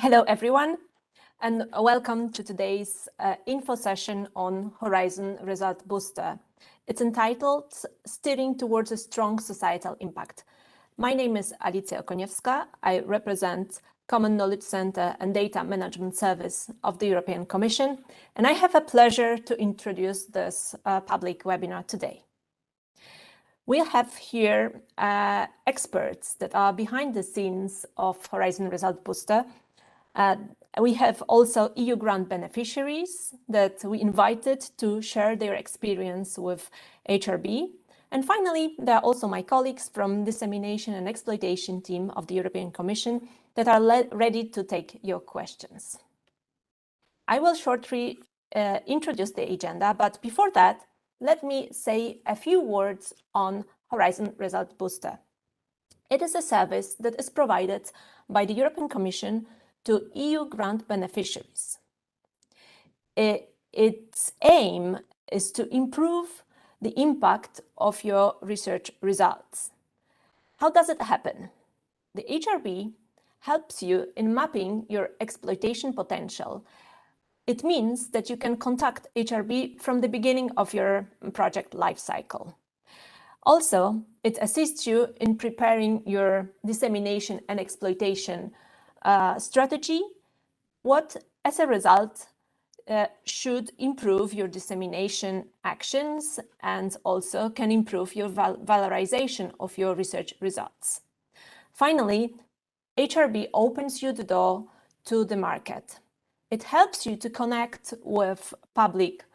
Hello, everyone, and welcome to today's info session on Horizon Result Booster. It's entitled Steering Towards a Strong Societal Impact. My name is Alicja Okoniewska. I represent Common Knowledge Center and Data Management Service of the European Commission, and I have a pleasure to introduce this public webinar today. We have here experts that are behind the scenes of Horizon Result Booster. We have also EU grant beneficiaries that we invited to share their experience with HRB. And finally, there are also my colleagues from Dissemination and Exploitation team of the European Commission that are ready to take your questions. I will shortly introduce the agenda, but before that, let me say a few words on Horizon Result Booster. It is a service that is provided by the European Commission to EU grant beneficiaries. Its aim is to improve the impact of your research results. How does it happen? The HRB helps you in mapping your exploitation potential. It means that you can contact HRB from the beginning of your project lifecycle. Also, it assists you in preparing your dissemination and exploitation strategy, what, as a result, should improve your dissemination actions and also can improve your valorization of your research results. Finally, HRB opens you the door to the market. It helps you to connect with public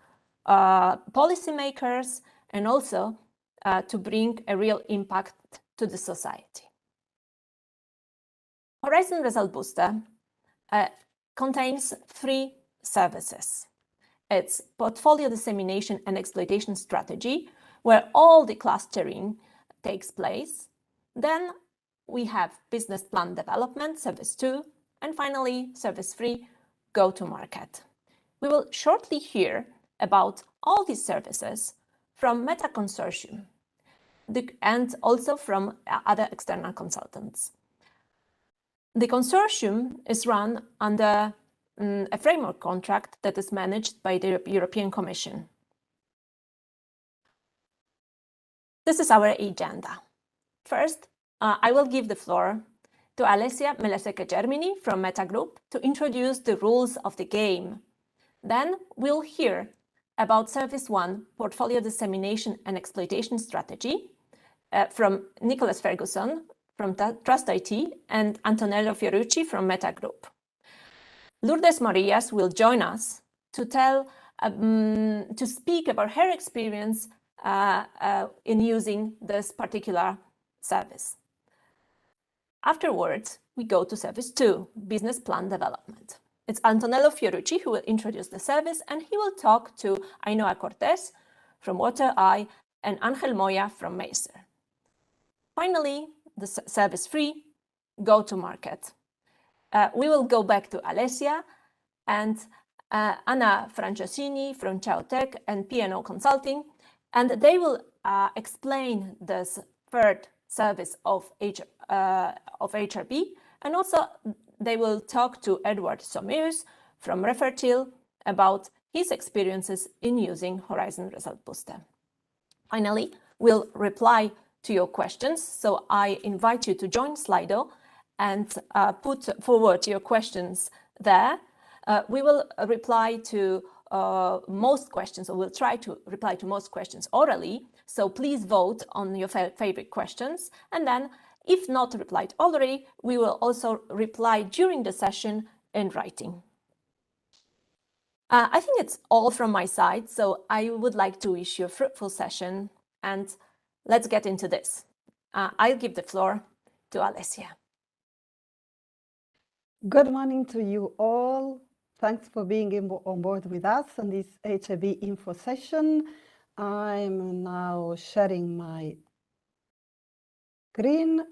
policymakers and also to bring a real impact to the society. Horizon Result Booster contains 3 services. It's Portfolio Dissemination and Exploitation Strategy, where all the clustering takes place. Then we have Business Plan Development, Service 2, and finally, Service 3, Go-to-Market. We will shortly hear about all these services from Meta Consortium and also from other external consultants. The consortium is run under a framework contract that is managed by the European Commission. This is our agenda. First, I will give the floor to Alessia Melasecche Germini from Meta Group to introduce the rules of the game. Then we'll hear about Service 1, Portfolio Dissemination and Exploitation Strategy, from Nicholas Ferguson from Trust IT and Antonello Fiorucci from Meta Group. Lourdes Morillas will join us to speak about her experience in using this particular service. Afterwards, we go to Service 2, Business Plan Development. It's Antonello Fiorucci who will introduce the service, and he will talk to Ainhoa Cortés from WaterEye and Ángel Moya from Macer. Finally, the Service 3, Go-to-Market. We will go back to Alessia and Anna Franciosini from Tech and P&O Consulting, and they will explain this third service of HRB, and also they will talk to Edward Someus from Refertil about his experiences in using Horizon Result Booster. Finally, we'll reply to your questions, so I invite you to join Slido and put forward your questions there. We will reply to most questions, or we'll try to reply to most questions orally, so please vote on your favorite questions, and then if not replied already, we will also reply during the session in writing. I think it's all from my side, so I would like to wish you a fruitful session, and let's get into this. I'll give the floor to Alessia. Good morning to you all. Thanks for being on board with us on this HRB info session. I'm now sharing my screen.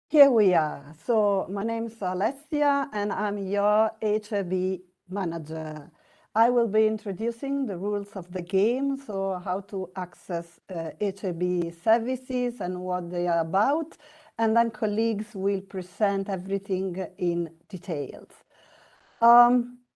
Here we are. So my name is Alessia and I'm your HRB manager. I will be introducing the rules of the game, so how to access HAB services and what they are about, and then colleagues will present everything in details.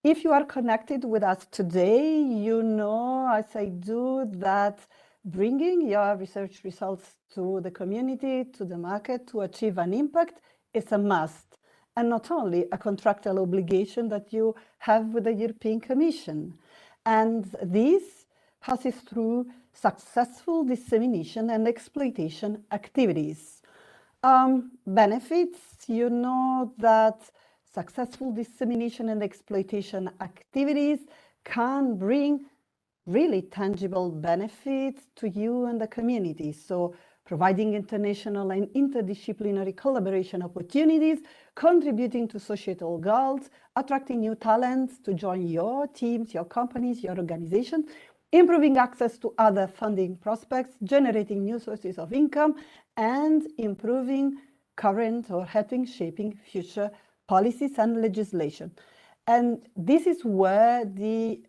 If you are connected with us today, you know, as I do, that bringing your research results to the community, to the market, to achieve an impact is a must, and not only a contractual obligation that you have with the European Commission. And this passes through successful dissemination and exploitation activities. Benefits, you know that successful dissemination and exploitation activities can bring really tangible benefits to you and the community. So providing international and interdisciplinary collaboration opportunities, contributing to societal goals, attracting new talents to join your teams, your companies, your organizations, improving access to other funding prospects, generating new sources of income, and improving current or helping shaping future policies and legislation. And this is where the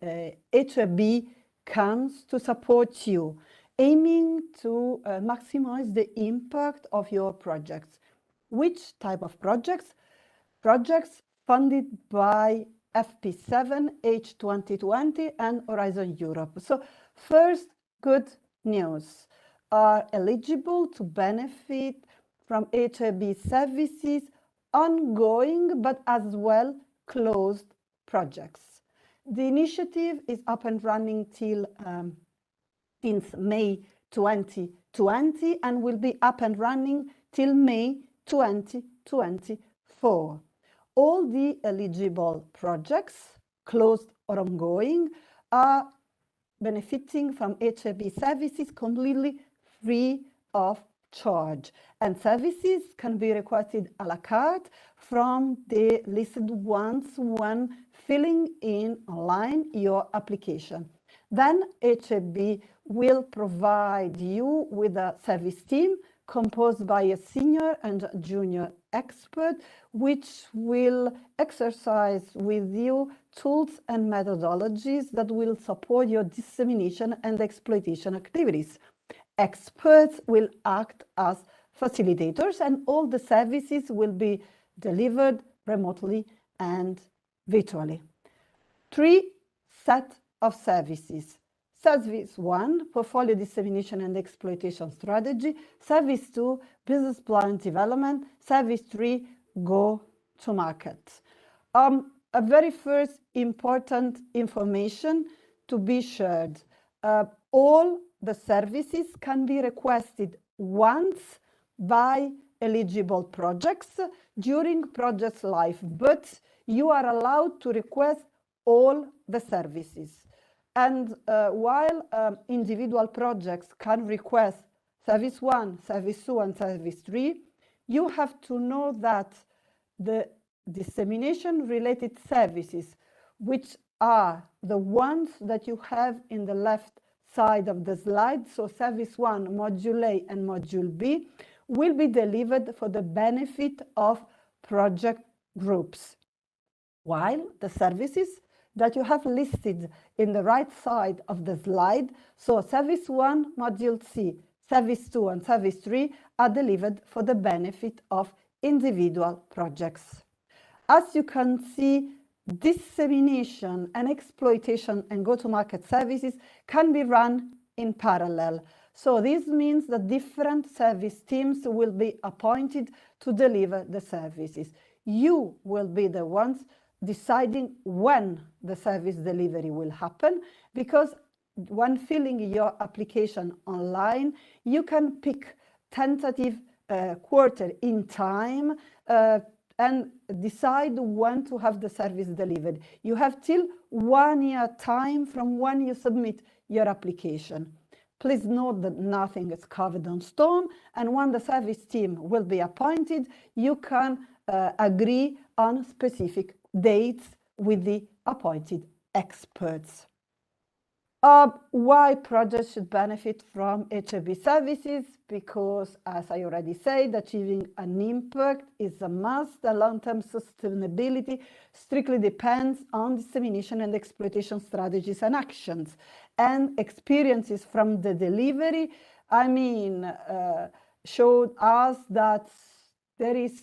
HAB comes to support you, aiming to maximize the impact of your projects. Which type of projects? Projects funded by FP7, H2020, and Horizon Europe. So first, good news. Are eligible to benefit from HAB services ongoing, but as well closed projects. The initiative is up and running till since May 2020 and will be up and running till May 2024. All the eligible projects, closed or ongoing, are benefiting from HAB services completely free of charge. And services can be requested a la carte from the listed ones when filling in online your application. Then HAB will provide you with a service team composed by a senior and junior expert, which will exercise with you tools and methodologies that will support your dissemination and exploitation activities. Experts will act as facilitators, and all the services will be delivered remotely and virtually. 3 sets of services. Service 1, Portfolio Dissemination and Exploitation Strategy. Service 2, Business Plan Development. Service 3, Go to Market. A very first important information to be shared. All the services can be requested once by eligible projects during project's life, but you are allowed to request all the services. And while individual projects can request Service 1, Service 2, and Service 3, you have to know that the dissemination-related services, which are the ones that you have in the left side of the slide, so Service 1, Module A and Module B, will be delivered for the benefit of project groups, while the services that you have listed in the right side of the slide, so Service 1, Module C, Service 2, and Service 3 are delivered for the benefit of individual projects. As you can see, dissemination and exploitation and go-to-market services can be run in parallel. So this means that different service teams will be appointed to deliver the services. You will be the ones deciding when the service delivery will happen, because when filling your application online, you can pick tentative quarter in time and decide when to have the service delivered. You have till 1 year time from when you submit your application. Please note that nothing is carved on stone, and when the service team will be appointed, you can agree on specific dates with the appointed experts. Why projects should benefit from HRB services? Because, as I already said, achieving an impact is a must. And long-term sustainability strictly depends on dissemination and exploitation strategies and actions. And experiences from the delivery, showed us that there is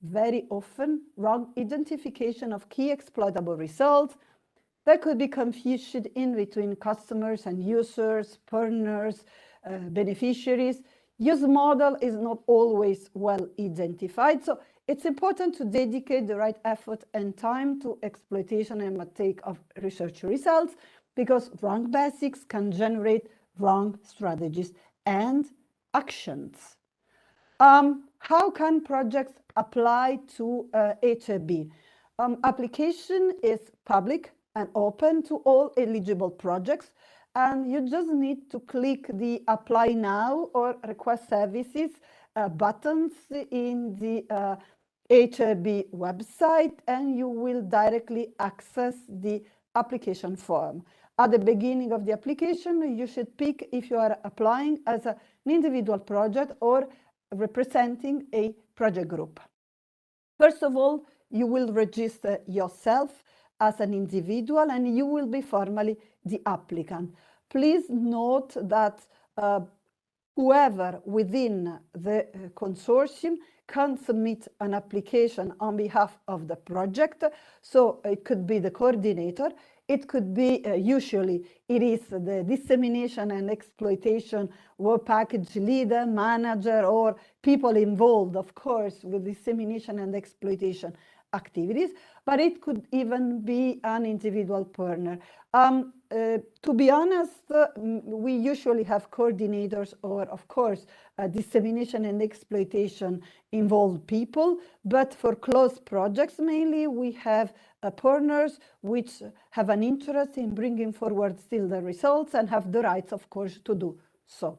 very often wrong identification of key exploitable results. There could be confusion in between customers and users, partners, beneficiaries. Use model is not always well identified. So it's important to dedicate the right effort and time to exploitation and uptake of research results, because wrong basics can generate wrong strategies and actions. How can projects apply to HRB? Application is public and open to all eligible projects, and you just need to click the Apply Now or Request Services buttons in the HRB website, and you will directly access the application form. At the beginning of the application, you should pick if you are applying as an individual project or representing a project group. First of all, you will register yourself as an individual, and you will be formally the applicant. Please note that whoever within the consortium can submit an application on behalf of the project. So it could be the coordinator, it could be, usually it is the dissemination and exploitation work package leader, manager, or people involved, of course, with dissemination and exploitation activities, but it could even be an individual partner. To be honest, we usually have coordinators or, of course, dissemination and exploitation involved people, but for close projects mainly, we have partners which have an interest in bringing forward still the results and have the rights, of course, to do so.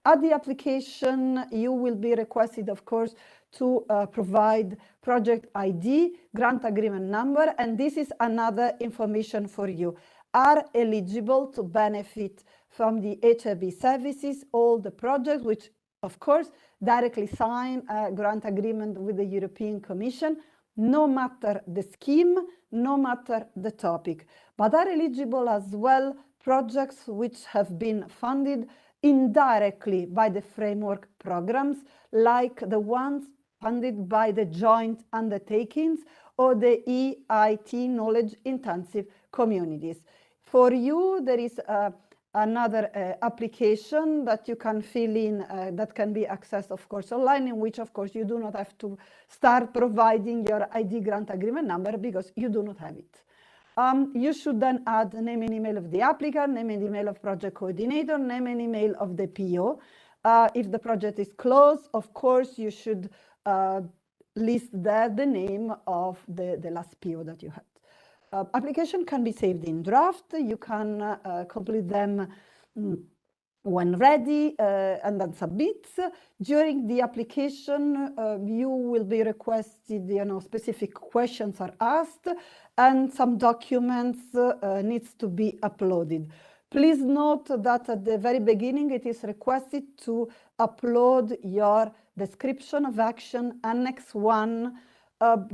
At the application, you will be requested, of course, to provide project ID, grant agreement number, and this is another information for you. Are eligible to benefit from the HRB services all the projects which, of course, directly sign a grant agreement with the European Commission, no matter the scheme, no matter the topic, but are eligible as well projects which have been funded indirectly by the framework programs, like the ones funded by the joint undertakings or the EIT knowledge intensive communities. For you, there is another application that you can fill in that can be accessed, of course, online, in which, of course, you do not have to start providing your ID grant agreement number because you do not have it. You should then add name and email of the applicant, name and email of project coordinator, name and email of the PO. If the project is closed, of course, you should list there the name of the last PO that you had. Application can be saved in draft. You can complete them when ready and then submit. During the application, you will be requested, specific questions are asked and some documents needs to be uploaded. Please note that at the very beginning, it is requested to upload your description of action, Annex 1,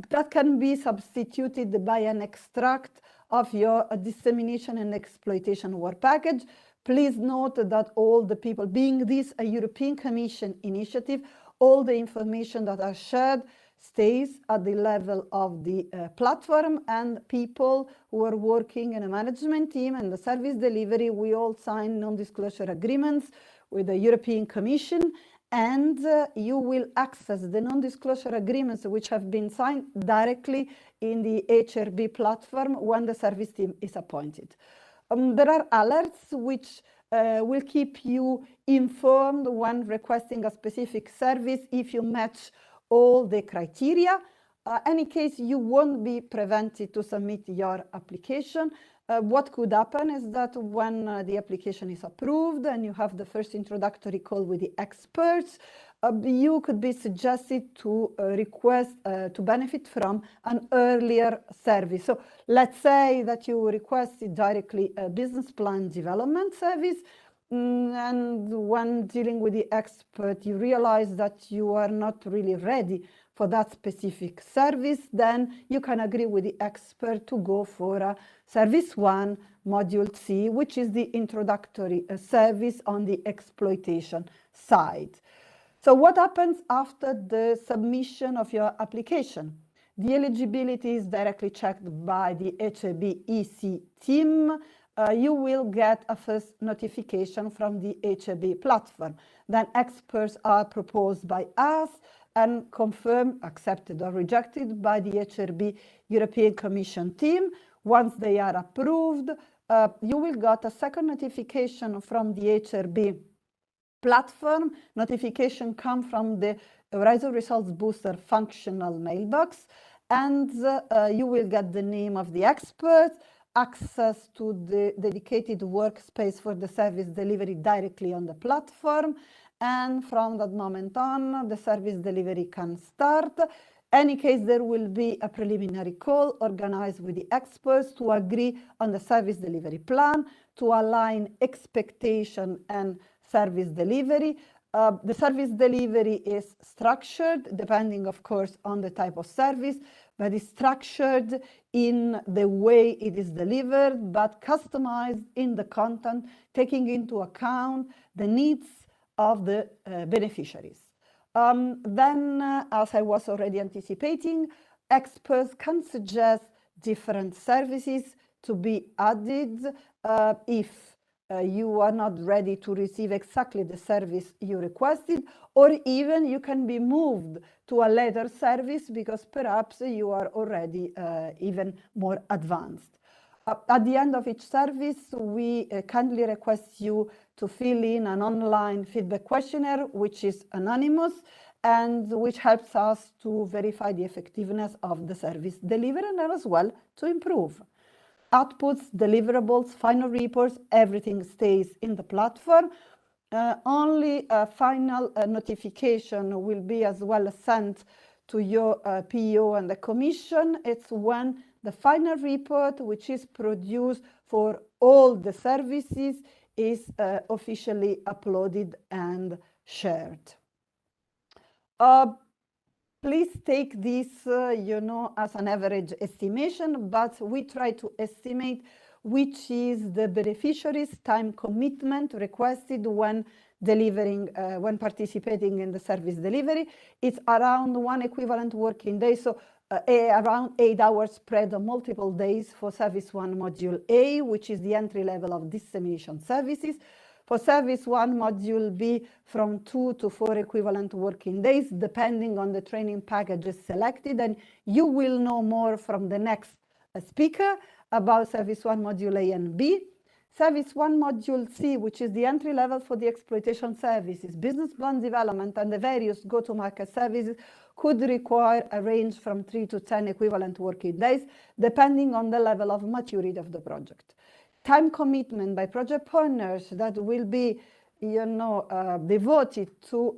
that can be substituted by an extract of your dissemination and exploitation work package. Please note that all the people, being this a European Commission initiative, all the information that are shared stays at the level of the platform, and people who are working in a management team and the service delivery, we all sign non-disclosure agreements with the European Commission, and you will access the non-disclosure agreements which have been signed directly in the HRB platform when the service team is appointed. There are alerts which will keep you informed when requesting a specific service if you match all the criteria. In case you won't be prevented to submit your application, what could happen is that when the application is approved and you have the first introductory call with the experts, you could be suggested to request to benefit from an earlier service. So let's say that you requested directly a business plan development service, and when dealing with the expert, you realize that you are not really ready for that specific service, then you can agree with the expert to go for a Service 1, Module C, which is the introductory service on the exploitation side. So what happens after the submission of your application? The eligibility is directly checked by the HAB EC team. You will get a first notification from the HAB platform. Then experts are proposed by us and confirmed, accepted or rejected by the HRB European Commission team. Once they are approved, you will get a second notification from the HRB platform. Notification come from the Horizon Results Booster functional mailbox, and you will get the name of the expert, access to the dedicated workspace for the service delivery directly on the platform, and from that moment on, the service delivery can start. Any case, there will be a preliminary call organized with the experts to agree on the service delivery plan, to align expectation and service delivery. The service delivery is structured, depending, of course, on the type of service, but is structured in the way it is delivered, but customized in the content, taking into account the needs of the beneficiaries. Then, as I was already anticipating, experts can suggest different services to be added if you are not ready to receive exactly the service you requested, or even you can be moved to a later service because perhaps you are already even more advanced. At the end of each service, we kindly request you to fill in an online feedback questionnaire, which is anonymous and which helps us to verify the effectiveness of the service delivered and as well to improve. Outputs, deliverables, final reports, everything stays in the platform. Only a final notification will be as well sent to your PO and the Commission. It's when the final report, which is produced for all the services, is officially uploaded and shared. Please take this, as an average estimation, but we try to estimate which is the beneficiary's time commitment requested when delivering, when participating in the service delivery. It's around 1 equivalent working day, so around 8 hours spread on multiple days for Service 1 Module A, which is the entry level of dissemination services. For Service 1 Module B, from 2 to 4 equivalent working days, depending on the training packages selected. And you will know more from the next speaker about Service 1 Module A and B. Service 1 Module C, which is the entry level for the exploitation services, business plan development, and the various go-to-market services, could require a range from 3 to 10 equivalent working days, depending on the level of maturity of the project. Time commitment by project partners that will be, devoted to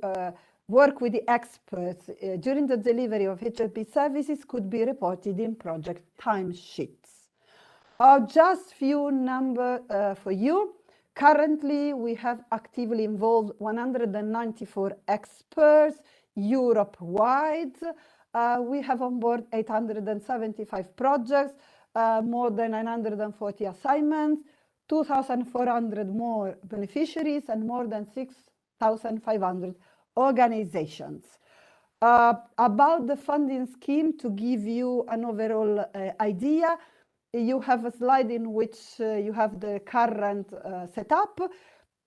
work with the experts during the delivery of HLP services could be reported in project timesheets. Just few numbers for you. Currently, we have actively involved 194 experts Europe-wide. We have on board 875 projects, more than 940 assignments, 2,400 more beneficiaries, and more than 6,500 organizations. About the funding scheme, to give you an overall idea, you have a slide in which you have the current setup.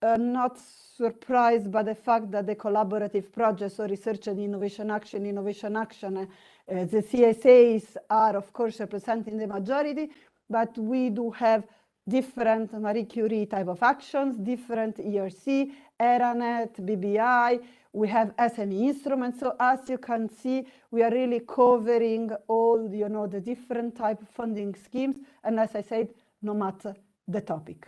Not surprised by the fact that the collaborative projects, or research and innovation action, the CSAs are, of course, representing the majority, but we do have different Marie Curie type of actions, different ERC, ERANET, BBI, we have SME instruments. So as you can see, we are really covering all, the different type of funding schemes. And as I said, no matter the topic.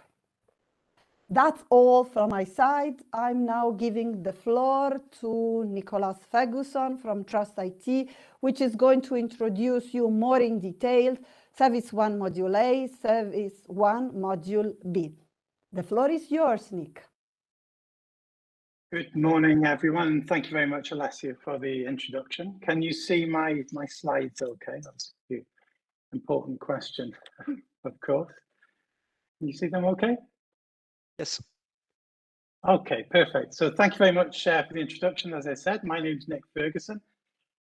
That's all from my side. I'm now giving the floor to Nicolas Ferguson from Trust IT, which is going to introduce you more in detail Service 1 Module A, Service 1 Module B. The floor is yours, Nick. Good morning, everyone. Thank you very much, Alessia, for the introduction. Can you see my slides okay? That's an important question, of course. Can you see them okay? Yes. Okay, perfect. So thank you very much for the introduction. As I said, my name is Nick Ferguson,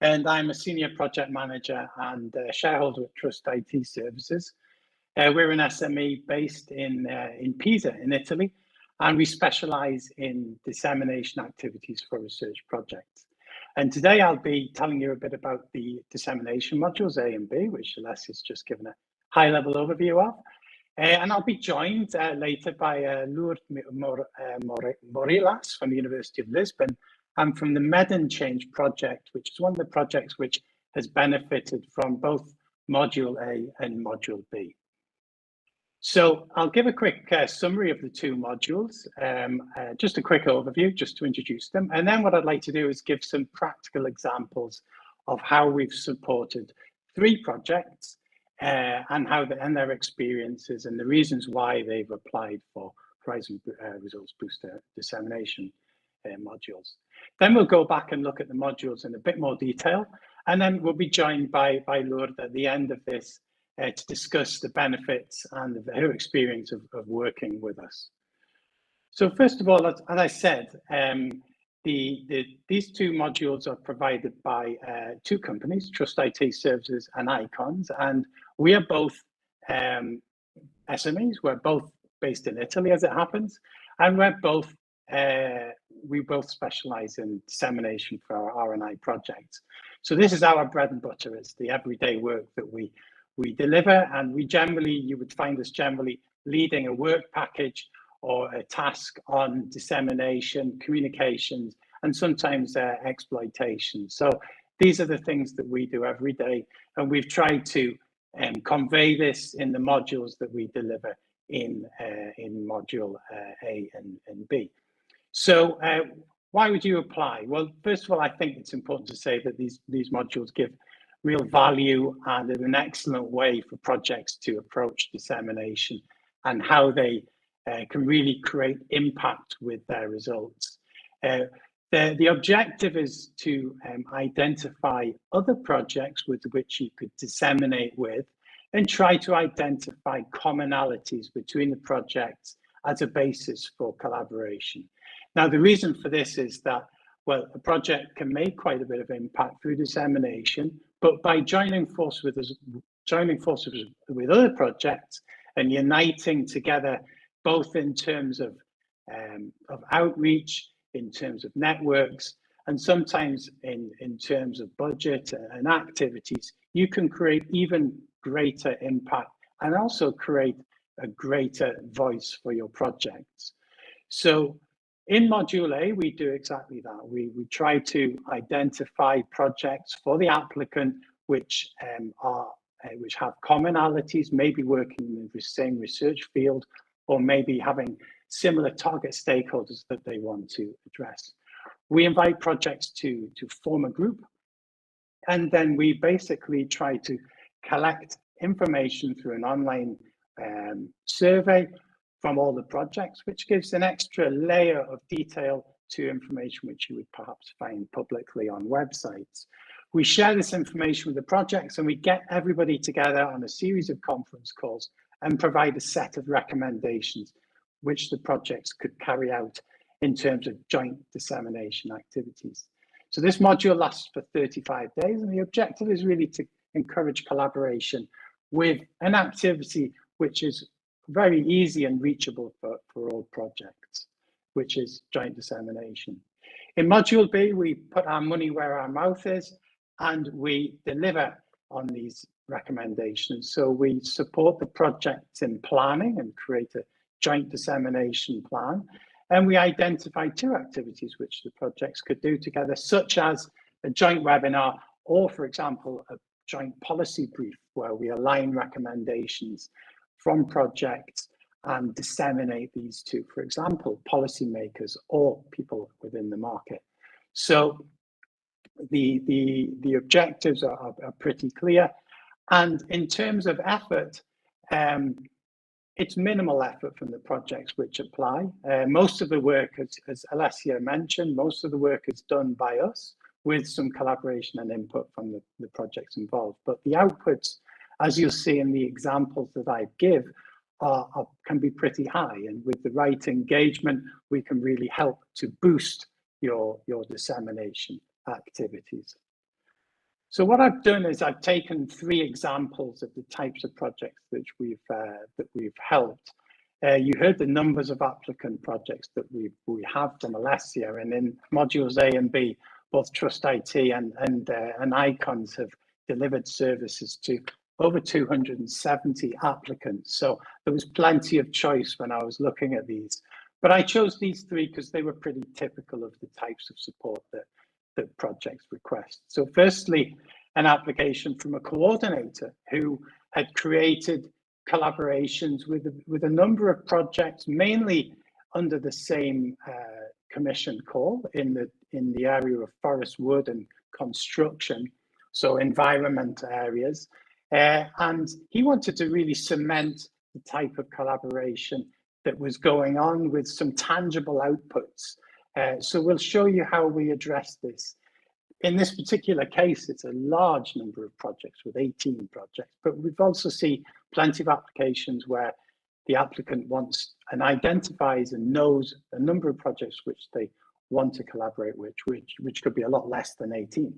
and I'm a senior project manager and shareholder at Trust IT Services. We're an SME based in Pisa, in Italy, and we specialize in dissemination activities for research projects. And today I'll be telling you a bit about the dissemination modules A and B, which Alessia's just given a high-level overview of. And I'll be joined later by Lourdes Morillas from the University of Lisbon and from the Med Change project, which is one of the projects which has benefited from both Module A and Module B. So I'll give a quick summary of the two modules, just a quick overview, just to introduce them. And then what I'd like to do is give some practical examples of how we've supported 3 projects and their experiences and the reasons why they've applied for Horizon Results Booster dissemination modules. Then we'll go back and look at the modules in a bit more detail. And then we'll be joined by Lourdes at the end of this to discuss the benefits and her experience of working with us. So first of all, as I said, these 2 modules are provided by 2 companies, Trust IT Services and Icons, and we are both SMEs. We're both based in Italy, as it happens, and we both specialize in dissemination for our R&I projects. So this is our bread and butter. It's the everyday work that we deliver, and you would find us generally leading a work package or a task on dissemination, communications, and sometimes exploitation. So these are the things that we do every day, and we've tried to convey this in the modules that we deliver in Module A and B. So why would you apply? Well, first of all, I think it's important to say that these modules give real value and an excellent way for projects to approach dissemination and how they can really create impact with their results. The objective is to identify other projects with which you could disseminate with and try to identify commonalities between the projects as a basis for collaboration. Now, the reason for this is that, well, a project can make quite a bit of impact through dissemination, but by joining forces with other projects and uniting together, both in terms of outreach, in terms of networks, and sometimes in terms of budget and activities, you can create even greater impact and also create a greater voice for your projects. So in Module A, we do exactly that. We try to identify projects for the applicant which have commonalities, maybe working in the same research field, or maybe having similar target stakeholders that they want to address. We invite projects to form a group, and then we basically try to collect information through an online survey from all the projects, which gives an extra layer of detail to information which you would perhaps find publicly on websites. We share this information with the projects, and we get everybody together on a series of conference calls and provide a set of recommendations which the projects could carry out in terms of joint dissemination activities. So this module lasts for 35 days, and the objective is really to encourage collaboration with an activity which is very easy and reachable for all projects, which is joint dissemination. In Module B, we put our money where our mouth is, and we deliver on these recommendations. So we support the projects in planning and create a joint dissemination plan. And we identify 2 activities which the projects could do together, such as a joint webinar, or for example, a joint policy brief where we align recommendations from projects and disseminate these to, for example, policymakers or people within the market. So the objectives are pretty clear. And in terms of effort, it's minimal effort from the projects which apply. Most of the work, as Alessia mentioned, most of the work is done by us with some collaboration and input from the projects involved. But the outputs, as you'll see in the examples that I give, can be pretty high. And with the right engagement, we can really help to boost your dissemination activities. So what I've done is I've taken 3 examples of the types of projects that we've helped. You heard the numbers of applicant projects that we have from Alessia, and in modules A and B, both Trust IT and Icons have delivered services to over 270 applicants. So there was plenty of choice when I was looking at these. But I chose these 3 because they were pretty typical of the types of support that projects request. So firstly, an application from a coordinator who had created collaborations with a number of projects, mainly under the same commission call in the area of forest, wood and construction, so environment areas. And he wanted to really cement the type of collaboration that was going on with some tangible outputs. So we'll show you how we address this. In this particular case, it's a large number of projects with 18 projects, but we've also seen plenty of applications where the applicant wants and identifies and knows a number of projects which they want to collaborate with, which could be a lot less than 18.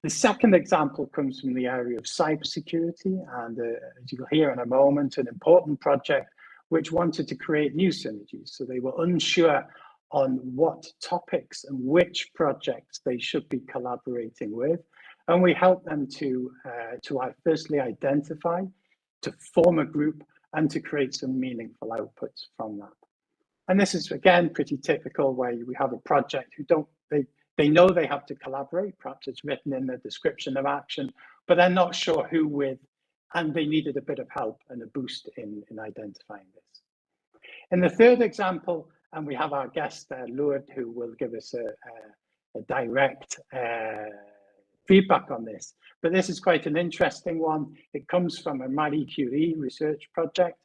The second example comes from the area of cybersecurity, and as you'll hear in a moment, an important project which wanted to create new synergies. So they were unsure on what topics and which projects they should be collaborating with. And we help them to firstly identify, to form a group, and to create some meaningful outputs from that. And this is, again, pretty typical, where we have a project who they know they have to collaborate, perhaps it's written in the description of action, but they're not sure who with, and they needed a bit of help and a boost in identifying this. In the third example, and we have our guest, Lourdes, who will give us a direct feedback on this. But this is quite an interesting one. It comes from a Marie Curie research project,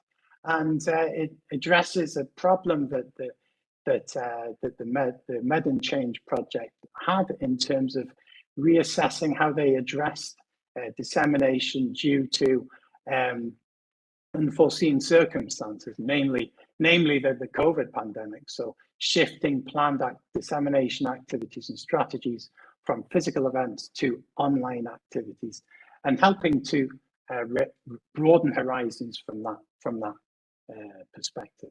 and it addresses a problem that the Med and Change project had in terms of reassessing how they addressed dissemination due to unforeseen circumstances, namely the COVID pandemic. So shifting planned dissemination activities and strategies from physical events to online activities, and helping to broaden horizons from that perspective.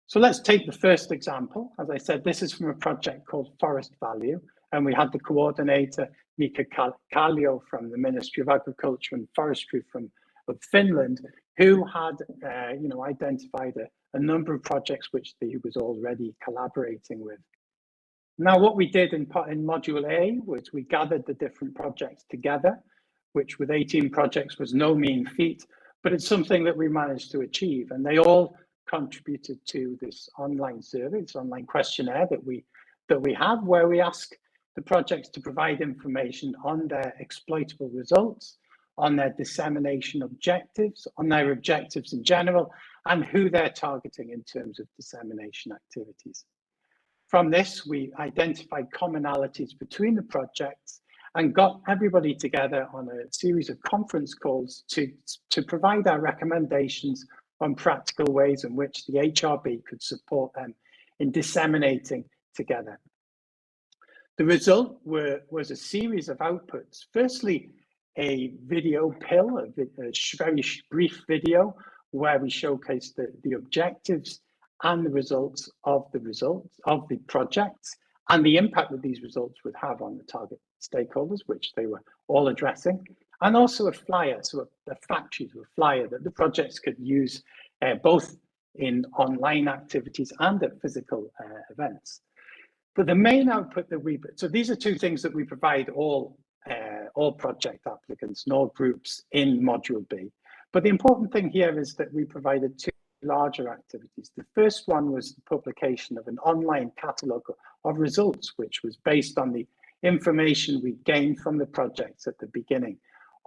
So let's take the first example. As I said, this is from a project called Forest Value, and we had the coordinator, Mika Kallio from the Ministry of Agriculture and Forestry of Finland, who had identified a number of projects which he was already collaborating with. Now, what we did in module A was we gathered the different projects together, which with 18 projects was no mean feat, but it's something that we managed to achieve, and they all contributed to this online survey, this online questionnaire that we have, where we ask the projects to provide information on their exploitable results, on their dissemination objectives, on their objectives in general, and who they're targeting in terms of dissemination activities. From this, we identified commonalities between the projects and got everybody together on a series of conference calls to provide our recommendations on practical ways in which the HRB could support them in disseminating together. The result was a series of outputs. Firstly, a video pill, a very brief video where we showcased the objectives and the results of the projects and the impact that these results would have on the target stakeholders, which they were all addressing, and also a flyer, so a fact sheet or a flyer that the projects could use both in online activities and at physical events. But the main output so these are 2 things that we provide all project applicants and all groups in module B. But the important thing here is that we provided two larger activities. The first one was the publication of an online catalogue of results, which was based on the information we gained from the projects at the beginning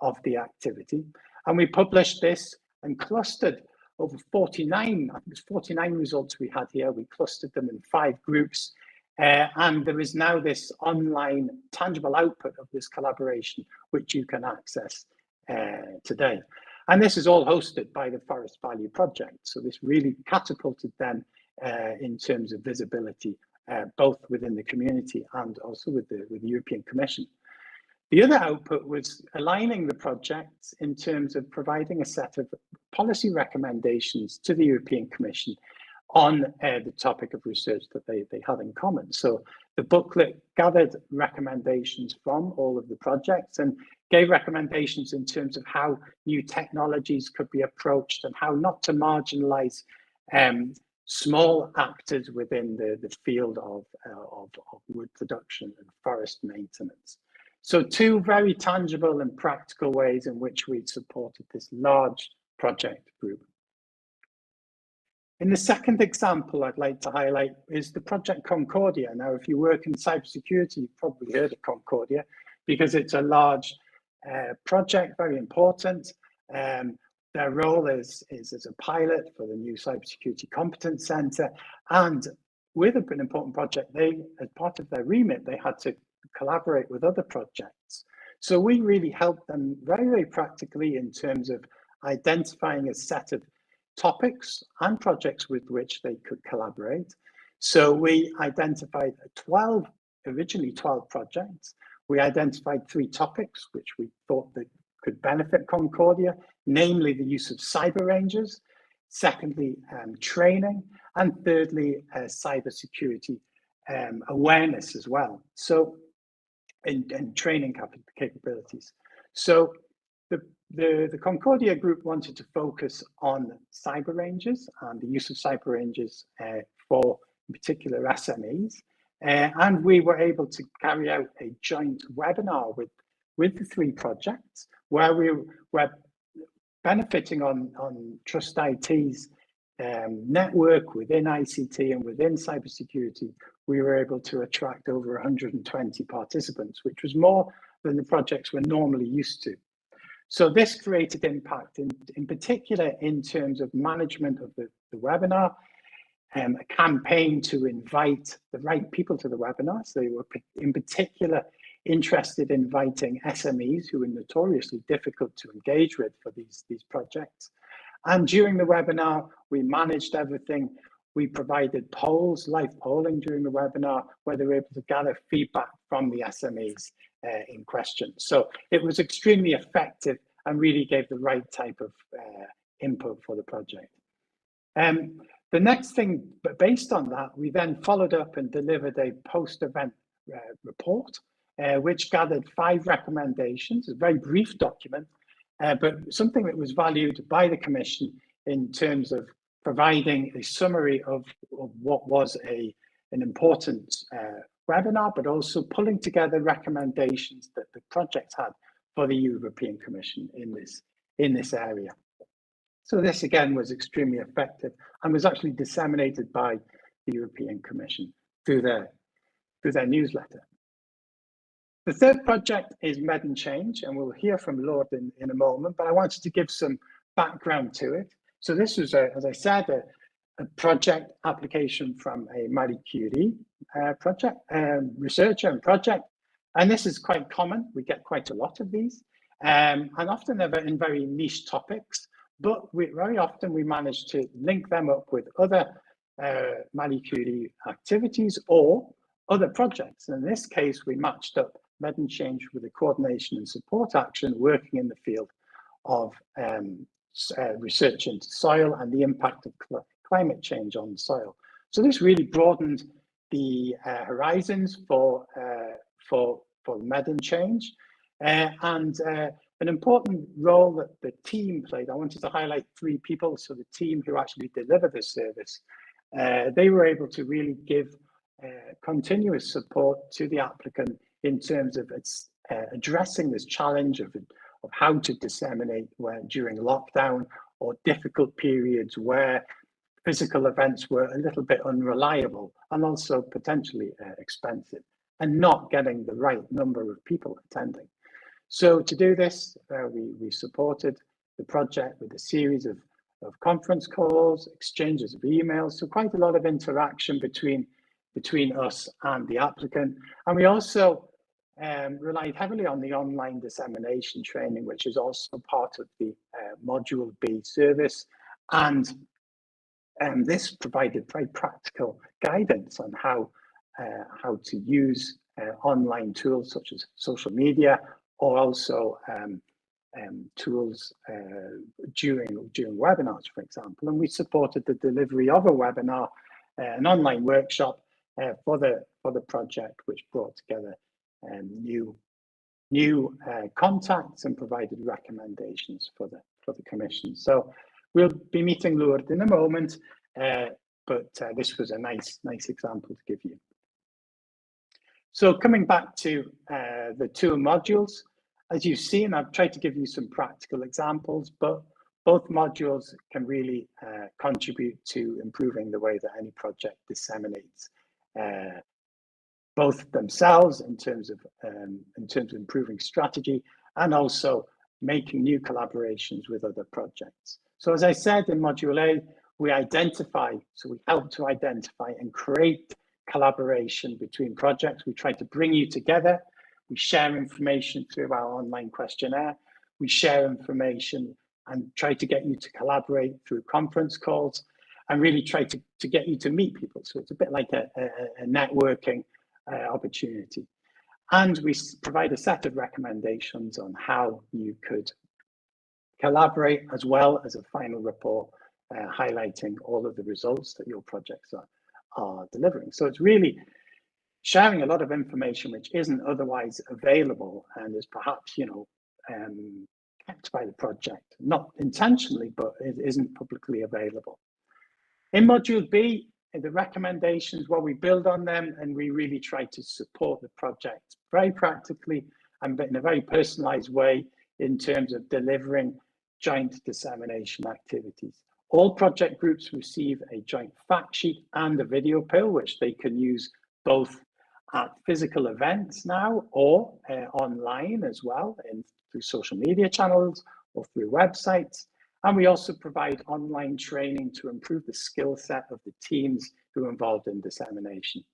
of the activity. And we published this and clustered over 49, I think it was 49 results we had here. We clustered them in 5 groups. And there is now this online tangible output of this collaboration, which you can access today. And this is all hosted by the Forest Value Project. So this really catapulted them in terms of visibility, both within the community and also with the European Commission. The other output was aligning the projects in terms of providing a set of policy recommendations to the European Commission on the topic of research that they had in common. So the booklet gathered recommendations from all of the projects and gave recommendations in terms of how new technologies could be approached and how not to marginalize small actors within the field of wood production and forest maintenance. So 2 very tangible and practical ways in which we supported this large project group. In the second example I'd like to highlight is the Project Concordia. Now, if you work in cybersecurity, you've probably heard of Concordia because it's a large project, very important. Their role is as a pilot for the new Cybersecurity Competence Center. And with an important project, as part of their remit, they had to collaborate with other projects. So we really helped them very, very practically in terms of identifying a set of topics and projects with which they could collaborate. So we identified originally 12 projects. We identified 3 topics which we thought that could benefit Concordia, namely the use of cyber rangers, secondly, training, and thirdly, cybersecurity awareness as well. So, and training capabilities. So the Concordia group wanted to focus on cyber rangers and the use of cyber rangers for in particular SMEs. And we were able to carry out a joint webinar with the 3 projects where we were benefiting on Trust IT's network within ICT and within cybersecurity. We were able to attract over 120 participants, which was more than the projects we're normally used to. So this created impact in particular in terms of management of the webinar, a campaign to invite the right people to the webinar. So they were in particular interested in inviting SMEs who were notoriously difficult to engage with for these projects. And during the webinar, we managed everything. We provided polls, live polling during the webinar, where they were able to gather feedback from the SMEs in question. So it was extremely effective and really gave the right type of input for the project. The next thing, but based on that, we then followed up and delivered a post-event report, which gathered 5 recommendations, a very brief document, but something that was valued by the Commission in terms of providing a summary of what was an important webinar, but also pulling together recommendations that the project had for the European Commission in this area. So this again was extremely effective and was actually disseminated by the European Commission through their newsletter. The third project is Med and Change, and we'll hear from Lourdes in a moment, but I wanted to give some background to it. So this was, as I said, a project application from a Marie Curie project, researcher and project. And this is quite common. We get quite a lot of these. And often they're in very niche topics, but very often we manage to link them up with other Marie Curie activities or other projects. And in this case, we matched up Med and Change with a coordination and support action working in the field of research into soil and the impact of climate change on soil. So this really broadened the horizons for Med and Change, and an important role that the team played. I wanted to highlight 3 people. So the team who actually delivered this service, they were able to really give continuous support to the applicant in terms of addressing this challenge of how to disseminate during lockdown or difficult periods where physical events were a little bit unreliable and also potentially expensive and not getting the right number of people attending. So to do this, we supported the project with a series of conference calls, exchanges of emails, so quite a lot of interaction between us and the applicant. And we also relied heavily on the online dissemination training, which is also part of the Module B service. And this provided very practical guidance on how to use online tools such as social media, or also tools during webinars, for example. And we supported the delivery of a webinar, an online workshop for the project, which brought together new contacts and provided recommendations for the commission. So we'll be meeting Lourdes in a moment, but this was a nice example to give you. So coming back to the two modules, as you've seen, I've tried to give you some practical examples, but both modules can really contribute to improving the way that any project disseminates, both themselves in terms of improving strategy and also making new collaborations with other projects. So as I said in Module A, we help to identify and create collaboration between projects. We try to bring you together. We share information through our online questionnaire. We share information and try to get you to collaborate through conference calls and really try to get you to meet people. So it's a bit like a networking opportunity. And we provide a set of recommendations on how you could collaborate, as well as a final report highlighting all of the results that your projects are delivering. So it's really sharing a lot of information which isn't otherwise available and is perhaps, kept by the project, not intentionally, but it isn't publicly available. In Module B, the recommendations, well, we build on them and we really try to support the project very practically and in a very personalized way in terms of delivering joint dissemination activities. All project groups receive a joint fact sheet and a video pill, which they can use both at physical events now or online as well, through social media channels or through websites. And we also provide online training to improve the skill set of the teams who are involved in dissemination.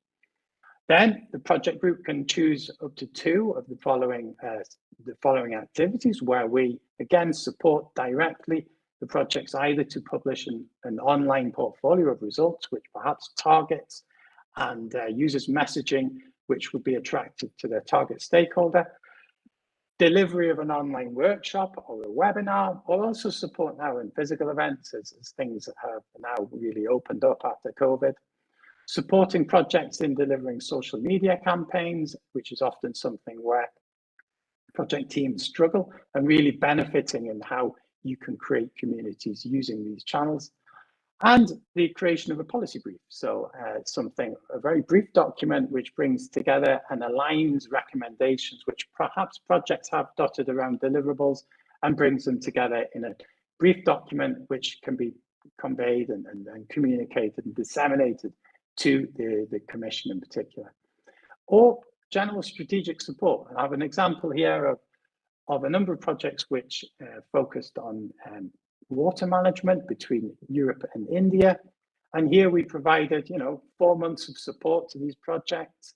Then the project group can choose up to 2 of the following activities, where we again support directly the projects either to publish an online portfolio of results, which perhaps targets and uses messaging which would be attractive to their target stakeholder, delivery of an online workshop or a webinar, or also support now in physical events as things have now really opened up after COVID. Supporting projects in delivering social media campaigns, which is often something where project teams struggle, and really benefiting in how you can create communities using these channels. And the creation of a policy brief. So a very brief document which brings together and aligns recommendations which perhaps projects have dotted around deliverables and brings them together in a brief document which can be conveyed and communicated and disseminated to the commission in particular. Or general strategic support. I have an example here of a number of projects which focused on water management between Europe and India. And here we provided, 4 months of support to these projects,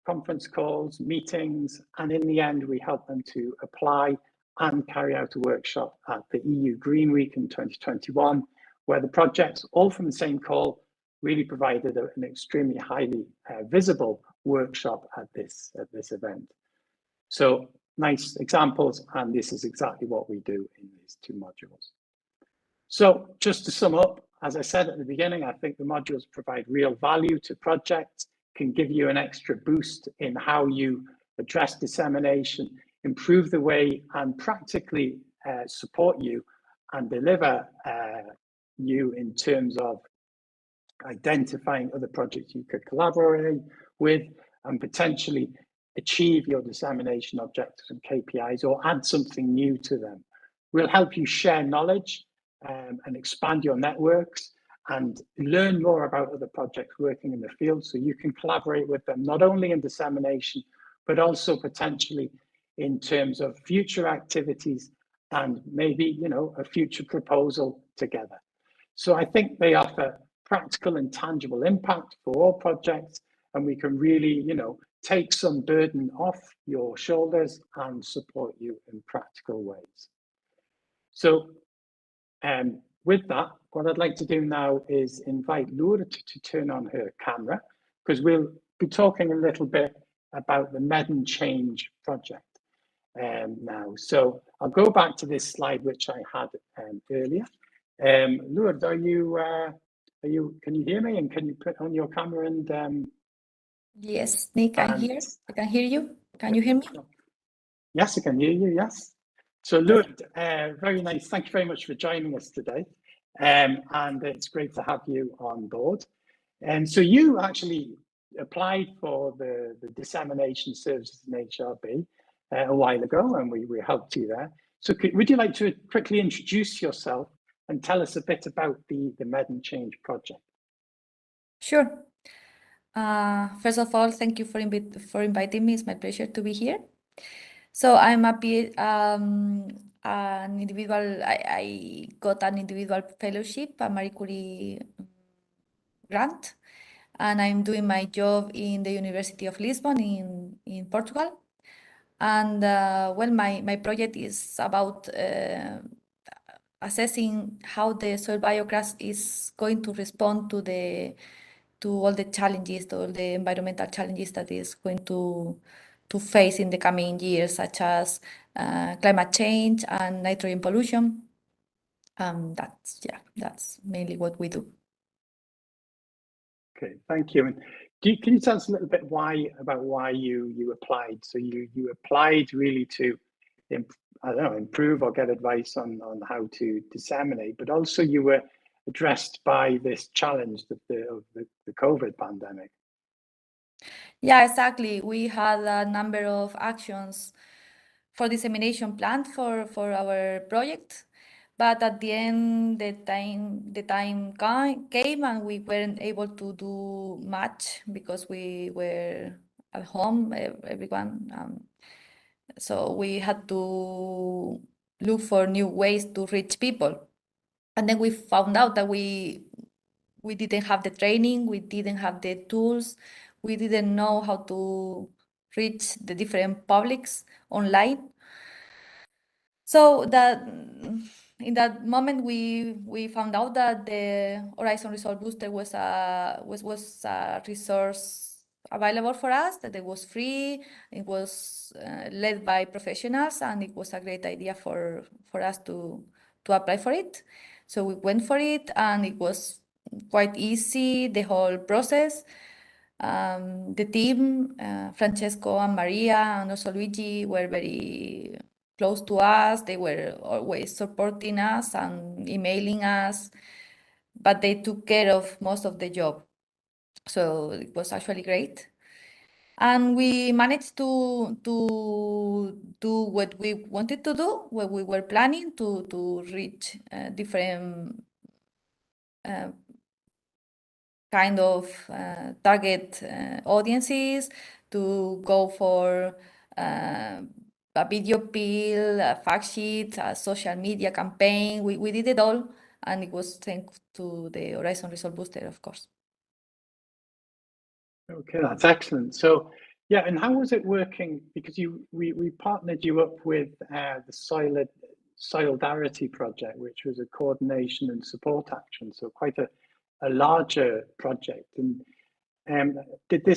conference calls, meetings, and in the end, we helped them to apply and carry out a workshop at the EU Green Week in 2021, where the projects, all from the same call, really provided an extremely highly visible workshop at this event. So nice examples, and this is exactly what we do in these 2 modules. So just to sum up, as I said at the beginning, I think the modules provide real value to projects, can give you an extra boost in how you address dissemination, improve the way and practically support you and deliver you in terms of identifying other projects you could collaborate with and potentially achieve your dissemination objectives and KPIs or add something new to them. We'll help you share knowledge and expand your networks and learn more about other projects working in the field so you can collaborate with them, not only in dissemination, but also potentially in terms of future activities and maybe, you know, a future proposal together. So I think they offer practical and tangible impact for all projects, and we can really, you know, take some burden off your shoulders and support you in practical ways. So with that, what I'd like to do now is invite Lourdes to turn on her camera, because we'll be talking a little bit about the Med and Change project now. So I'll go back to this slide which I had earlier. Lourdes, can you hear me, and can you put on your camera and Yes, Nick, I'm here. I can hear you. Can you hear me? Yes, I can hear you, yes. So Lourdes, very nice. Thank you very much for joining us today. And it's great to have you on board. And so you actually applied for the dissemination services in HRB a while ago, and we helped you there. So would you like to quickly introduce yourself and tell us a bit about the Med and Change project? Sure. First of all, thank you for inviting me. It's my pleasure to be here. So I'm an individual. I got an individual fellowship, a Marie Curie grant, and I'm doing my job in the University of Lisbon in Portugal. And well, my project is about assessing how the soil biogas is going to respond to all the challenges, to all the environmental challenges that is going to face in the coming years, such as climate change and nitrogen pollution. That's mainly what we do. Okay, thank you. And can you tell us a little bit about why you applied? So you applied really to, I don't know, improve or get advice on how to disseminate, but also you were addressed by this challenge of the COVID pandemic. Yeah, exactly. We had a number of actions for dissemination planned for our project, but at the end, the time came and we weren't able to do much because we were at home, everyone. So we had to look for new ways to reach people. And then we found out that we didn't have the training, we didn't have the tools, we didn't know how to reach the different publics online. So that in that moment we found out that the Horizon Result Booster was a resource available for us, that it was free, it was led by professionals, and it was a great idea for us to apply for it. So we went for it, and it was quite easy, the whole process. The team, Francesco and Maria and also Luigi, were very close to us. They were always supporting us and emailing us, but they took care of most of the job. So it was actually great. And we managed to do what we wanted to do, what we were planning to reach different kind of target audiences, to go for a video peel, a fact sheet, a social media campaign. We did it all, and it was thanks to the Horizon Result Booster, of course. Okay, that's excellent. So, yeah, and how was it working? Because we partnered you up with the Solidarity project, which was a coordination and support action. So quite a larger project. And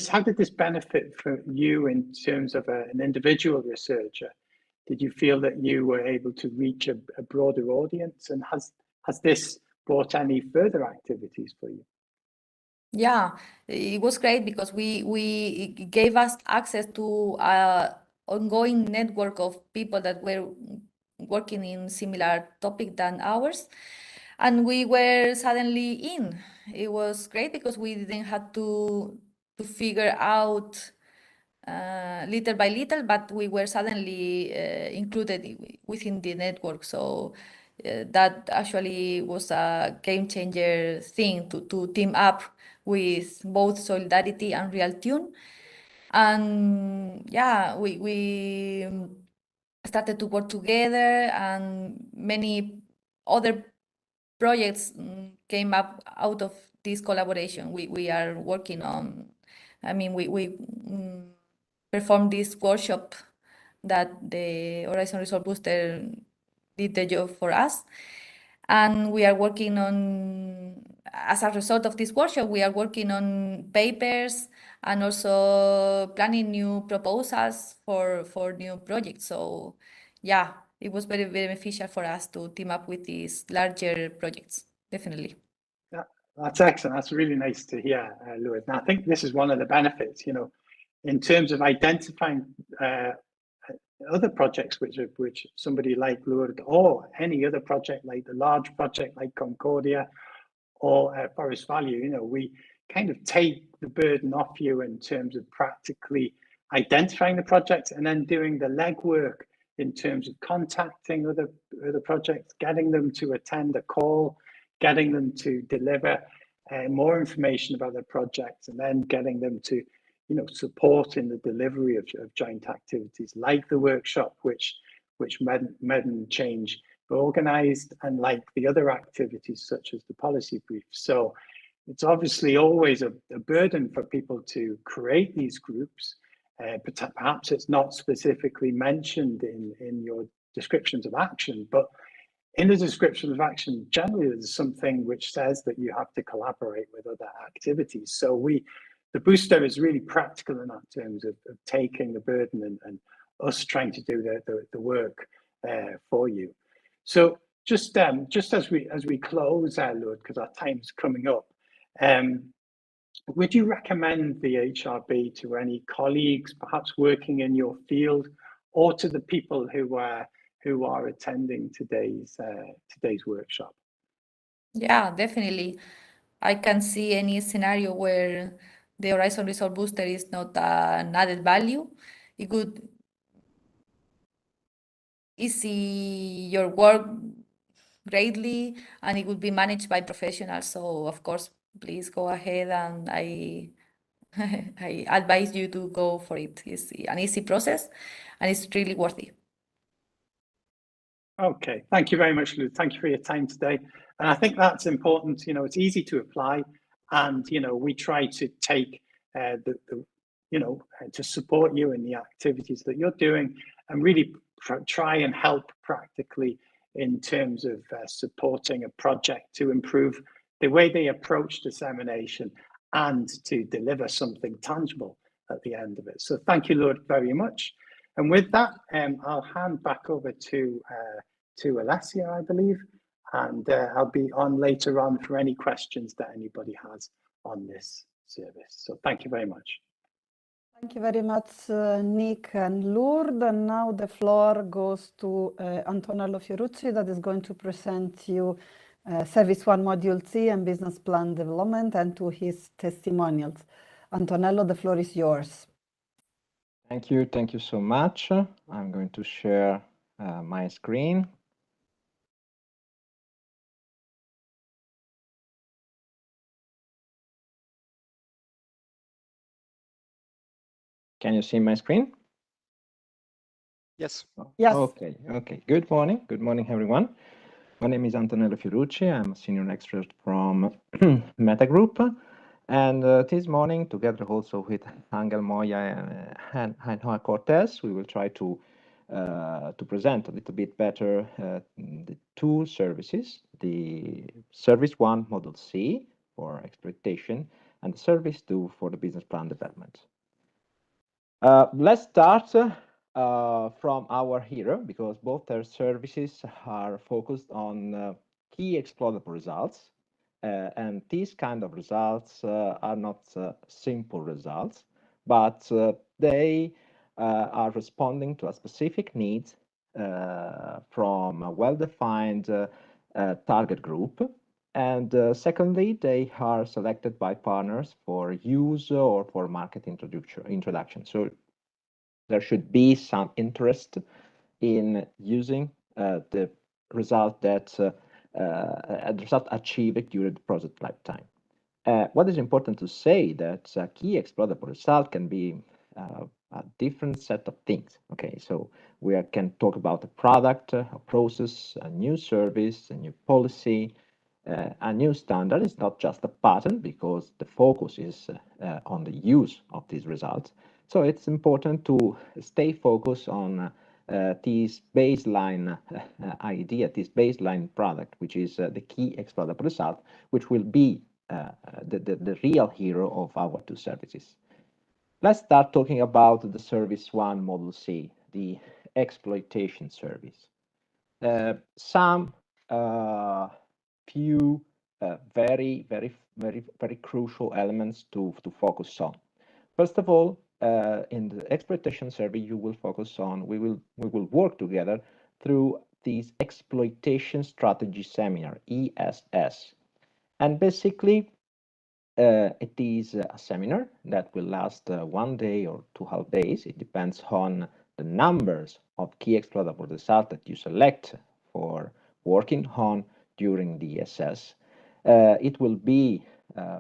how did this benefit for you in terms of an individual researcher? Did you feel that you were able to reach a broader audience? And has this brought any further activities for you? Yeah, it was great because it gave us access to an ongoing network of people that were working in similar topic than ours, and we were suddenly in. It was great because we didn't have to figure out little by little, but we were suddenly included within the network. So that actually was a game changer thing to team up with both Solidarity and RealTune. And yeah, we started to work together, and many other projects came up out of this collaboration. We are working on, I mean, we performed this workshop that the Horizon Resource Booster did the job for us. And we are working on, as a result of this workshop, we are working on papers and also planning new proposals for new projects. So yeah, it was very beneficial for us to team up with these larger projects, definitely. Yeah, that's excellent. That's really nice to hear, Lourdes. And I think this is one of the benefits, you know, in terms of identifying other projects which somebody like Lourdes or any other project like the large project like Concordia or Forest Value, you know, we kind of take the burden off you in terms of practically identifying the projects and then doing the legwork in terms of contacting other projects, getting them to attend a call, getting them to deliver more information about their projects, and then getting them to, you know, support in the delivery of joint activities like the workshop, which Med and Change organized, and like the other activities such as the policy brief. So it's obviously always a burden for people to create these groups. Perhaps it's not specifically mentioned in your descriptions of action, but in the description of action, generally there's something which says that you have to collaborate with other activities. So the booster is really practical in that terms of taking the burden and us trying to do the work for you. So just as we close, Lourdes, because our time's coming up, would you recommend the HRB to any colleagues, perhaps working in your field, or to the people who are attending today's workshop? Yeah, definitely. I can see any scenario where the Horizon Resource Booster is not an added value. It could easy your work greatly, and it would be managed by professionals. So of course, please go ahead, and I I advise you to go for it. It's an easy process, and it's really worthy. Okay, thank you very much, Lou. Thank you for your time today. And I think that's important. You know, it's easy to apply, and you know, we try to take to support you in the activities that you're doing, and really try and help practically in terms of supporting a project to improve the way they approach dissemination and to deliver something tangible at the end of it. So thank you, Lourdes, very much. And with that, I'll hand back over to Alessia, I believe, and I'll be on later on for any questions that anybody has on this service. So thank you very much. Thank you very much, Nick and Lourdes. And now the floor goes to Antonello Fiorucci, that is going to present you Service 1 Module C and Business Plan Development, and to his testimonials. Antonello, the floor is yours. Thank you so much. I'm going to share my screen. Can you see my screen? Yes. Yes. Okay. Good morning, everyone. My name is Antonello Fiorucci. I'm a senior expert from Meta Group. And this morning, together also with Ángel, Moya, and Ainhoa Cortés, we will try to present a little bit better the two services, the Service 1 Module C for exploitation and the Service 2 for the business plan development. Let's start from our hero, because both their services are focused on key exploitable results. And these kind of results are not simple results, but they are responding to a specific need from a well-defined target group. And secondly, they are selected by partners for use or for market introduction. So there should be some interest in using the result achieved during the project lifetime. What is important to say that a key exploitable result can be a different set of things. Okay, so we can talk about a product, a process, a new service, a new policy, a new standard. Is not just a pattern, because the focus is on the use of these results. So it's important to stay focused on this baseline idea, this baseline product, which is the key exploitable result, which will be the real hero of our two services. Let's start talking about the service one, module C, the exploitation service. Some few very crucial elements to focus on. First of all, in the exploitation survey, you will focus on, we will work together through this exploitation strategy seminar, ESS. And basically, it is a seminar that will last 1 day or 2 days. It depends on the numbers of key exploitable results that you select for working on during the ESS. It will be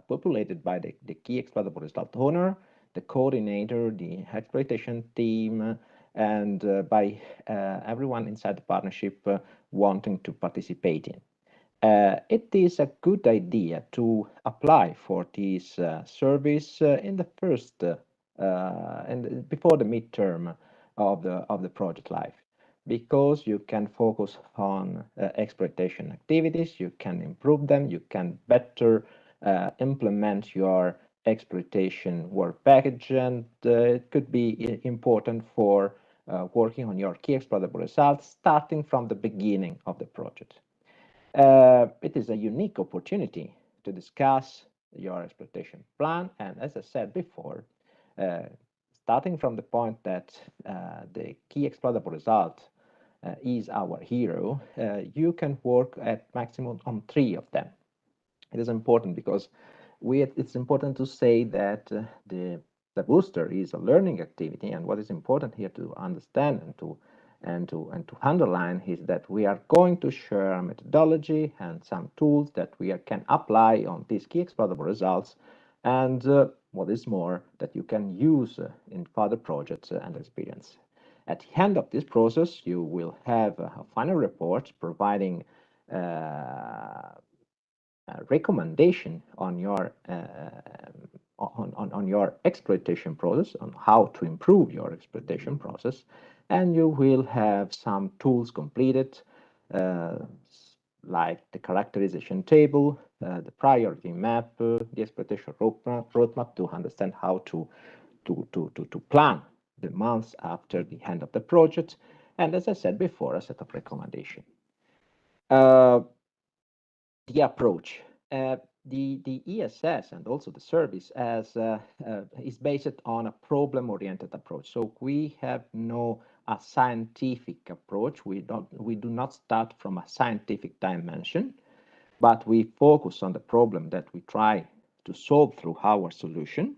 populated by the key exploitable result owner, the coordinator, the exploitation team, and by everyone inside the partnership wanting to participate in. It is a good idea to apply for this service in the first before the midterm of the project life, because you can focus on exploitation activities, you can improve them, you can better implement your exploitation work package, and it could be important for working on your key exploitable results starting from the beginning of the project. It is a unique opportunity to discuss your exploitation plan, and as I said before, starting from the point that the key exploitable result is our hero, you can work at maximum on 3 of them. It is important because it's important to say that the booster is a learning activity, and what is important here to understand and to underline is that we are going to share a methodology and some tools that we can apply on these key exploitable results, and what is more, that you can use in further projects and experience. At the end of this process, you will have a final report providing a recommendation on your on your exploitation process, on how to improve your exploitation process, and you will have some tools completed, like the characterization table, the priority map, the exploitation roadmap to understand how to plan the months after the end of the project, and as I said before, a set of recommendations. The approach. The ESS and also the service is based on a problem-oriented approach. So we have a scientific approach. We do not start from a scientific dimension, but we focus on the problem that we try to solve through our solution,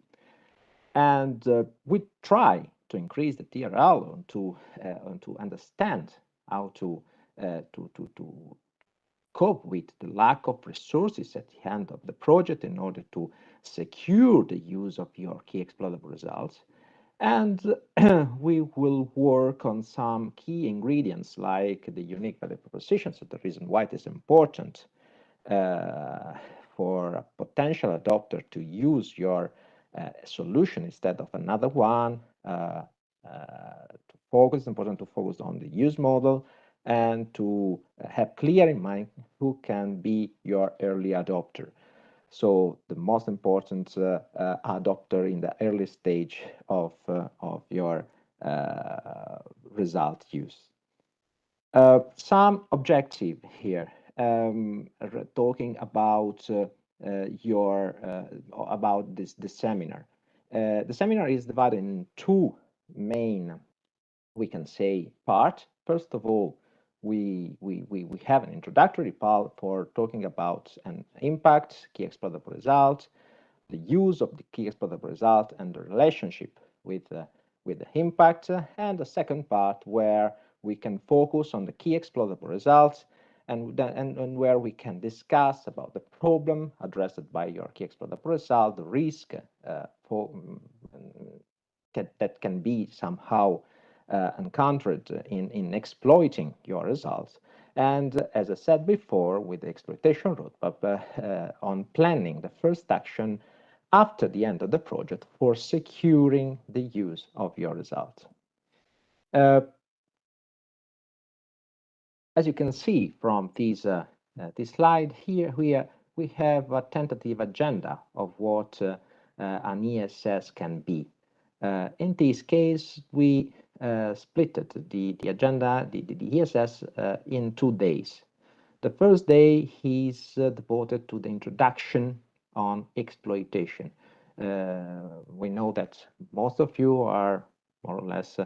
and we try to increase the TRL to understand how to cope with the lack of resources at the end of the project in order to secure the use of your key exploitable results. And we will work on some key ingredients like the unique value proposition. So the reason why it is important for a potential adopter to use your solution instead of another one. It's important to focus on the use model and to have clear in mind who can be your early adopter. So the most important adopter in the early stage of your result use. Some objective here, talking about about this seminar. The seminar is divided in 2 main, we can say, part. First of all, we have an introductory part for talking about an impact, key exploitable result, the use of the key exploitable result, and the relationship with with the impact, and the second part where we can focus on the key exploitable results and where we can discuss about the problem addressed by your key exploitable result, the risk that can be somehow encountered in exploiting your results. And as I said before, with the exploitation roadmap on planning the first action after the end of the project for securing the use of your results. As you can see from this slide here, we have a tentative agenda of what an ESS can be. In this case, we split the agenda, the ESS, in 2 days. The first day is devoted to the introduction on exploitation. We know that most of you are more or less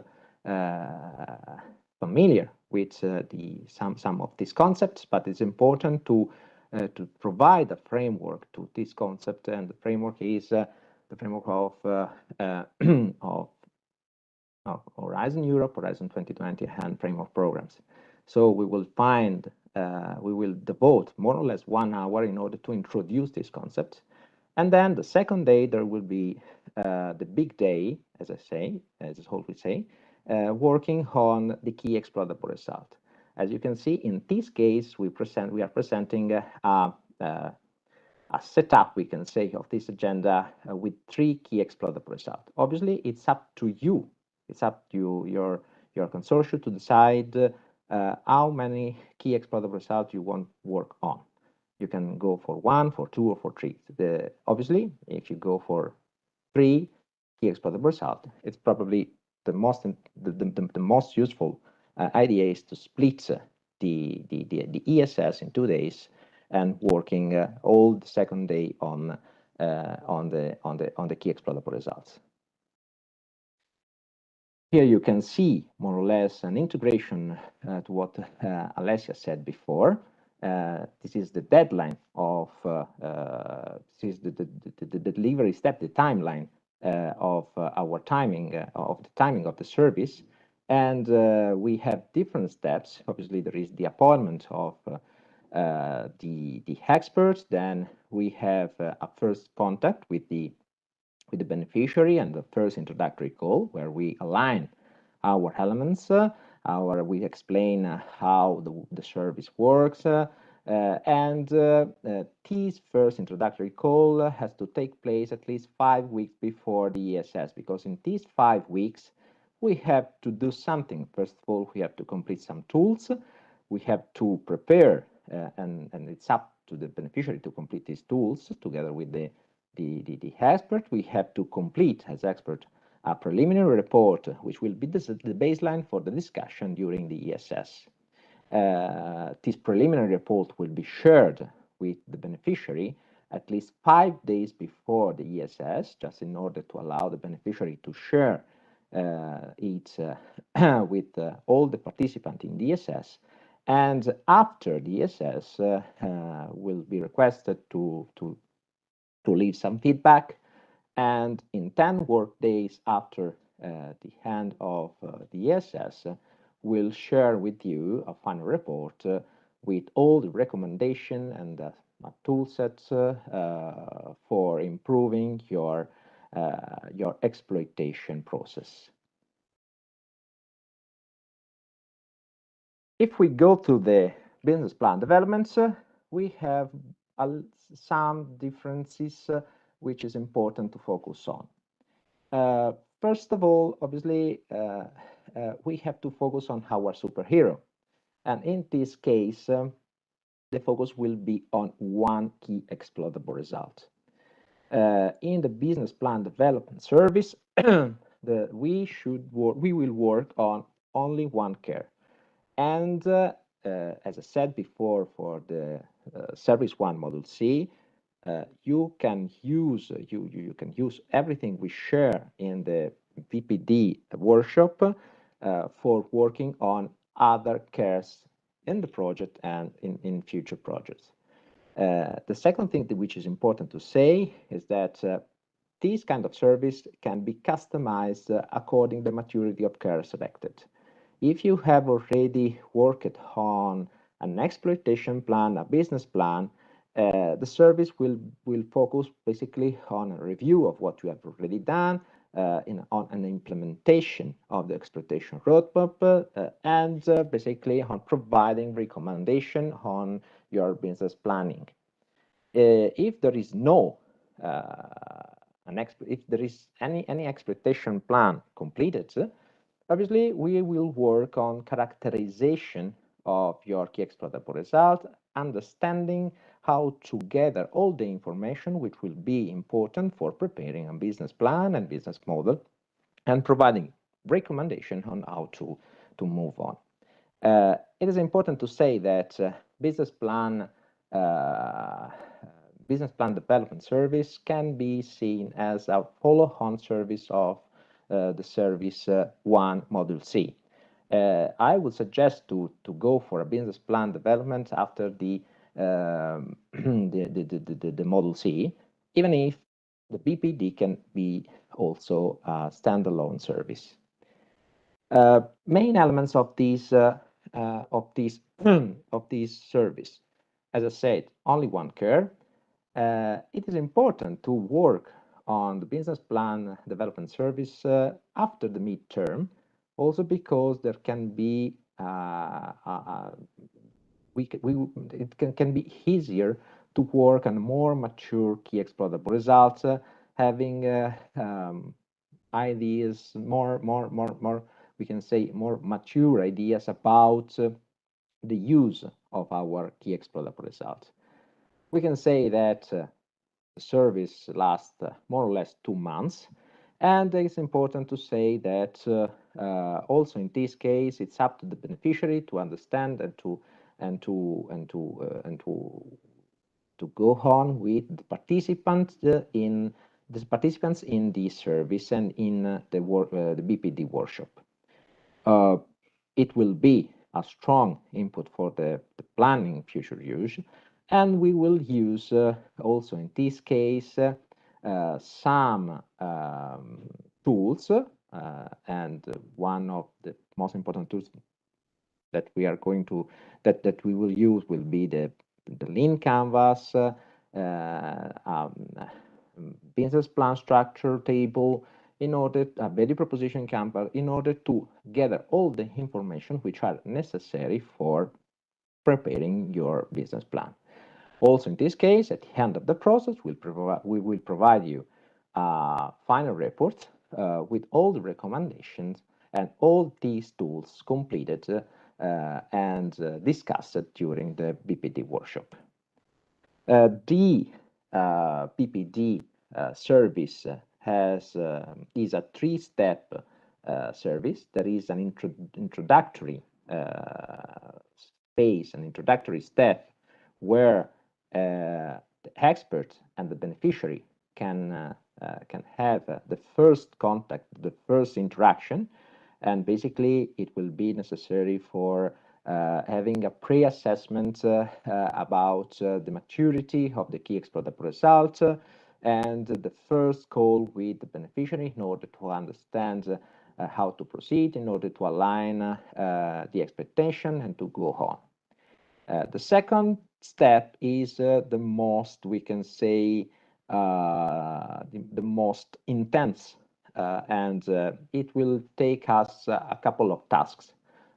familiar with some of these concepts, but it's important to provide a framework to this concept, and the framework is the framework of Horizon Europe, Horizon 2020, and framework programs. So we will devote more or less 1 hour in order to introduce this concept. And then the second day, there will be the big day, as I always say, working on the key exploitable result. As you can see, in this case, we are presenting a setup, we can say, of this agenda with 3 key exploitable results. Obviously, it's up to you. It's up to your consortium to decide how many key exploitable results you want to work on. You can go for 1, for 2, or for 3. Obviously, if you go for 3 key exploitable results, it's probably the most useful idea is to split the ESS in 2 days and working all the second day on the key exploitable results. Here you can see more or less an integration to what Alessia said before. This is the deadline of this is the delivery step, the timeline of our timing of the timing of the service, and we have different steps. Obviously, there is the appointment of the experts. Then we have a first contact with the beneficiary and the first introductory call where we align our elements, we explain how the service works, and this first introductory call has to take place at least 5 weeks before the ESS, because in these 5 weeks we have to do something. First of all, we have to complete some tools, we have to prepare, and it's up to the beneficiary to complete these tools together with the expert. We have to complete as expert a preliminary report, which will be the baseline for the discussion during the ESS. This preliminary report will be shared with the beneficiary at least 5 days before the ESS, just in order to allow the beneficiary to share it with all the participants in the ESS. And after the ESS, will be requested to leave some feedback, and in 10 work days after the end of the ESS, we'll share with you a final report with all the recommendation and tool sets for improving your exploitation process. If we go to the business plan developments, we have some differences which is important to focus on. First of all, obviously, we have to focus on our superhero. And in this case, the focus will be on 1 key exploitable result. In the business plan development service, we will work on only 1 care. And as I said before, for the service 1 module C, you can use everything we share in the VPD workshop for working on other cares in the project and in future projects. The second thing which is important to say is that this kind of service can be customized according to the maturity of care selected. If you have already worked on an exploitation plan, a business plan, the service will focus basically on a review of what you have already done, on an implementation of the exploitation roadmap, and basically on providing recommendation on your business planning. If there is no if there is any exploitation plan completed, obviously we will work on characterization of your key exploitable result, understanding how to gather all the information which will be important for preparing a business plan and business model, and providing recommendation on how to move on. It is important to say that business plan development service can be seen as a follow-on service of the service 1 module C. I would suggest to go for a business plan development after the model C, even if the BPD can be also a standalone service. Main elements of this service, as I said, only one care. It is important to work on the business plan development service after the midterm, also because there can be it can be easier to work on more mature key exploitable results, having ideas, more we can say more mature ideas about the use of our key exploitable results. We can say that the service lasts more or less 2 months, and it's important to say that also in this case it's up to the beneficiary to understand and to go on with the participants in this service and in the BPD workshop. It will be a strong input for the planning future use, and we will use also in this case some tools, and one of the most important tools that we are going to that we will use will be the lean canvas, business plan structure table, in order a value proposition canvas, in order to gather all the information which are necessary for preparing your business plan. Also, in this case, at the end of the process, we will provide you a final report with all the recommendations and all these tools completed and discussed during the BPD workshop. The BPD service is a 3-step service. There is an introductory phase, an introductory step where the expert and the beneficiary can have the first contact, the first interaction, and basically it will be necessary for having a pre-assessment about the maturity of the key exploitable result, and the first call with the beneficiary in order to understand how to proceed, in order to align the expectation and to go on. The second step is the most, we can say, the most intense, and it will take us a couple of tasks.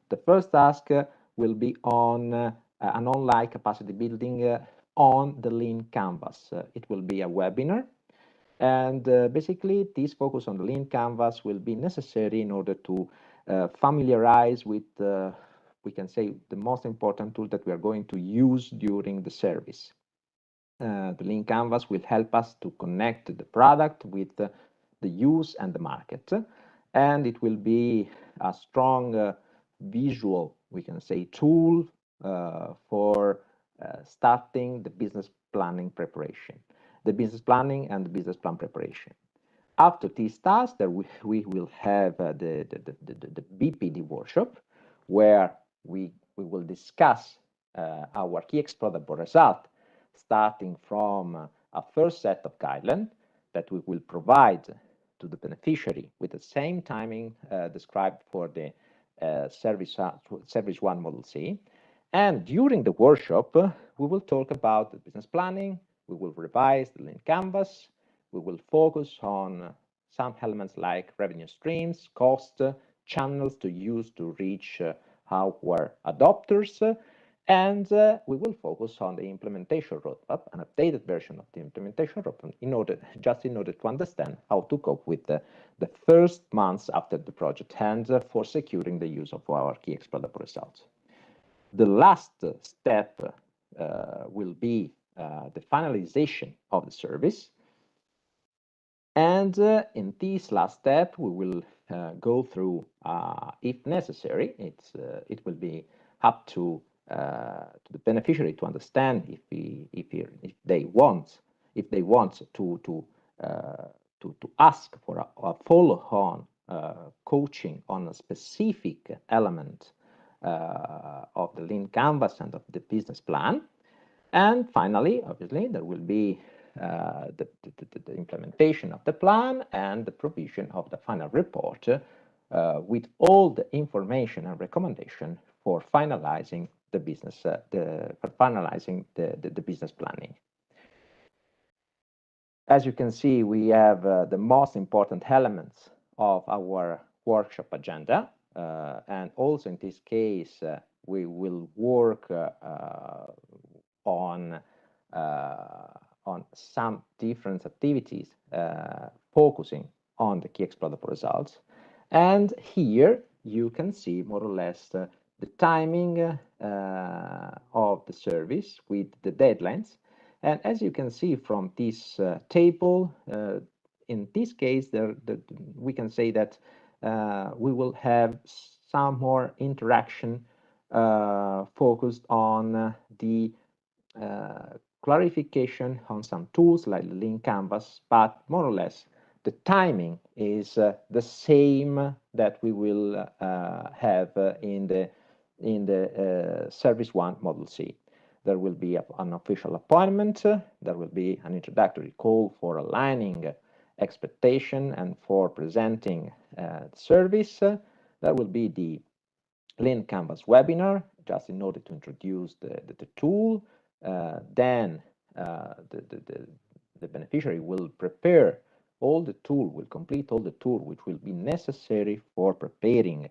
The first task will be on an online capacity building on the lean canvas. It will be a webinar, and basically this focus on the lean canvas will be necessary in order to familiarize with we can say the most important tool that we are going to use during the service. The lean canvas will help us to connect the product with the use and the market, and it will be a strong visual, we can say, tool for starting the business planning preparation, the business planning and the business plan preparation. After this task, we will have the BPD workshop, where we will discuss our key exploitable result, starting from a first set of guidelines, that we will provide to the beneficiary with the same timing described for the Service 1 Model C. And during the workshop, we will talk about the business planning, we will revise the Lean Canvas, we will focus on some elements like revenue streams, cost, channels to use to reach our adopters, and we will focus on the implementation roadmap, an updated version of the implementation roadmap, in order to understand how to cope with the first months after the project ends for securing the use of our key exploitable results. The last step will be the finalization of the service. And in this last step, we will go through, if necessary, it will be up to the beneficiary to understand if they want to ask for a follow-on coaching on a specific element of the Lean Canvas and of the business plan. And finally, obviously, there will be the implementation of the plan and the provision of the final report with all the information and recommendation for finalizing the business the business planning. As you can see, we have the most important elements of our workshop agenda, and also in this case we will work on some different activities focusing on the key exploitable results. And here you can see more or less the timing of the service with the deadlines. And as you can see from this table, in this case, we can say that we will have some more interaction focused on the clarification on some tools like the Lean Canvas, but more or less the timing is the same that we will have in the Service 1 Model C. There will be an official appointment, there will be an introductory call for aligning expectation and for presenting the service. There will be the Lean Canvas webinar, just in order to introduce the tool. Then the beneficiary will prepare all the tool, will complete all the tool which will be necessary for preparing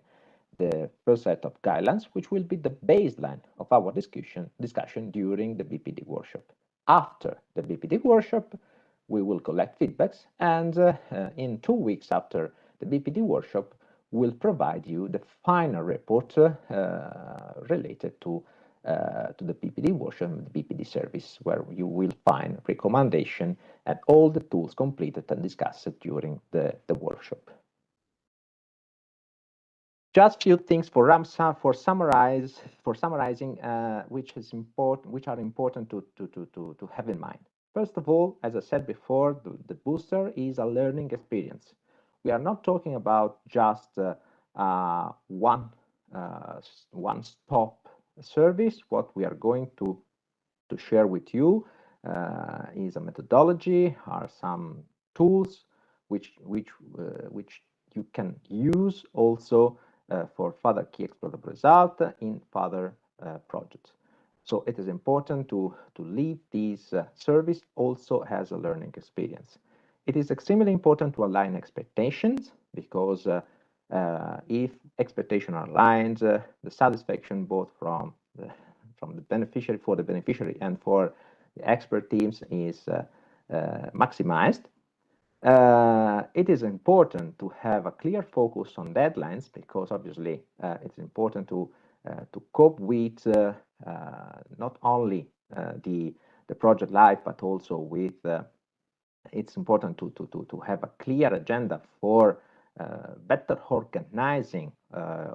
the first set of guidelines, which will be the baseline of our discussion during the BPD workshop. After the BPD workshop, we will collect feedbacks, and in 2 weeks after the BPD workshop, we'll provide you the final report related to the BPD workshop, the BPD service, where you will find recommendation and all the tools completed and discussed during the workshop. Just few things for summarizing, which are important to have in mind. First of all, as I said before, the booster is a learning experience. We are not talking about just one-stop service. What we are going to share with you is a methodology, are some tools which you can use also for further key exploitable result in further projects. So it is important to leave this service also as a learning experience. It is extremely important to align expectations, because if expectations are aligned, the satisfaction both from the beneficiary and for the expert teams is maximized. It is important to have a clear focus on deadlines, because obviously it's important to cope with not only the project life, but also with it's important to have a clear agenda for better organizing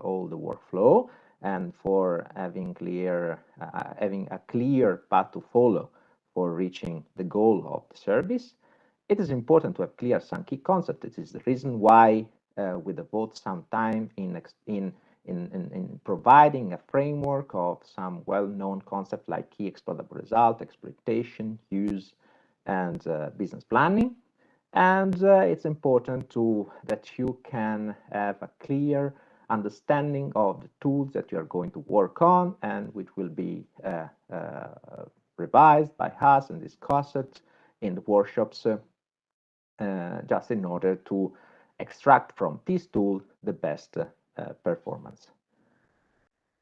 all the workflow, and for having a clear path to follow for reaching the goal of the service. It is important to have clear some key concepts. This is the reason why we devote some time in providing a framework of some well-known concepts like key exploitable result, exploitation, use, and business planning. And it's important that you can have a clear understanding of the tools that you are going to work on and which will be revised by us and discussed in the workshops just in order to extract from this tool the best performance.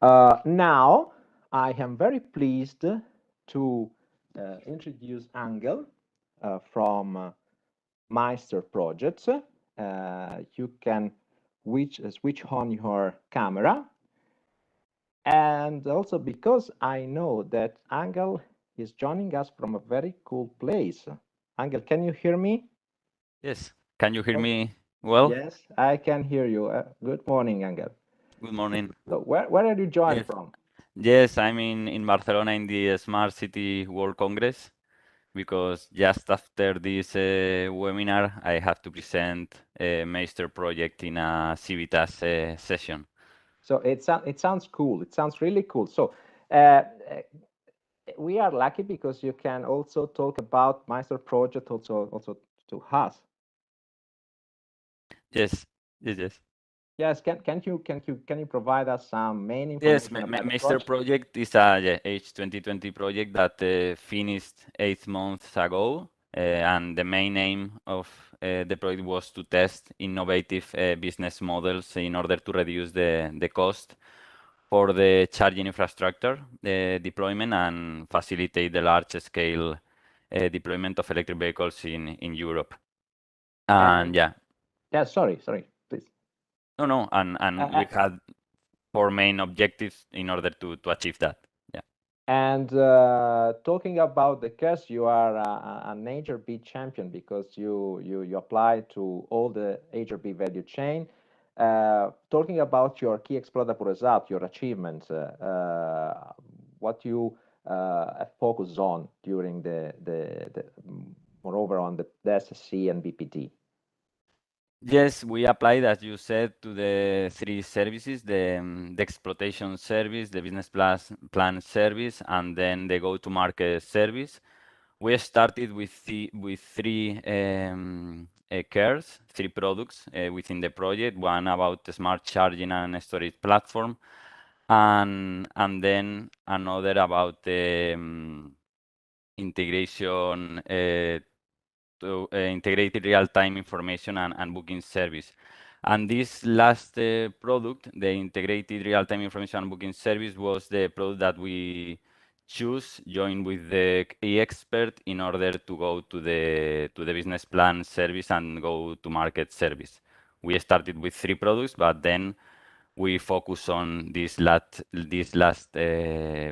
Now, I am very pleased to introduce Ángel from Meister Projects. You can switch on your camera. And also because I know that Ángel is joining us from a very cool place. Ángel, can you hear me? Yes. Can you hear me well? Yes, I can hear you. Good morning, Ángel. Good morning. So where are you joining Yes. from? Yes, I'm in Barcelona in the Smart City World Congress because just after this webinar, I have to present a Meister project in a Civitas session. So it sounds cool. It sounds really cool. So we are lucky because you can also talk about Meister project also to us. Yes, yes. Yes, can you provide us some main information Yes, about the Meister project is a H2020 project that finished 8 months ago, and the main aim of the project was to test innovative business models in order to reduce the cost for the charging infrastructure deployment and facilitate the large-scale deployment of electric vehicles in Europe. And yeah. Yeah, sorry, please. No, and we had 4 main objectives in order to achieve that. Yeah. And talking about the cost, you are an HRB champion because you apply to all the HRB value chain. Talking about your key exploitable result, your achievements, what you focus on during the moreover on the SSC and BPD. Yes, we applied, as you said, to the 3 services, the exploitation service, the business plan service, and then the go-to-market service. We started with 3 cares, 3 products within the project, one about the smart charging and storage platform, and then another about the integration to integrated real-time information and booking service. And this last product, the integrated real-time information and booking service, was the product that we choose, join with the key expert in order to go to the business plan service and go to market service. We started with 3 products, but then we focus on this last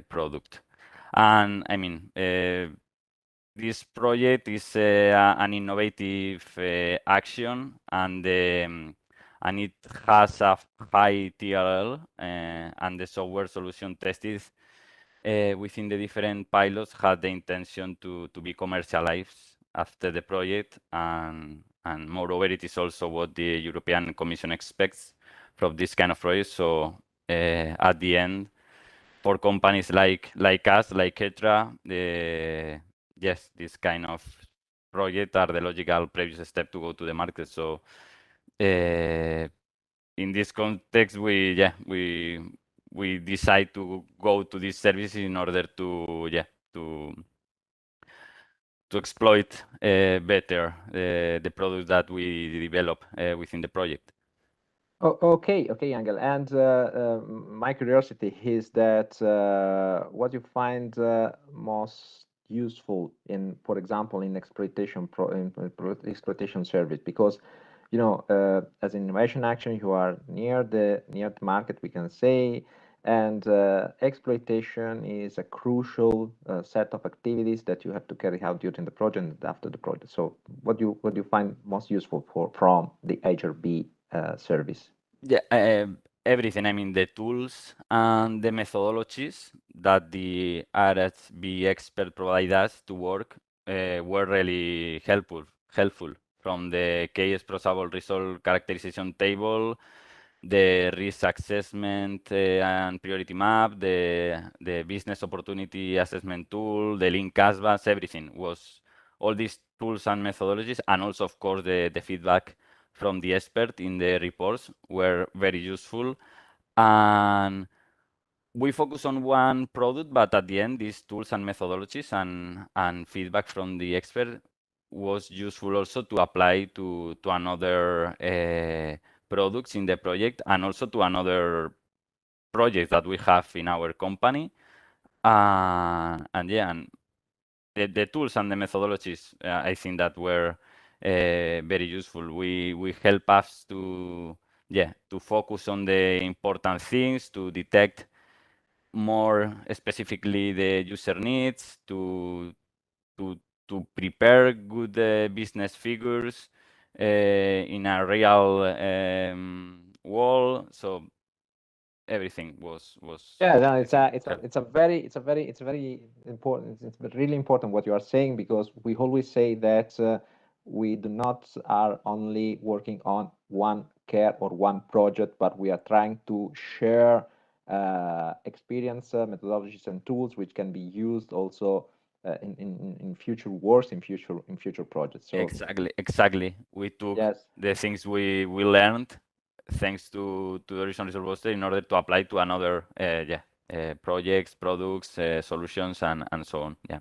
product. And I mean, this project is an innovative action, and it has a high TRL, and the software solution tested within the different pilots had the intention to be commercialized after the project, and moreover, it is also what the European Commission expects from this kind of project. So at the end, for companies like us, like Etra, yes, this kind of project are the logical previous step to go to the market. So in this context, we decide to go to this service in order to exploit better the products that we develop within the project. Okay, Ángel. And my curiosity is that what you find most useful in, for example, in exploitation service, because you know, as an innovation action, you are near the market, we can say, and exploitation is a crucial set of activities that you have to carry out during the project and after the project. So, what do you find most useful from the HRB service? Yeah, everything. I mean, the tools and the methodologies that the RSB expert provide us to work were really helpful. From the case plausible result characterization table, the risk assessment and priority map, the business opportunity assessment tool, the link canvas, everything was all these tools and methodologies, and also, of course, the feedback from the expert in the reports were very useful. And we focus on one product, but at the end, these tools and methodologies and feedback from the expert was useful also to apply to another products in the project, and also to another project that we have in our company. And yeah, and the tools and the methodologies, I think that were very useful. We help us to focus on the important things, to detect more specifically the user needs, to prepare good business figures in a real wall. So everything was Yeah, no, helpful. it's very important. It's really important what you are saying, because we always say that we do not are only working on one care or one project, but we are trying to share experience, methodologies, and tools which can be used also in future works, in future projects. So Exactly. We took yes, the things we learned thanks to the Horizon Resource Booster in order to apply to another projects, products, solutions, and so on. Yeah.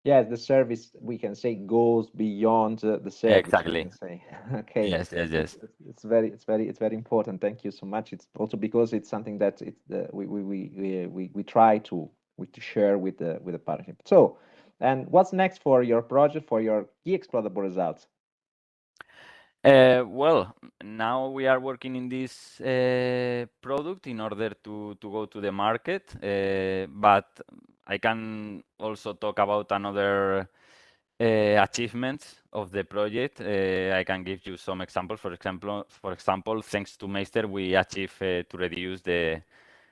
yes, the service, we can say, goes beyond the service. We Exactly. can say, okay. Yes. It's very important. Thank you so much. It's also because it's something that we try to share with the partnership. So, and what's next for your project, for your key exploitable results? Well, now we are working in this product in order to go to the market, but I can also talk about another achievements of the project. I can give you some examples. For example, thanks to Meister, we achieved to reduce the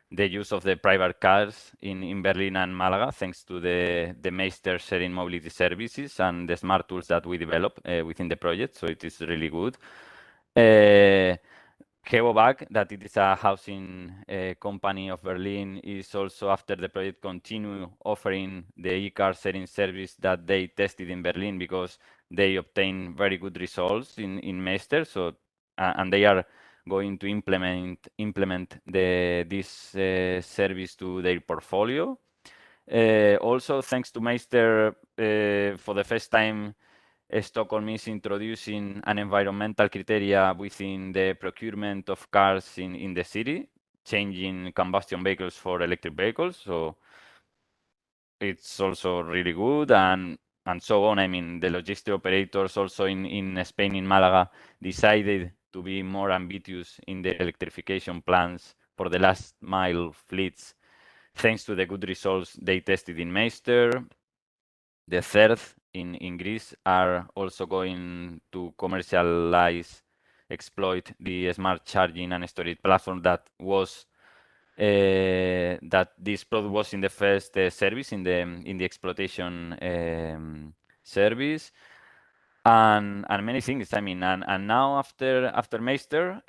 use of the private cars in Berlin and Malaga, thanks to the Meister sharing mobility services and the smart tools that we develop within the project. So it is really good. Geobag, that it is a housing company of Berlin, is also, after the project, continue offering the e-car sharing service that they tested in Berlin, because they obtained very good results in Meister. So and they are going to implement this service to their portfolio. Also, thanks to Meister, for the first time, Stockholm is introducing an environmental criteria within the procurement of cars in the city, changing combustion vehicles for electric vehicles. So it's also really good, and so on. I mean, the logistic operators also in Spain, in Malaga, decided to be more ambitious in the electrification plans for the last mile fleets, thanks to the good results they tested in Meister. The third in Greece are also going to commercialize, exploit the smart charging and storage platform that was that this product was in the first service in the exploitation service, and many things. I mean, and now after Meister,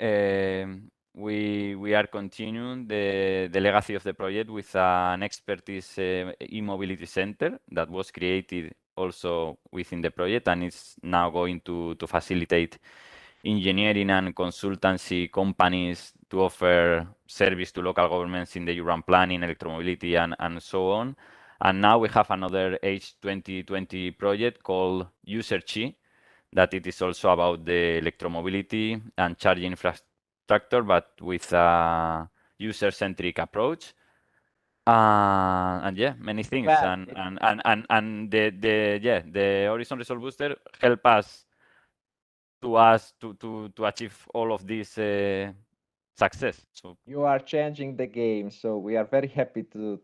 we are continuing the legacy of the project with an expertise e-mobility center that was created also within the project, and it's now going to facilitate engineering and consultancy companies to offer service to local governments in the urban planning, electromobility, and so on. And now we have another H2020 project called UserChi, that it is also about the electromobility and charging infrastructure, but with a user-centric approach. And yeah, many things. Well, And the Horizon Resolve Booster help us to achieve all of this success. So you are changing the game, so we are very happy to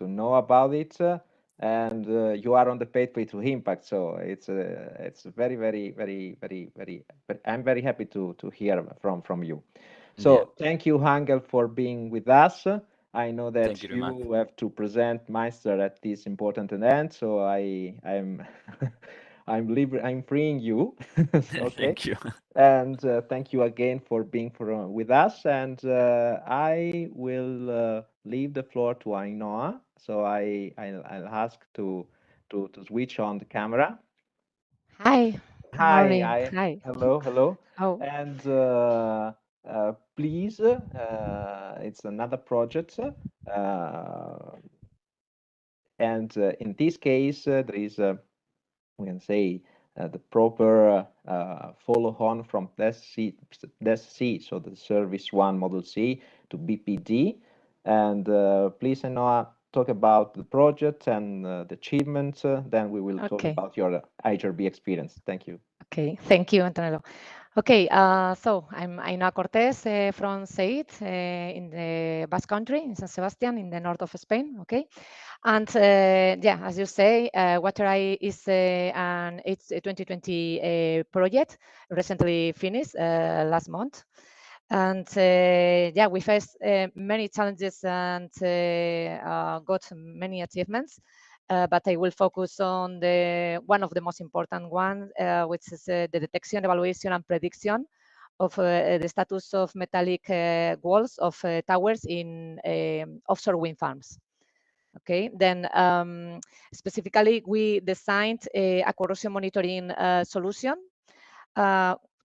know about it, and you are on the pathway to impact. So it's very. But I'm very happy to hear from you. So thank you, Ángel, for being with us. I know that thank you very much. you have to present Meister at this important event, so I'm I'm freeing you. Okay. Thank you. And thank you again for being with us. And I will leave the floor to Ainhoa. So I'll ask to switch on the camera. Hi. Hi, Morning. Hi. hello, hello. Oh, And please, it's another project. And in this case, there is, we can say, the proper follow-on from DES-C, so the Service 1 Model C to BPD. And please, Ainhoa, talk about the project and the achievements. Then we will talk okay. about your HRB experience. Thank you. Okay. Thank you, Antonello. Okay. So I'm Ainhoa Cortés from CEIT in the Basque Country, in San Sebastian, in the north of Spain. Okay. And yeah, as you say, WaterEye is it's a 2020 project recently finished last month. And yeah, we faced many challenges and got many achievements. But I will focus on one of the most important ones, which is the detection, evaluation, and prediction of the status of metallic walls of towers in offshore wind farms. Okay, then specifically, we designed a corrosion monitoring solution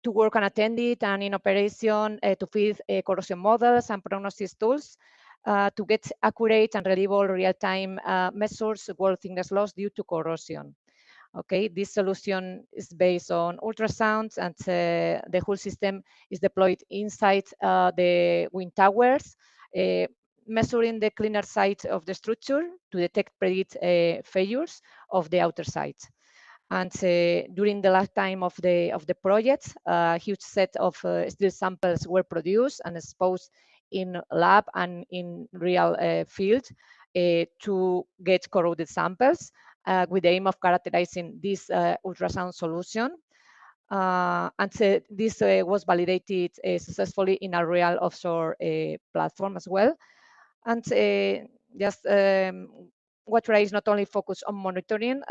to work unattended and in operation to feed corrosion models and prognosis tools to get accurate and reliable real-time measures wall thickness loss due to corrosion. Okay, this solution is based on ultrasounds, and the whole system is deployed inside the wind towers, measuring the cleaner side of the structure to detect predict failures of the outer side. And during the lifetime of the project, a huge set of steel samples were produced and exposed in lab and in real field to get corroded samples with the aim of characterizing this ultrasound solution. And this was validated successfully in a real offshore platform as well. And just WaterEye is not only focused on monitoring,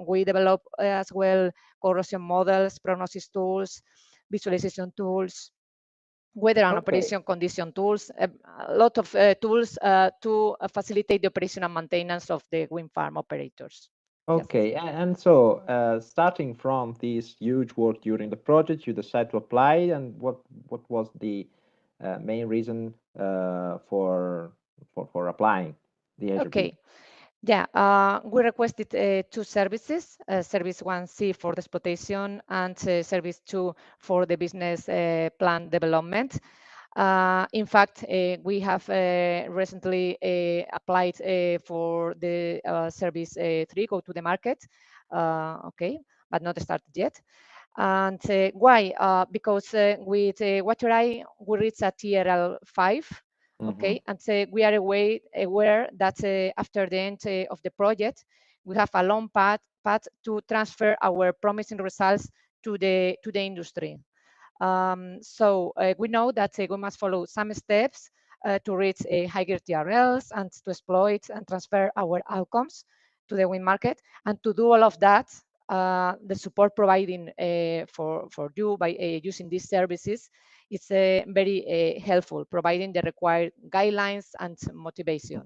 we develop as well corrosion models, prognosis tools, visualization tools, weather and operation condition tools, a lot of tools to facilitate the operation and maintenance of the wind farm operators. Okay, Yes. and so starting from this huge work during the project, you decided to apply, and what was the main reason for applying the HRB? Okay. Yeah, we requested two services, Service 1C for the exploitation and Service 2 for the business plan development. In fact, we have recently applied for the Service 3, go to the market, okay, but not started yet. And why? Because with WaterEye, we reach a TRL 5. Okay, and we are aware that after the end of the project, we have a long path to transfer our promising results to the industry. So we know that we must follow some steps to reach higher TRLs and to exploit and transfer our outcomes to the wind market. And to do all of that, the support providing for you by using these services is very helpful, providing the required guidelines and motivation.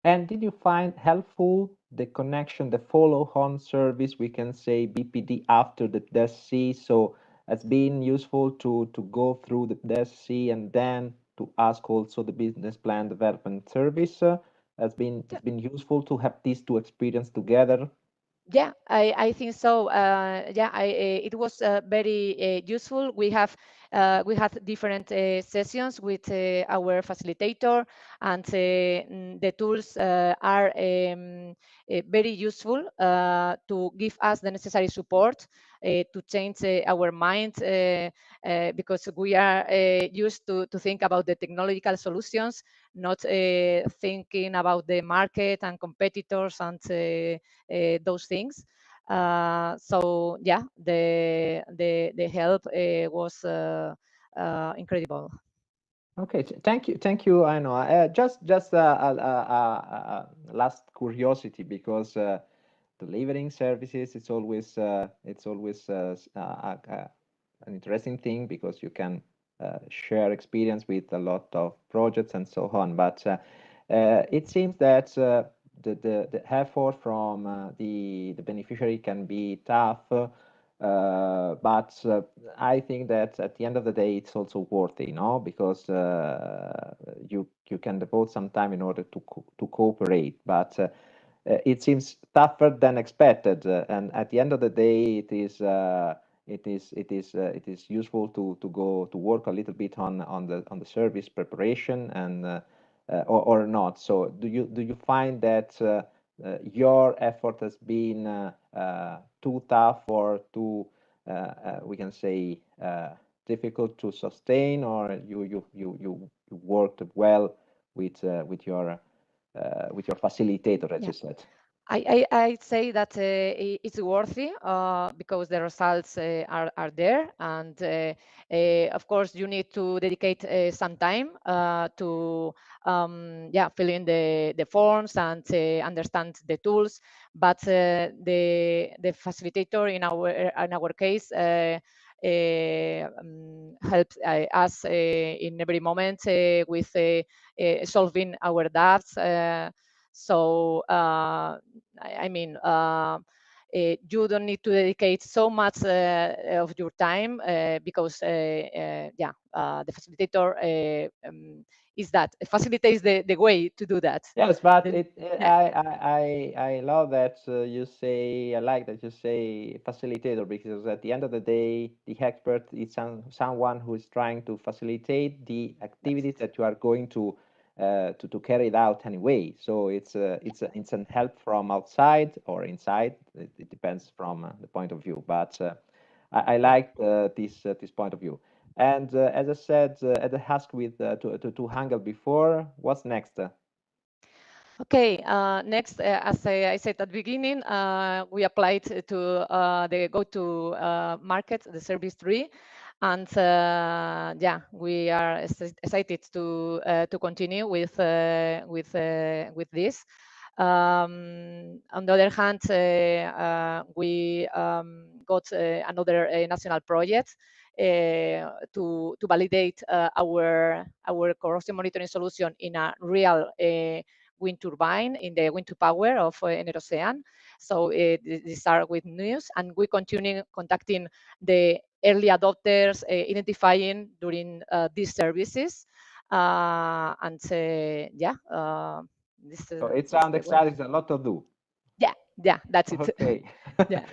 And did you find helpful the connection, the follow-on service, we can say BPD after the DES-C? So it's been useful to go through the DES-C and then to ask also the business plan development service. It's been useful to have these two experiences together. Yeah, I think so. Yeah, it was very useful. We had different sessions with our facilitator, and the tools are very useful to give us the necessary support to change our mind because we are used to think about the technological solutions, not thinking about the market and competitors and those things. So yeah, the help was incredible. Okay, thank you, Ainhoa. Just last curiosity, because delivering services, it's always an interesting thing, because you can share experience with a lot of projects and so on. But it seems that the effort from the beneficiary can be tough But I think that at the end of the day, it's also worthy, because you can devote some time in order to cooperate. But it seems tougher than expected, and at the end of the day, it is useful to go to work a little bit on the service preparation and or not. So do you find that your effort has been too tough or too we can say difficult to sustain, or you worked well with your facilitator, as you said? I'd say that it's worthy because the results are there, and of course you need to dedicate some time to fill in the forms and understand the tools. But the facilitator in our case helps us in every moment with solving our doubts. So I mean, you don't need to dedicate so much of your time because the facilitator is that facilitates the way to do that. Yes, but I love that you say, I like that you say facilitator, because at the end of the day, the expert is someone who is trying to facilitate the activities that you are going to carry it out anyway. So it's an help from outside or inside. It depends from the point of view. But I like this point of view. And as I said, as I asked to Ángel before, what's next? Okay, next, as I said at the beginning, we applied to the go-to-market, the service 3, and we are excited to continue with this. On the other hand, we got another national project to validate our corrosion monitoring solution in a real wind turbine in the wind to power of Ocean. So these are with news, and we continue contacting the early adopters, identifying during these services, and this. So it sounds exciting. There's a lot to do. Yeah, that's it. Okay. Yeah.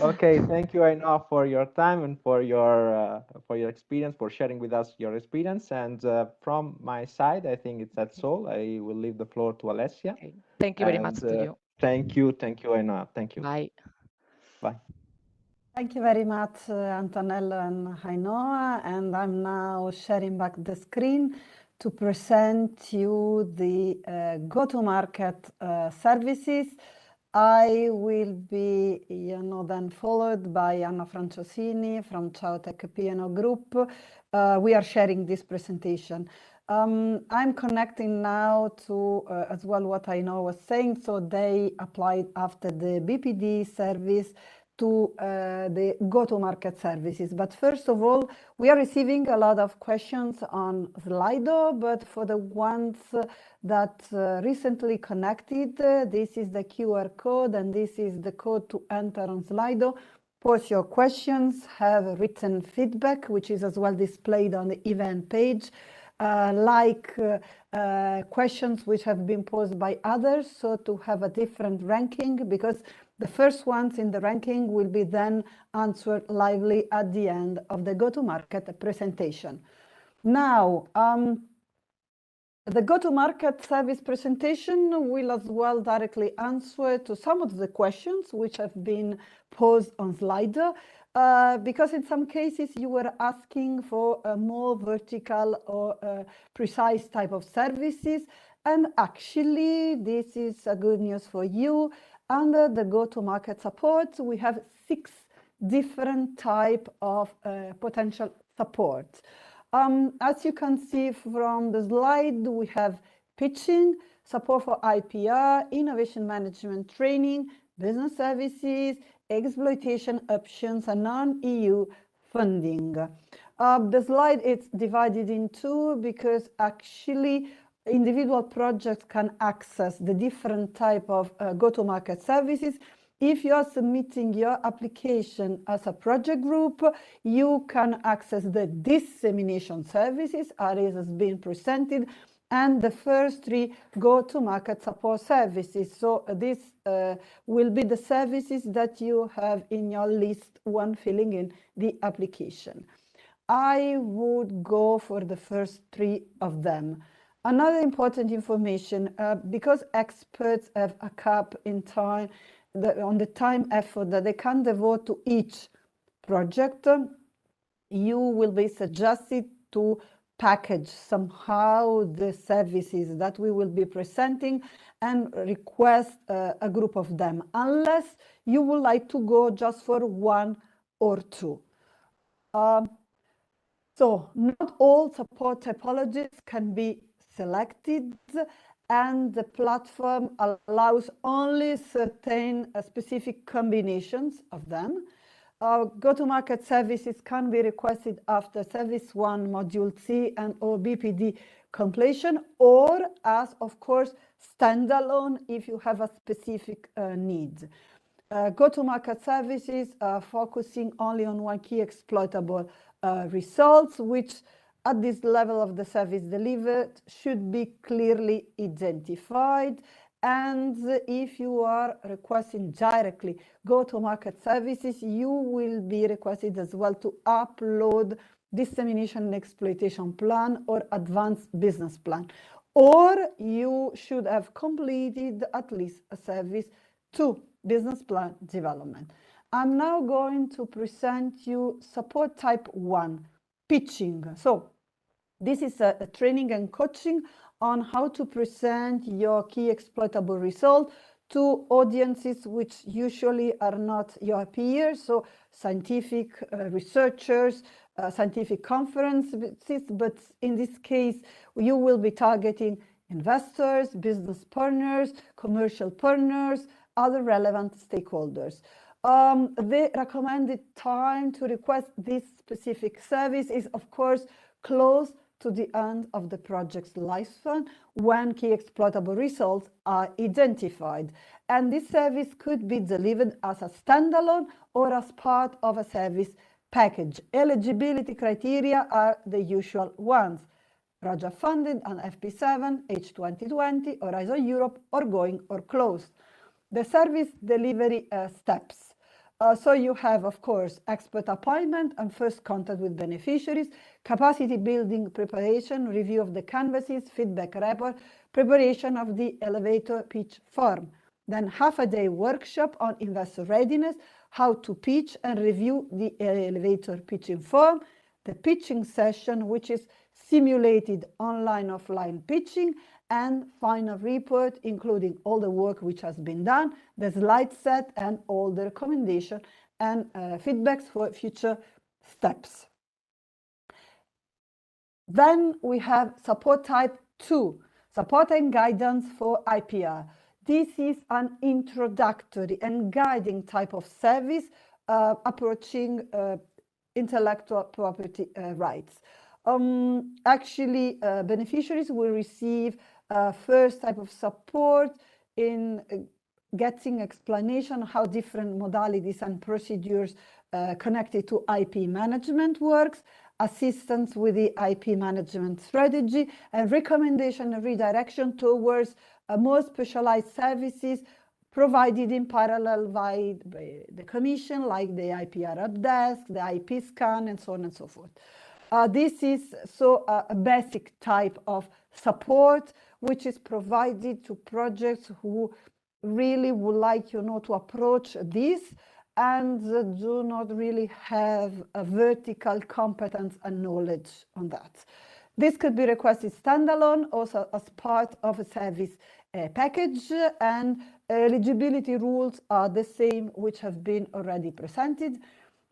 Okay, thank you, Ainhoa, for your time and for your experience, for sharing with us your experience. And from my side, I think that's all. I will leave the floor to Alessia. Okay. Thank you very much to you. Thank you, Ainhoa. Thank you. Bye. Bye. Thank you very much, Antonello and Ainhoa. And I'm now sharing back the screen to present you the go-to-market services. I will be, then followed by Anna Franciosini from Ciaotech P&O Group. We are sharing this presentation. I'm connecting now to as well what Ainhoa was saying. So they applied after the BPD service to the go-to-market services. But first of all, we are receiving a lot of questions on Slido, but for the ones that recently connected, this is the QR code, and this is the code to enter on Slido. Post your questions, have written feedback, which is as well displayed on the event page, questions which have been posed by others, so to have a different ranking, because the first ones in the ranking will be then answered lively at the end of the go-to-market presentation. Now, the go-to-market service presentation will as well directly answer to some of the questions which have been posed on Slido, because in some cases you were asking for a more vertical or precise type of services. And actually, this is a good news for you. Under the go-to-market support, we have 6 different types of potential support. As you can see from the slide, we have pitching, support for IPR, innovation management training, business services, exploitation options, and non-EU funding. The slide is divided in 2 because actually individual projects can access the different type of go-to-market services If you are submitting your application as a project group, you can access the dissemination services, as has been presented, and the first 3 go-to-market support services. So this will be the services that you have in your list when filling in the application. I would go for the first 3 of them. Another important information, because experts have a cap in time, on the time effort that they can devote to each project, you will be suggested to package somehow the services that we will be presenting and request a group of them, unless you would like to go just for 1 or 2. So not all support typologies can be selected, and the platform allows only certain specific combinations of them. Go-to-market services can be requested after Service 1 Module C and or BPD completion, or as, of course, standalone if you have a specific need. Go-to-market services are focusing only on 1 key exploitable results, which at this level of the service delivered should be clearly identified. And if you are requesting directly go-to-market services, you will be requested as well to upload dissemination and exploitation plan or advanced business plan, or you should have completed at least a service 2 business plan development. I'm now going to present you support type 1, pitching. So this is a training and coaching on how to present your key exploitable result to audiences which usually are not your peers, so scientific researchers, scientific conferences, but in this case, you will be targeting investors, business partners, commercial partners, other relevant stakeholders. The recommended time to request this specific service is, of course, close to the end of the project's lifespan when key exploitable results are identified. And this service could be delivered as a standalone or as part of a service package. Eligibility criteria are the usual ones: project funded and FP7, H2020, Horizon Europe, or going or closed. The service delivery steps. So you have, of course, expert appointment and first contact with beneficiaries, capacity building preparation, review of the canvases, feedback report, preparation of the elevator pitch form. Then half-a-day workshop on investor readiness, how to pitch and review the elevator pitching form, the pitching session, which is simulated online-offline pitching, and final report, including all the work which has been done, the slide set, and all the recommendation and feedbacks for future steps. Then we have support type 2, support and guidance for IPR. This is an introductory and guiding type of service approaching intellectual property rights. Actually, beneficiaries will receive first type of support in getting explanation how different modalities and procedures connected to IP management works, assistance with the IP management strategy, and recommendation and redirection towards more specialized services provided in parallel by the Commission, like the IPR help desk, the IP scan, and so on and so forth. This is a basic type of support which is provided to projects who really would like, to approach this and do not really have a vertical competence and knowledge on that. This could be requested standalone, also as part of a service package, and eligibility rules are the same which have been already presented.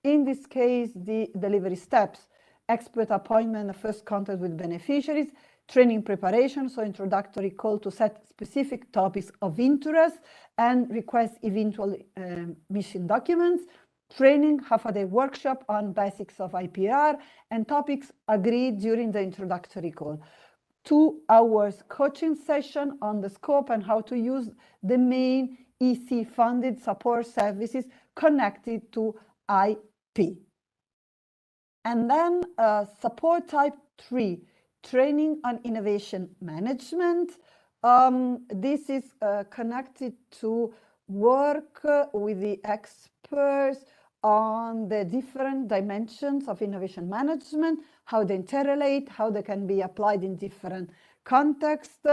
In this case, the delivery steps: expert appointment, first contact with beneficiaries, training preparation, so introductory call to set specific topics of interest and request eventual mission documents, training, half-a-day workshop on basics of IPR, and topics agreed during the introductory call. 2 hours coaching session on the scope and how to use the main EC-funded support services connected to IP. And then support type 3, training on innovation management. This is connected to work with the experts on the different dimensions of innovation management, how they interrelate, how they can be applied in different contexts.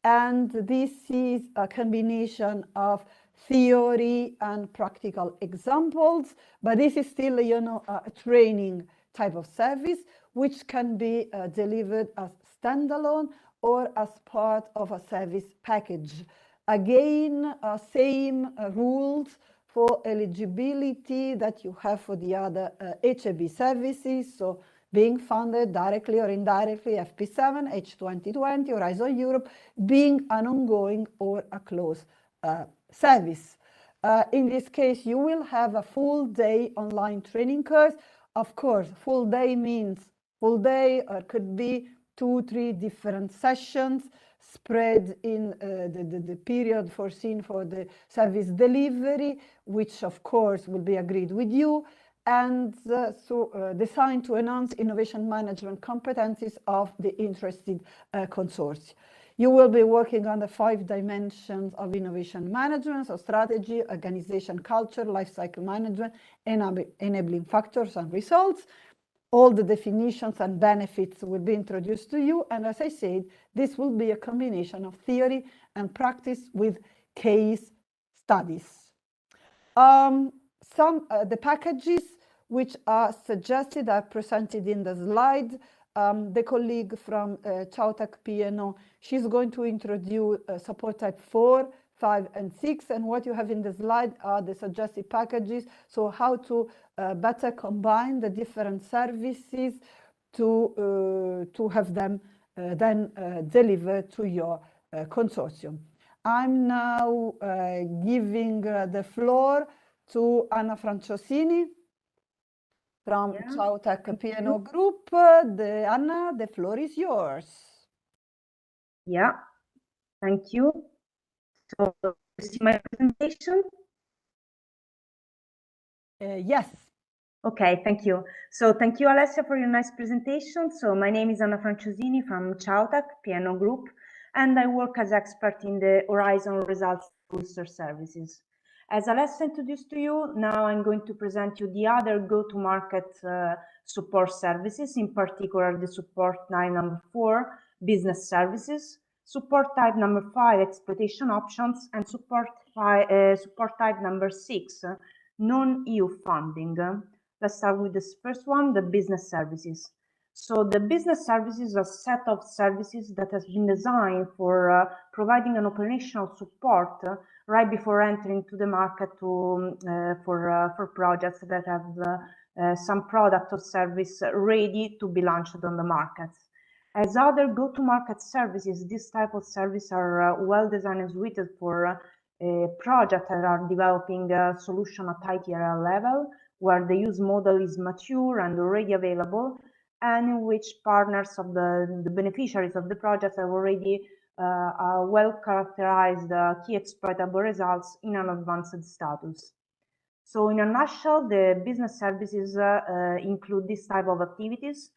And this is a combination of theory and practical examples, but this is still, you know, a training type of service, which can be delivered as standalone or as part of a service package. Again, same rules for eligibility that you have for the other HAB services. So being funded directly or indirectly, FP7, H2020, Horizon Europe, being an ongoing or a closed service. In this case, you will have a full day online training course. Of course, full day means full day, or could be 2-3 different sessions spread in the period foreseen for the service delivery, which of course will be agreed with you, and designed to enhance innovation management competencies of the interested consortia. You will be working on the 5 dimensions of innovation management, so strategy, organization, culture, life cycle management, enabling factors and results. All the definitions and benefits will be introduced to you. And as I said, this will be a combination of theory and practice with case studies. The packages which are suggested are presented in the slide. The colleague from Chautec PNO, she's going to introduce support type 4, 5, and 6. And what you have in the slide are the suggested packages. So how to better combine the different services to have them then delivered to your consortium. I'm now giving the floor to Anna Franciosini from Chautec PNO Group. Anna, the floor is yours. Yeah, thank you. So, you see my presentation? Yes. Okay, thank you. So thank you, Alessia, for your nice presentation. So my name is Anna Franciosini from Chautec PNO Group, and I work as expert in the Horizon Results Booster Services. As Alessia introduced to you, now I'm going to present you the other go-to-market support services, in particular the support type number 4, business services, support type number 5, exploitation options, and support type number 6, non-EU funding. Let's start with this first one, the business services. So the business services are a set of services that has been designed for providing an operational support right before entering to the market for projects that have some product or service ready to be launched on the market. As other go-to-market services, this type of service are well designed and suited for projects that are developing a solution at ITRL level, where the use model is mature and already available, and in which partners of the beneficiaries of the project have already well characterized key exploitable results in an advanced status. So in a nutshell, the business services include this type of activities: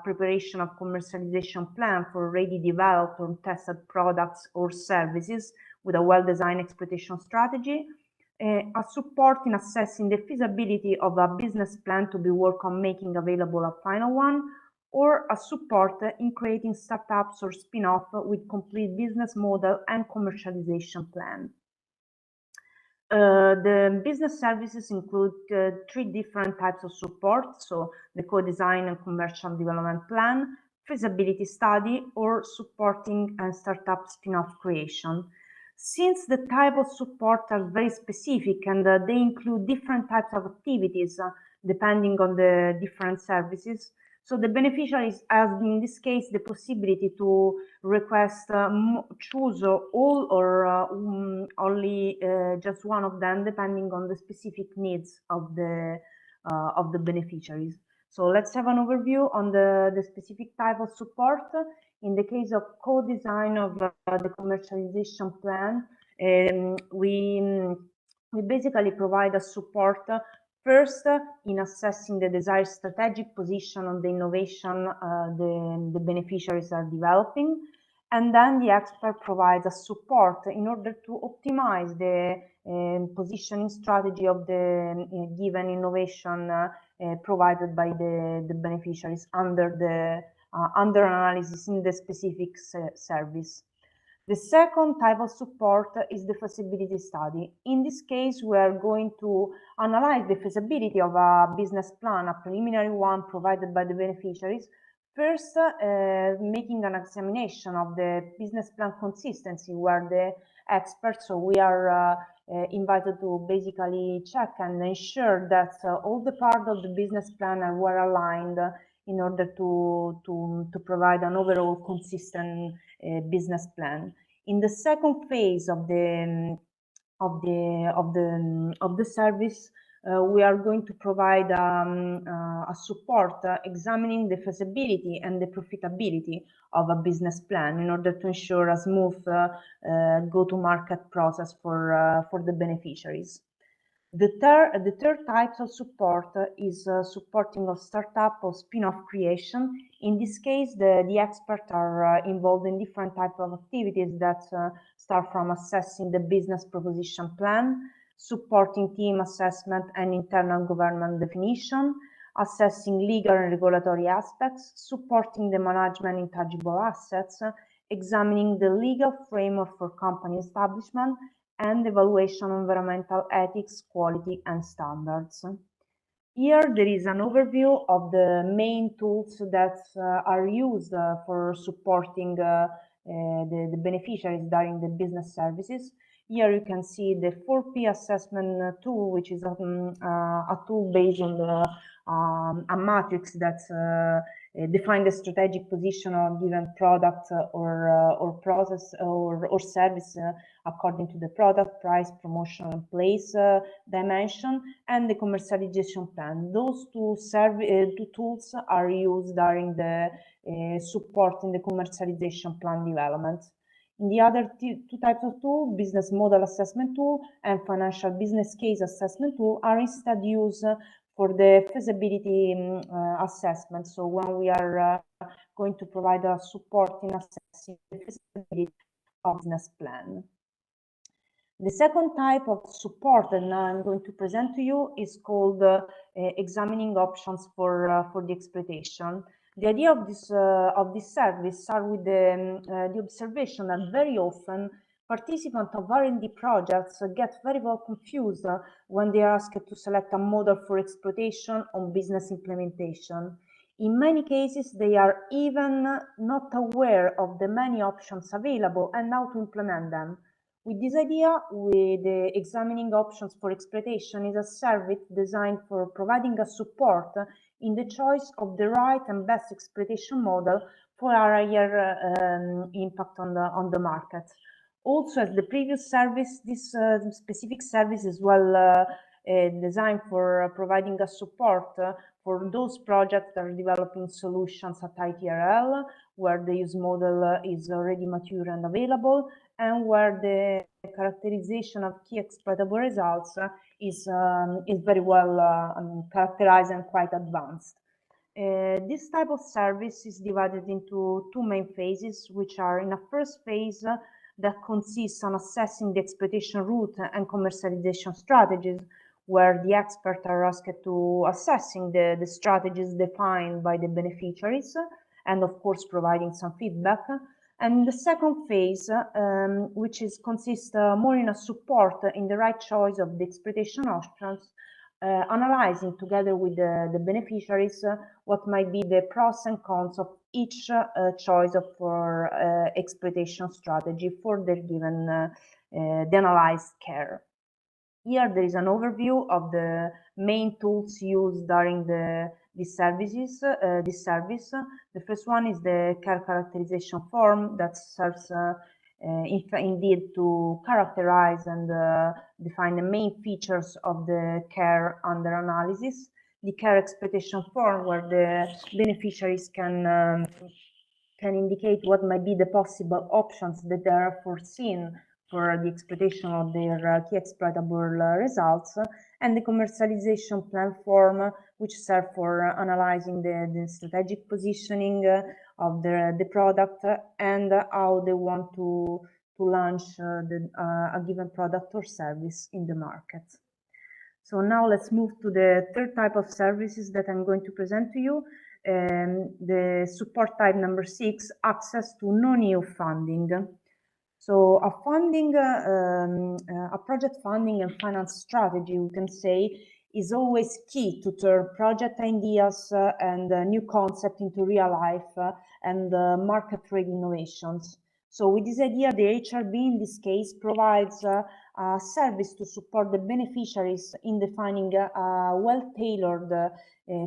preparation of commercialization plan for already developed or tested products or services with a well-designed exploitation strategy, a support in assessing the feasibility of a business plan to be worked on making available a final one, or a support in creating startups or spin-off with complete business model and commercialization plan. The business services include 3 different types of support, so the co-design and commercial development plan, feasibility study, or supporting and startup spin-off creation. Since the type of support are very specific and they include different types of activities depending on the different services, so the beneficiaries have, in this case, the possibility to request choose all or only just one of them, depending on the specific needs of the beneficiaries. So let's have an overview on the specific type of support. In the case of co-design of the commercialization plan, We basically provide a support first in assessing the desired strategic position on the innovation the beneficiaries are developing, and then the expert provides a support in order to optimize the positioning strategy of the given innovation provided by the beneficiaries under analysis in the specific service. The second type of support is the feasibility study. In this case, we are going to analyze the feasibility of a business plan, a preliminary one provided by the beneficiaries. First, making an examination of the business plan consistency, where the experts, so we are invited to basically check and ensure that all the parts of the business plan are well aligned in order to provide an overall consistent business plan. In the second phase of the service, we are going to provide a support examining the feasibility and the profitability of a business plan in order to ensure a smooth go-to-market process for the beneficiaries. The third type of support is supporting of startup or spin-off creation. In this case, the experts are involved in different types of activities that start from assessing the business proposition plan, supporting team assessment and internal government definition, assessing legal and regulatory aspects, supporting the management intangible assets, examining the legal framework for company establishment, and evaluation of environmental ethics, quality, and standards. Here there is an overview of the main tools that are used for supporting the beneficiaries during the business services. Here you can see the 4P assessment tool, which is a tool based on a matrix that define the strategic position of given product or process or service according to the product, price, promotion, and place dimension, and the commercialization plan. Those two tools are used during the supporting the commercialization plan development. In the other two types of tool, business model assessment tool and financial business case assessment tool, are instead used for the feasibility assessment. So when we are going to provide a support in assessing the feasibility of business plan. The second type of support that now I'm going to present to you is called examining options for the exploitation. The idea of this service starts with the observation that very often participants of R&D projects get very well confused when they are asked to select a model for exploitation on business implementation. In many cases, they are even not aware of the many options available and how to implement them. With this idea, the examining options for exploitation is a service designed for providing a support in the choice of the right and best exploitation model for a higher impact on the market. Also, as the previous service, this specific service is well designed for providing a support for those projects that are developing solutions at ITRL, where the use model is already mature and available, and where the characterization of key exploitable results is very well characterized and quite advanced. This type of service is divided into two main phases, which are in a first phase that consists on assessing the exploitation route and commercialization strategies, where the experts are asked to assessing the strategies defined by the beneficiaries, and of course providing some feedback. And the second phase, which consists more in a support in the right choice of the exploitation options, analyzing together with the beneficiaries what might be the pros and cons of each choice for exploitation strategy for their given the analyzed care. Here there is an overview of the main tools used during this service. The first one is the care characterization form that serves indeed to characterize and define the main features of the care under analysis. The care exploitation form, where the beneficiaries can indicate what might be the possible options that are foreseen for the exploitation of their key exploitable results, and the commercialization plan form, which serve for analyzing the strategic positioning of the product and how they want to launch a given product or service in the market. So now let's move to the third type of services that I'm going to present to you. The support type number 6, access to non-EU funding. So a project funding and finance strategy, we can say, is always key to turn project ideas and new concept into real life and market-ready innovations. So with this idea, the HRB in this case provides a service to support the beneficiaries in defining well-tailored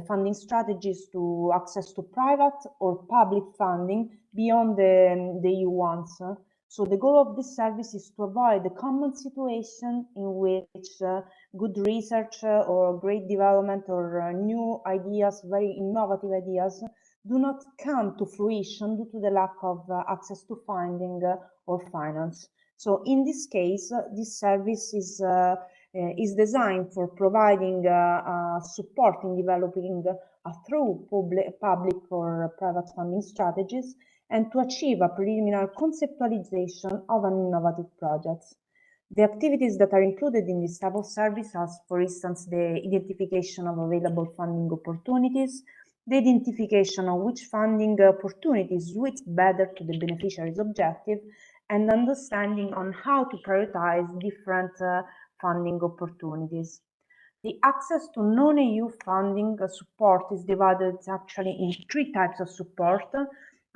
funding strategies to access to private or public funding beyond the EU ones. So the goal of this service is to avoid the common situation in which good research or great development or new ideas, very innovative ideas, do not come to fruition due to the lack of access to funding or finance. So in this case, this service is designed for providing support in developing through public or private funding strategies and to achieve a preliminary conceptualization of an innovative project. The activities that are included in this type of service are, for instance, the identification of available funding opportunities, the identification of which funding opportunities suit better to the beneficiary's objective, and understanding on how to prioritize different funding opportunities. The access to non-EU funding support is divided actually in 3 types of support.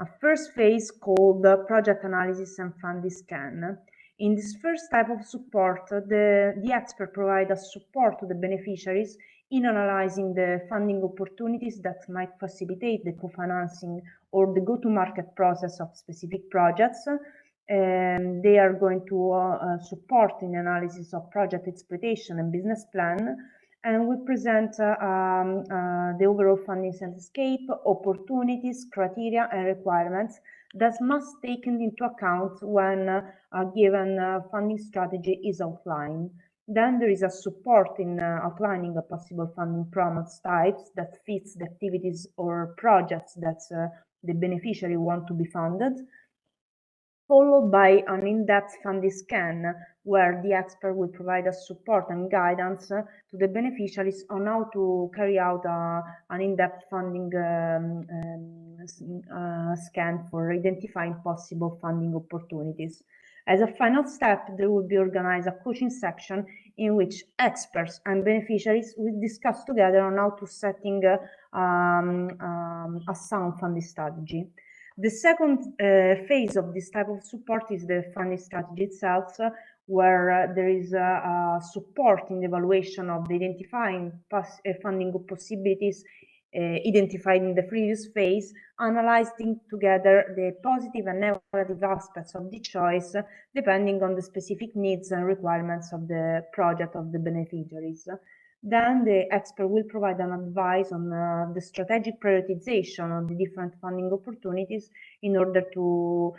A first phase called project analysis and funding scan. In this first type of support, the expert provides a support to the beneficiaries in analyzing the funding opportunities that might facilitate the co-financing or the go-to-market process of specific projects. They are going to support in analysis of project exploitation and business plan, and we present the overall funding landscape, opportunities, criteria, and requirements that must be taken into account when a given funding strategy is outlined. Then there is a support in outlining a possible funding promotes types that fits the activities or projects that the beneficiary want to be funded, followed by an in-depth funding scan, where the expert will provide us support and guidance to the beneficiaries on how to carry out an in-depth funding scan for identifying possible funding opportunities. As a final step, there will be organized a coaching section in which experts and beneficiaries will discuss together on how to setting a sound funding strategy. The second phase of this type of support is the funding strategy itself, where there is support in the evaluation of the identifying funding possibilities identified in the previous phase, analyzing together the positive and negative aspects of the choice, depending on the specific needs and requirements of the project of the beneficiaries. Then the expert will provide an advice on the strategic prioritization of the different funding opportunities in order to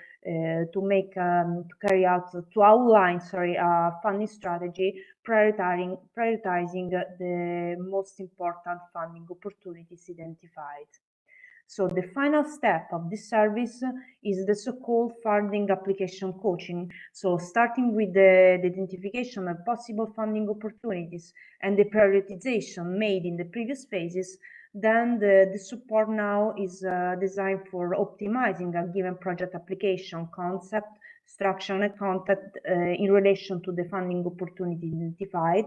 outline a funding strategy prioritizing the most important funding opportunities identified. So the final step of this service is the so-called funding application coaching. So starting with the identification of possible funding opportunities and the prioritization made in the previous phases, then the support now is designed for optimizing a given project application concept, structure, and content in relation to the funding opportunity identified.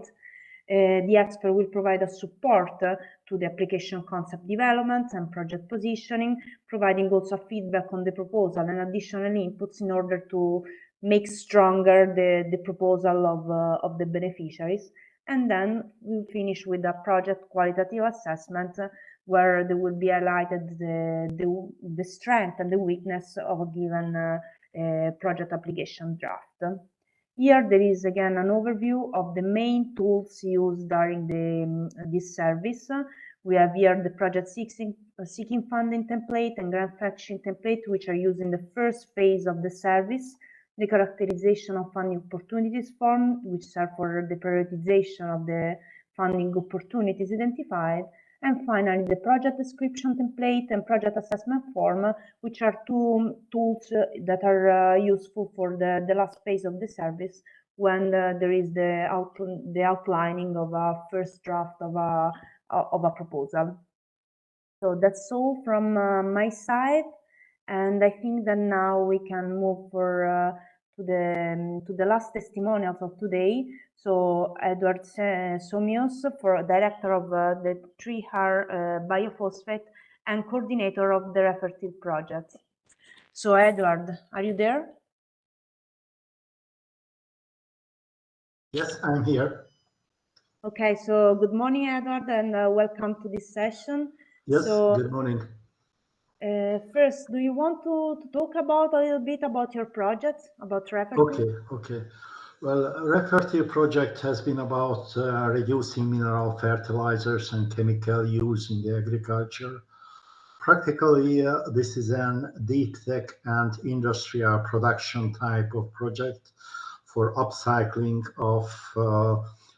The expert will provide a support to the application concept development and project positioning, providing also feedback on the proposal and additional inputs in order to make stronger the proposal of the beneficiaries. And then we'll finish with a project qualitative assessment where there will be highlighted the strength and the weakness of a given project application draft. Here there is again an overview of the main tools used during this service. We have here the project seeking funding template and grant fetching template, which are used in the first phase of the service. the characterization of funding opportunities form, which serve for the prioritization of the funding opportunities identified, and finally the project description template and project assessment form, which are two tools that are useful for the last phase of the service, when there is the outlining of a first draft of a proposal. So that's all from my side, and I think that now we can move to the last testimonials of today. So Edward Someus, director of the 3R biophosphate and coordinator of the Refertive project. So Edward, are you there? Yes, I'm here. Okay, so good morning, Edward, and welcome to this session. Yes, so, good morning. First, do you want to talk about a little bit about your project, about Refertive? Okay. Well, Refertive project has been about reducing mineral fertilizers and chemical use in the agriculture. Practically, this is an deep tech and industrial production type of project for upcycling of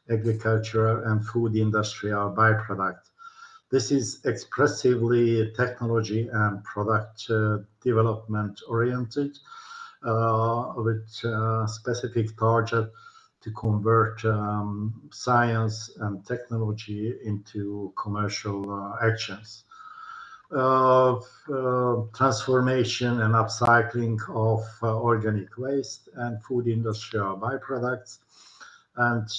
agricultural and food industrial byproduct. This is expressively technology and product development oriented, with specific target to convert science and technology into commercial actions. Transformation and upcycling of organic waste and food industrial byproducts, and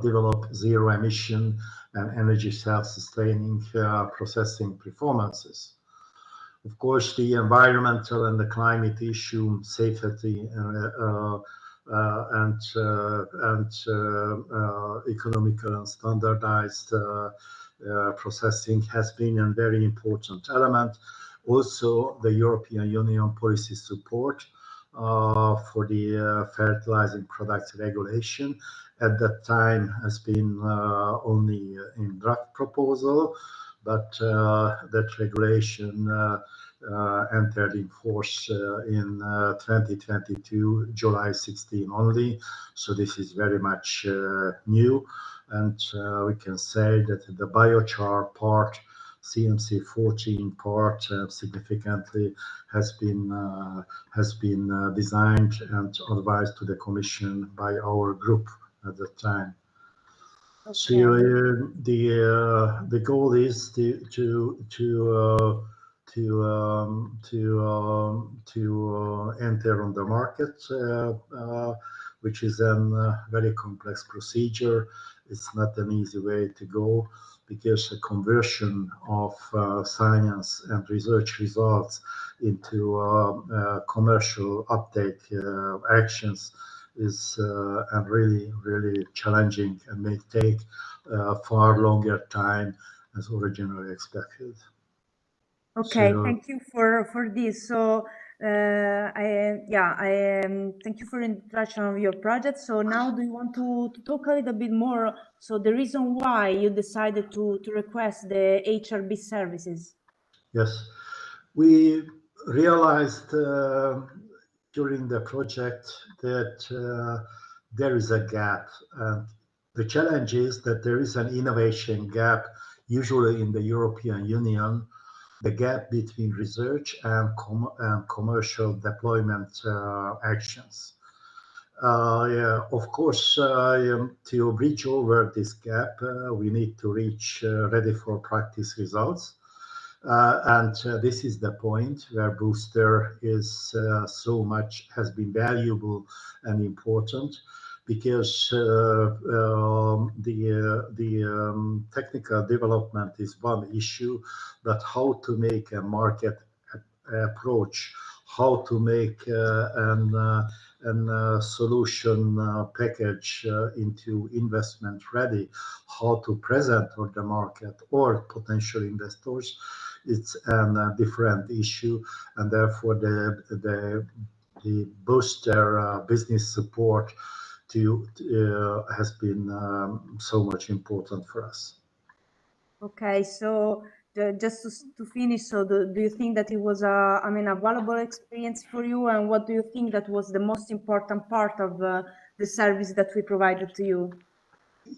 develop zero emission and energy self-sustaining processing performances. Of course, the environmental and the climate issue, safety and economical and standardized processing has been a very important element. Also, the European Union policy support for the fertilizing products regulation at that time has been only in draft proposal, but that regulation entered in force in 2022, July 16 only. So this is very much new, and we can say that the biochar part, CMC 14 part, significantly has been designed and advised to the Commission by our group at the time. Okay. So the goal is to enter on the market, which is a very complex procedure. It's not an easy way to go, because the conversion of science and research results into commercial uptake actions is really challenging and may take far longer time as originally expected. Okay, So, thank you for this. So thank you for the introduction of your project. So now, do you want to talk a little bit more? So the reason why you decided to request the HRB services? yes, we realized during the project that there is a gap, and the challenge is that there is an innovation gap, usually in the European Union, the gap between research and commercial deployment actions. Of course, to bridge over this gap, we need to reach ready for practice results. And this is the point where Booster is has been valuable and important, because the technical development is one issue, but how to make a market approach, how to make a solution package into investment ready, how to present on the market or potential investors, it's a different issue, and therefore the Booster business support has been so much important for us. Okay, so just to finish, so do you think that it was a valuable experience for you, and what do you think that was the most important part of the service that we provided to you?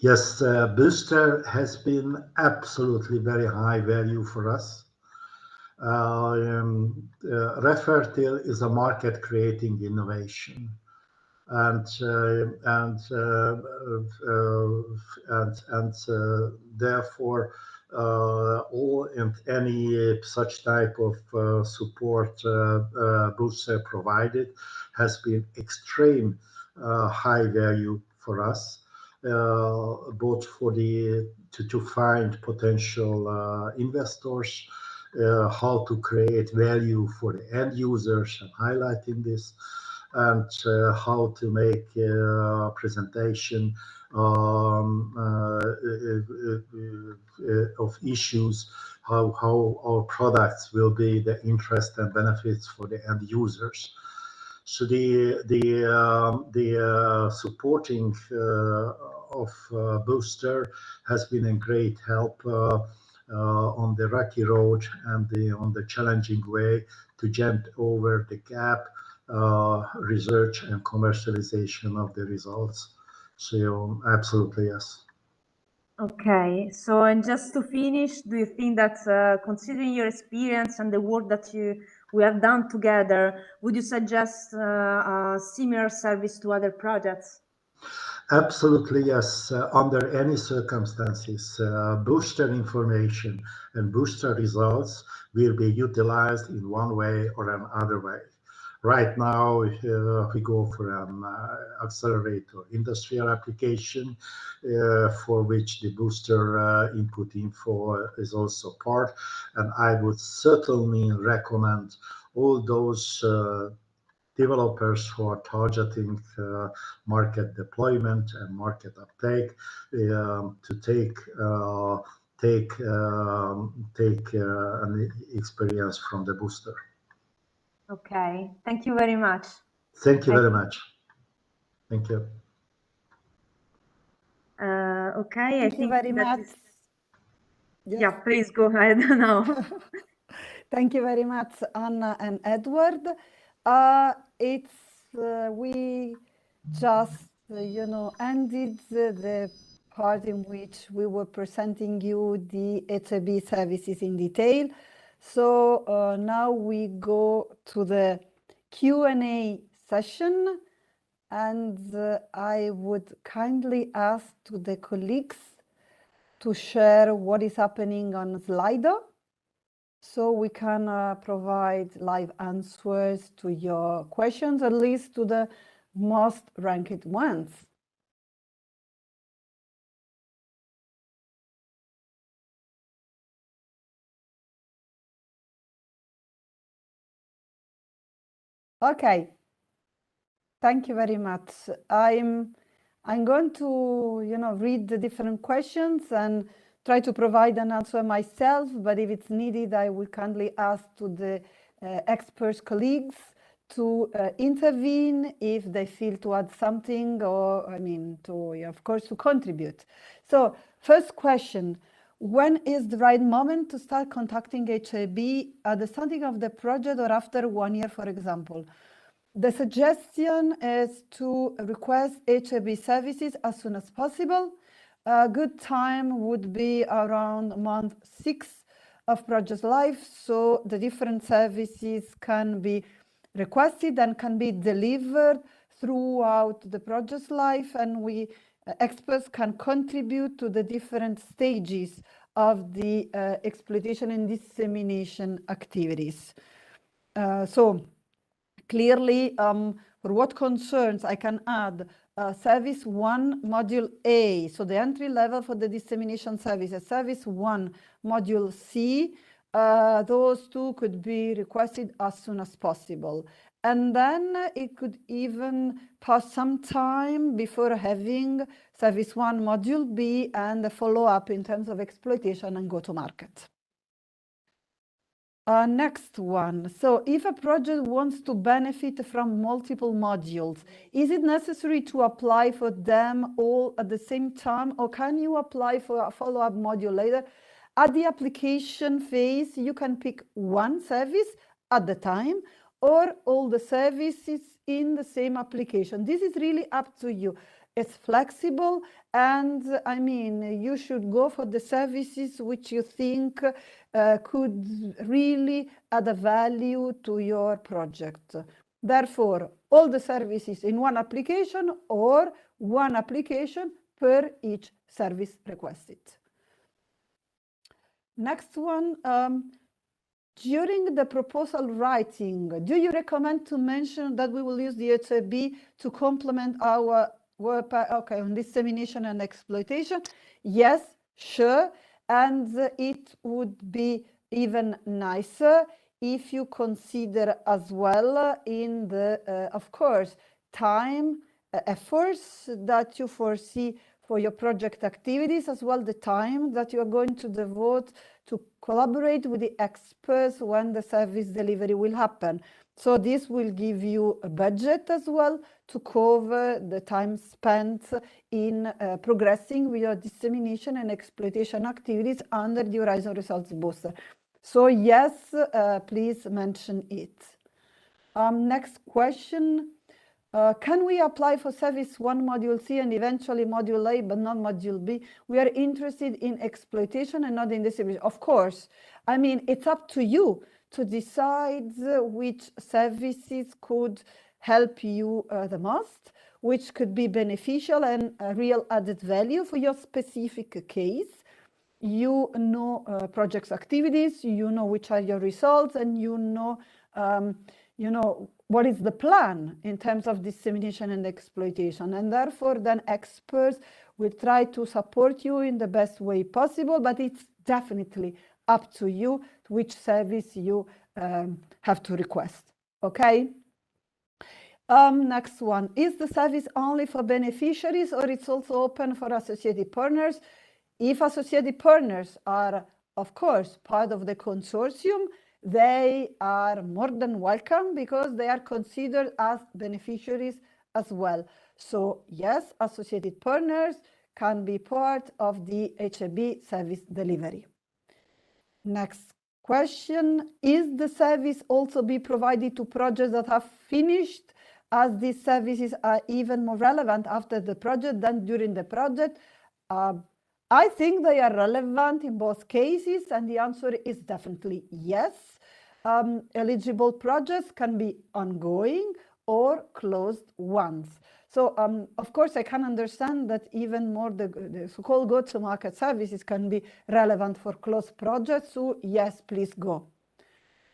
Yes, Booster has been absolutely very high value for us. Refertil is a market creating innovation, and therefore all and any such type of support Booster provided has been extreme high value for us, both for to find potential investors, how to create value for the end users and highlighting this, and how to make presentation of issues, how our products will be the interest and benefits for the end users. So the supporting of Booster has been a great help on the rocky road and on the challenging way to jump over the gap, research and commercialization of the results. So absolutely yes. Okay, so and just to finish, do you think that considering your experience and the work that we have done together, would you suggest a similar service to other projects? Absolutely yes. Under any circumstances, Booster information and Booster results will be utilized in one way or another way. Right now, if we go for an accelerator industrial application, for which the Booster input info is also part, and I would certainly recommend all those developers who are targeting market deployment and market uptake to take an experience from the Booster. Okay, thank you very much. Thank you very much. Thank you. Okay, Thank you very much. Yes. Yeah, please go ahead now. Thank you very much, Anna and Edward. We just ended the part in which we were presenting you the HAB services in detail. So now we go to the Q&A session, and I would kindly ask to the colleagues to share what is happening on Slido, so we can provide live answers to your questions, at least to the most ranked ones. Okay, thank you very much. I'm going to read the different questions and try to provide an answer myself, but if it's needed, I will kindly ask to the experts colleagues to intervene if they feel to add something, or of course to contribute. So first question, when is the right moment to start contacting HAB at the starting of the project or after 1 year, for example? The suggestion is to request HAB services as soon as possible. A good time would be around month 6 of project life, so the different services can be requested and can be delivered throughout the project life, and we experts can contribute to the different stages of the exploitation and dissemination activities. So clearly, for what concerns, I can add Service 1, Module A, so the entry level for the dissemination services, Service 1, Module C, those two could be requested as soon as possible. And then it could even pass some time before having Service 1, Module B, and the follow-up in terms of exploitation and go-to-market. Next one. So if a project wants to benefit from multiple modules, is it necessary to apply for them all at the same time, or can you apply for a follow-up module later? At the application phase, you can pick one service at the time or all the services in the same application. This is really up to you. It's flexible, and I mean, you should go for the services which you think could really add a value to your project. Therefore, all the services in one application or one application per each service requested. Next one, during the proposal writing, do you recommend to mention that we will use the HAB to complement our work on dissemination and exploitation? Yes, sure. And it would be even nicer if you consider as well in the, of course, time, efforts that you foresee for your project activities, as well the time that you are going to devote to collaborate with the experts when the service delivery will happen. So this will give you a budget as well to cover the time spent in progressing with your dissemination and exploitation activities under the Horizon Results Booster. So yes, please mention it. Next question. Can we apply for Service 1 Module C and eventually Module A, but not Module B? We are interested in exploitation and not in distribution. Of course. I mean, it's up to you to decide which services could help you the most, which could be beneficial and a real added value for your specific case. You know project's activities, you know which are your results, and you know what is the plan in terms of dissemination and exploitation. And therefore, then experts will try to support you in the best way possible, but it's definitely up to you which service you have to request. Okay? Next one. Is the service only for beneficiaries or it's also open for associated partners? If associated partners are, of course, part of the consortium, they are more than welcome because they are considered as beneficiaries as well. So yes, associated partners can be part of the HAB service delivery. Next question, is the service also be provided to projects that have finished, as these services are even more relevant after the project than during the project? I think they are relevant in both cases, and the answer is definitely yes. Eligible projects can be ongoing or closed once. So, of course, I can understand that even more the so-called go-to-market services can be relevant for closed projects. So, yes, please go.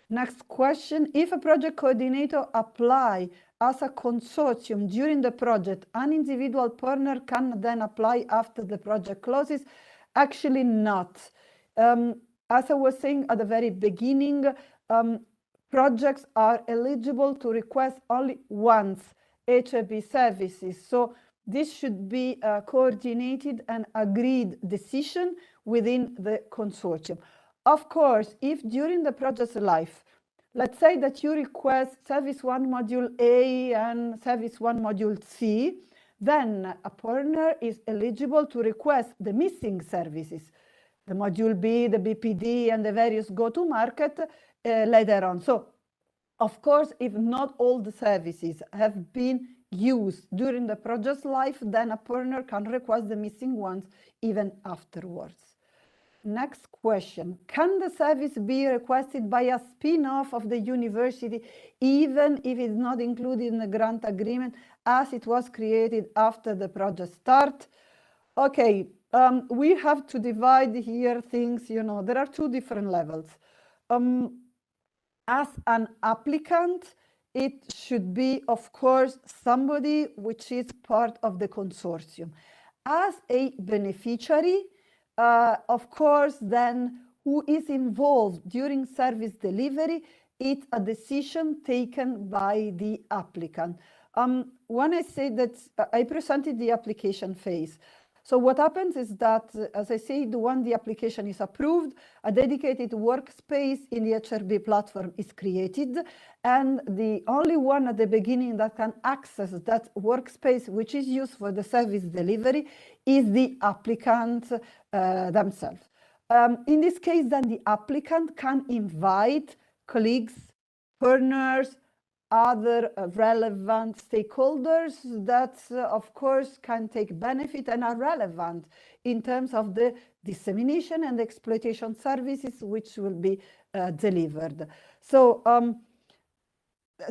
Next question. If a project coordinator apply as a consortium during the project, an individual partner can then apply after the project closes? Actually not. As I was saying at the very beginning, projects are eligible to request only once HAB services. So this should be a coordinated and agreed decision within the consortium. Of course, if during the project's life, let's say that you request Service 1 Module A and Service 1 Module C, then a partner is eligible to request the missing services, the Module B, the BPD, and the various go-to-market later on. So, of course, if not all the services have been used during the project's life, then a partner can request the missing ones even afterwards. Next question. Can the service be requested by a spin-off of the university, even if it's not included in the grant agreement, as it was created after the project start? Okay, we have to divide here things, there are two different levels. As an applicant, it should be, of course, somebody which is part of the consortium. As a beneficiary, of course, then who is involved during service delivery, it's a decision taken by the applicant. When I say that I presented the application phase, so what happens is that, as I said, when the application is approved, a dedicated workspace in the HRB platform is created, and the only one at the beginning that can access that workspace, which is used for the service delivery, is the applicant themselves. In this case, then the applicant can invite colleagues, partners, other relevant stakeholders that, of course, can take benefit and are relevant in terms of the dissemination and exploitation services which will be delivered. So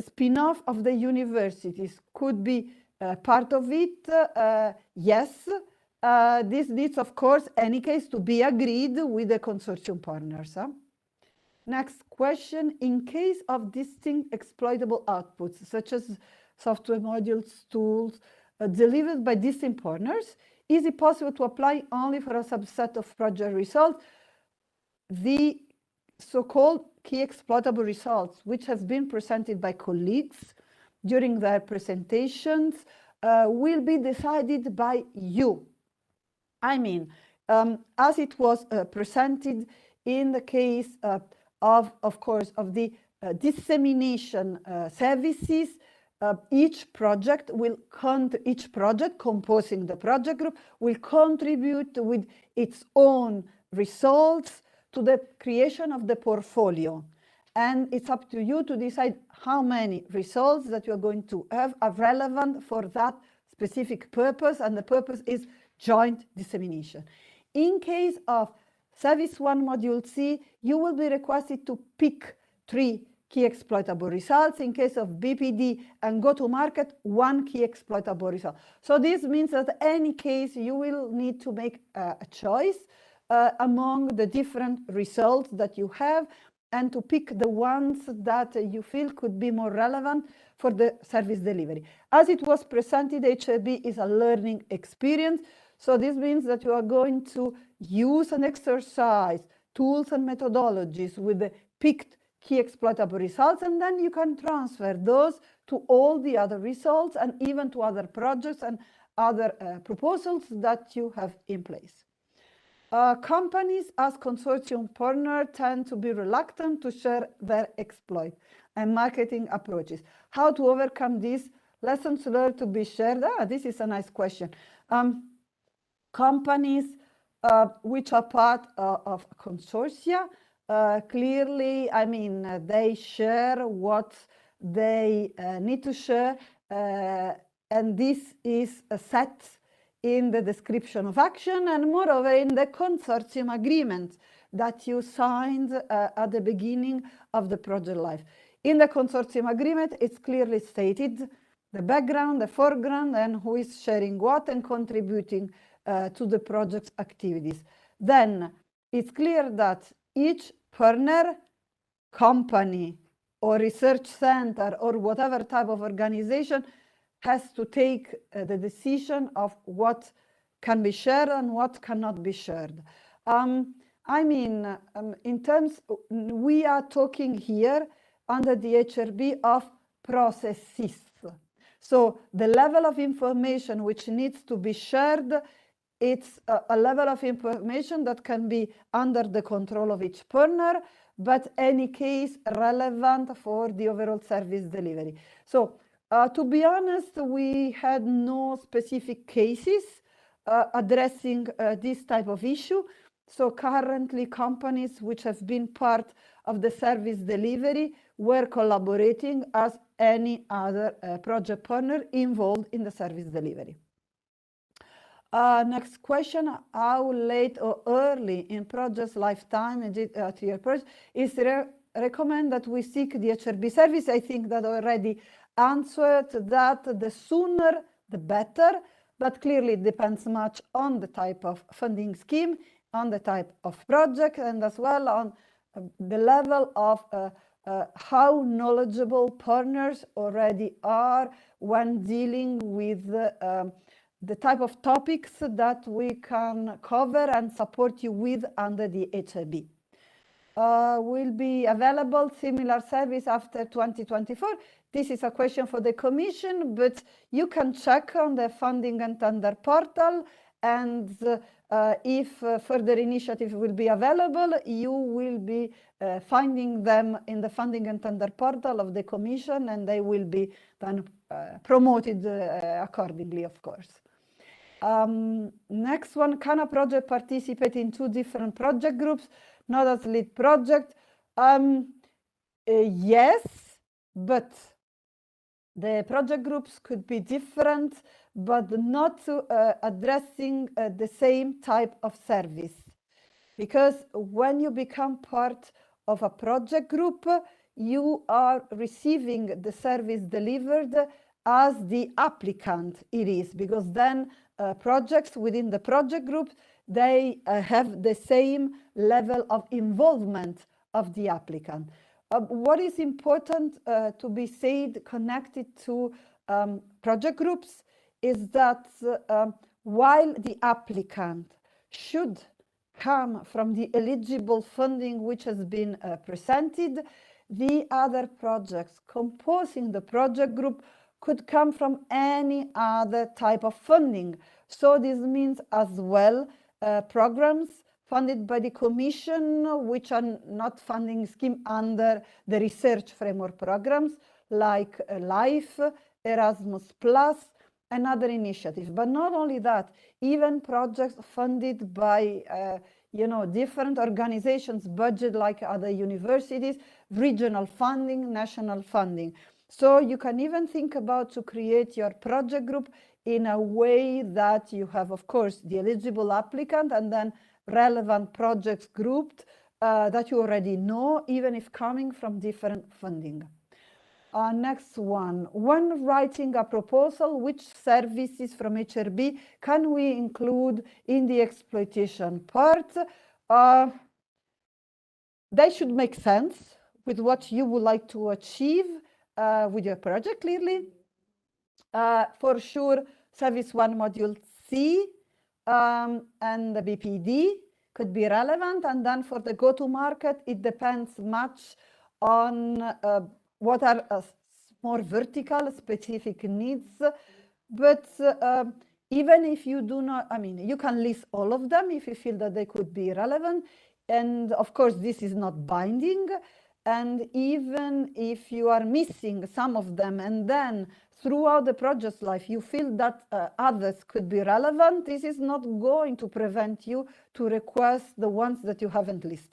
spin-off of the universities could be part of it, yes. This needs, of course, any case to be agreed with the consortium partners. Next question, in case of distinct exploitable outputs, such as software modules, tools, delivered by distinct partners, is it possible to apply only for a subset of project results the so-called key exploitable results, which has been presented by colleagues during their presentations, will be decided by you? I mean, as it was presented in the case of course, of the dissemination services, each project composing the project group will contribute with its own results to the creation of the portfolio. And it's up to you to decide how many results that you're going to have are relevant for that specific purpose, and the purpose is joint dissemination. In case of Service 1 Module C, you will be requested to pick 3 key exploitable results. In case of BPD and go-to-market, 1 key exploitable result. So this means that any case you will need to make a choice among the different results that you have and to pick the ones that you feel could be more relevant for the service delivery. As it was presented, HRB is a learning experience. So this means that you are going to use and exercise tools and methodologies with the picked key exploitable results, and then you can transfer those to all the other results and even to other projects and other proposals that you have in place. Companies as consortium partner tend to be reluctant to share their exploit and marketing approaches. How to overcome this? Lessons learned to be shared. This is a nice question. Companies which are part of consortia, clearly, I mean, they share what they need to share, and this is set in the description of action and moreover in the consortium agreement that you signed at the beginning of the project life. In the consortium agreement, it's clearly stated the background, the foreground, and who is sharing what and contributing to the project's activities. Then it's clear that each partner, company, or research center, or whatever type of organization has to take the decision of what can be shared and what cannot be shared. I mean, in terms, we are talking here under the HRB of processes. So the level of information which needs to be shared, it's a level of information that can be under the control of each partner, but any case relevant for the overall service delivery. So to be honest, we had no specific cases addressing this type of issue. So currently companies which have been part of the service delivery were collaborating as any other project partner involved in the service delivery. Next question, how late or early in project's lifetime is there recommend that we seek the HRB service? I think that already answered that the sooner the better, but clearly it depends much on the type of funding scheme, on the type of project, and as well on the level of how knowledgeable partners already are when dealing with the type of topics that we can cover and support you with under the HRB. Will be available similar service after 2024? This is a question for the Commission, but you can check on the funding and tender portal, and if further initiative will be available, you will be finding them in the funding and tender portal of the Commission, and they will be then promoted accordingly, of course. Next one, can a project participate in 2 different project groups, not as lead project? Yes, but the project groups could be different, but not addressing the same type of service. Because when you become part of a project group, you are receiving the service delivered as the applicant it is, because then projects within the project group, they have the same level of involvement of the applicant. What is important to be said connected to project groups is that while the applicant should come from the eligible funding which has been presented, the other projects composing the project group could come from any other type of funding. So this means as well programs funded by the Commission, which are not funding scheme under the research framework programs like LIFE, Erasmus+, and other initiatives. But not only that, even projects funded by different organizations, budget like other universities, regional funding, national funding. So you can even think about to create your project group in a way that you have, of course, the eligible applicant and then relevant projects grouped that you already know, even if coming from different funding. Next one, when writing a proposal, which services from HRB can we include in the exploitation part? They should make sense with what you would like to achieve with your project, clearly. For sure, Service 1 Module C and the BPD could be relevant. And then for the go-to-market, it depends much on what are more vertical specific needs. But even if you do not, you can list all of them if you feel that they could be relevant. And of course, this is not binding. And even if you are missing some of them, and then throughout the project's life, you feel that others could be relevant, this is not going to prevent you to request the ones that you haven't listed.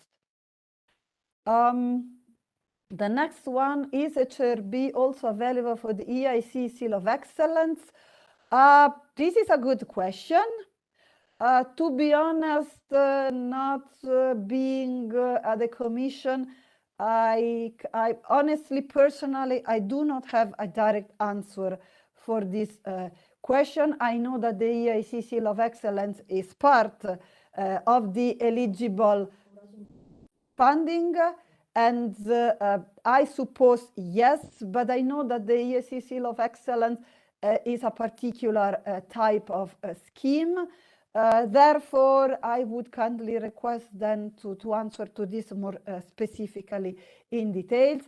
The next one, is HRB also available for the EIC Seal of Excellence? This is a good question. To be honest, not being at the Commission, I honestly, personally, I do not have a direct answer for this question. I know that the EIC Seal of Excellence is part of the eligible funding, and I suppose yes, but I know that the EIC Seal of Excellence is a particular type of scheme. Therefore, I would kindly request then to answer to this more specifically in details.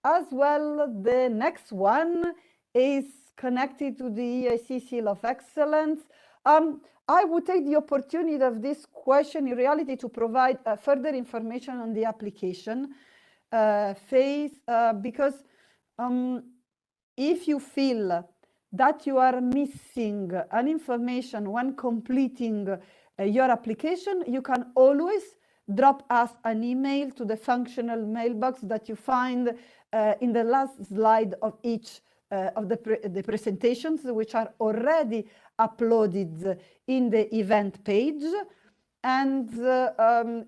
As well, the next one is connected to the EIC Seal of Excellence. I would take the opportunity of this question in reality to provide further information on the application phase, because if you feel that you are missing an information when completing your application, you can always drop us an email to the functional mailbox that you find in the last slide of each of the presentations, which are already uploaded in the event page. And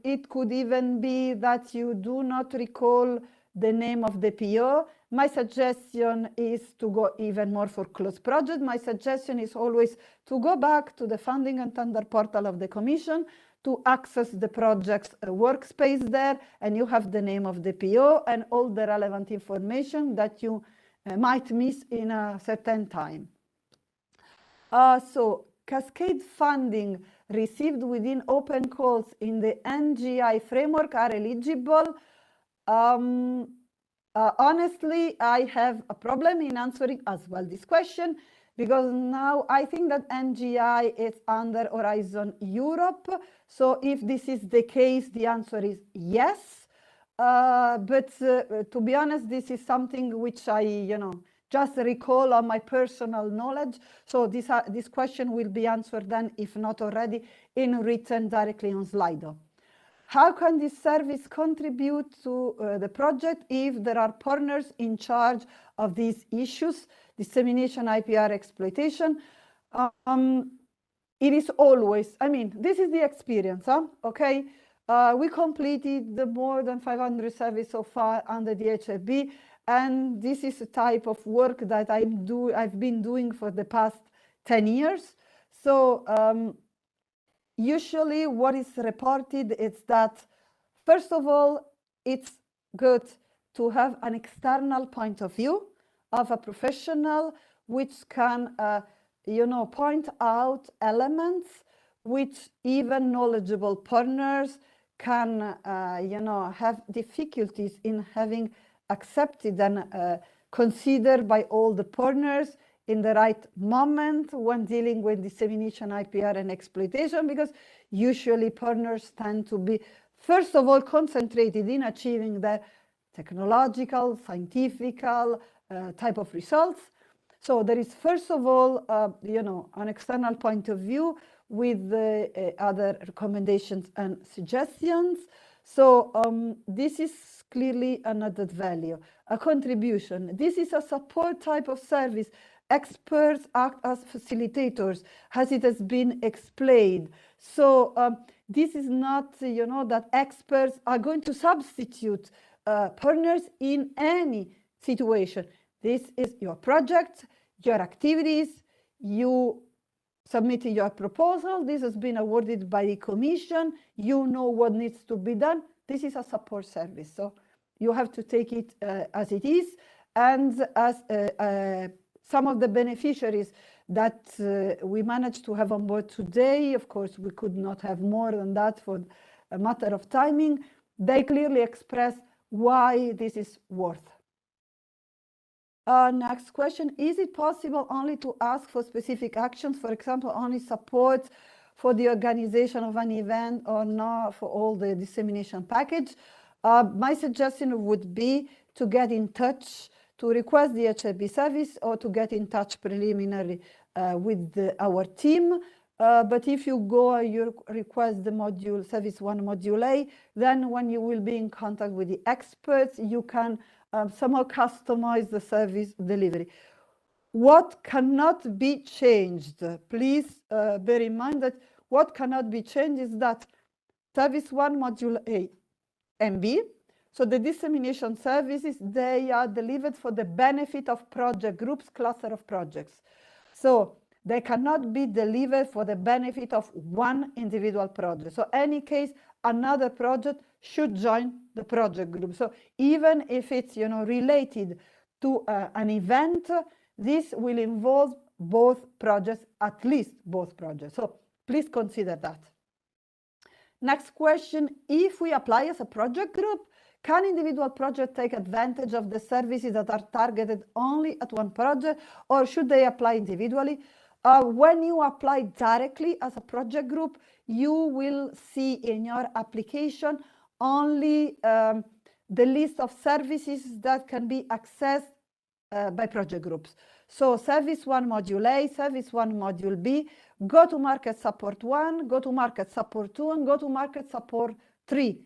it could even be that you do not recall the name of the PO. My suggestion is to go even more for close project. My suggestion is always to go back to the funding and tender portal of the Commission to access the project's workspace there, and you have the name of the PO and all the relevant information that you might miss in a certain time. So cascade funding received within open calls in the NGI framework are eligible. Honestly, I have a problem in answering as well this question, because now I think that NGI is under Horizon Europe. So if this is the case, the answer is yes. But to be honest, this is something which I, just recall on my personal knowledge. So this question will be answered then, if not already, in written directly on Slido. How can this service contribute to the project if there are partners in charge of these issues, dissemination, IPR, exploitation? It is always, I mean, this is the experience, okay? We completed more than 500 surveys so far under the HFB, and this is a type of work that I've been doing for the past 10 years. So usually what is reported is that, first of all, it's good to have an external point of view of a professional which can point out elements which even knowledgeable partners can have difficulties in having accepted and considered by all the partners in the right moment when dealing with dissemination, IPR, and exploitation, because usually partners tend to be, first of all, concentrated in achieving their technological, scientific type of results. So there is, first of all, an external point of view with the other recommendations and suggestions. So this is clearly an added value, a contribution. This is a support type of service. Experts act as facilitators, as it has been explained. So this is not, that experts are going to substitute partners in any situation. This is your project, your activities, you submitted your proposal, this has been awarded by the Commission, you know what needs to be done. This is a support service, so you have to take it as it is. And as some of the beneficiaries that we managed to have on board today, of course, we could not have more than that for a matter of timing, they clearly express why this is worth. Next question, is it possible only to ask for specific actions, for example, only support for the organization of an event or not for all the dissemination package? My suggestion would be to get in touch, to request the HFB service or to get in touch preliminarily with our team. But if you go, you request the module, service 1 module A, then when you will be in contact with the experts, you can somehow customize the service delivery. What cannot be changed? Please bear in mind that what cannot be changed is that service 1 module A and B, so the dissemination services, they are delivered for the benefit of project groups, cluster of projects. So they cannot be delivered for the benefit of one individual project. So any case, another project should join the project group. So even if it's related to an event, this will involve both projects, at least both projects. So please consider that. Next question, if we apply as a project group, can individual projects take advantage of the services that are targeted only at one project, or should they apply individually? When you apply directly as a project group, you will see in your application only the list of services that can be accessed by project groups. So service 1 module A, service 1 module B, go-to-market support 1, go-to-market support 2, and go-to-market support 3,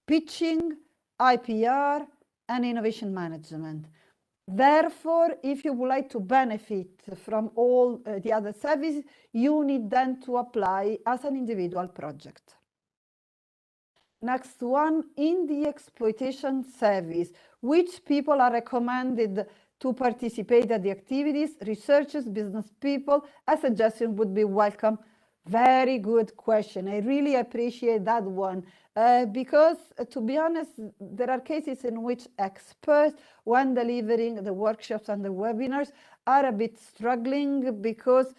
pitching, IPR, and innovation management. Therefore, if you would like to benefit from all the other services, you need then to apply as an individual project. Next one, in the exploitation service, which people are recommended to participate at the activities? Researchers, business people. A suggestion would be welcome. Very good question. I really appreciate that one because, to be honest, there are cases in which experts, when delivering the workshops and the webinars, are a bit struggling because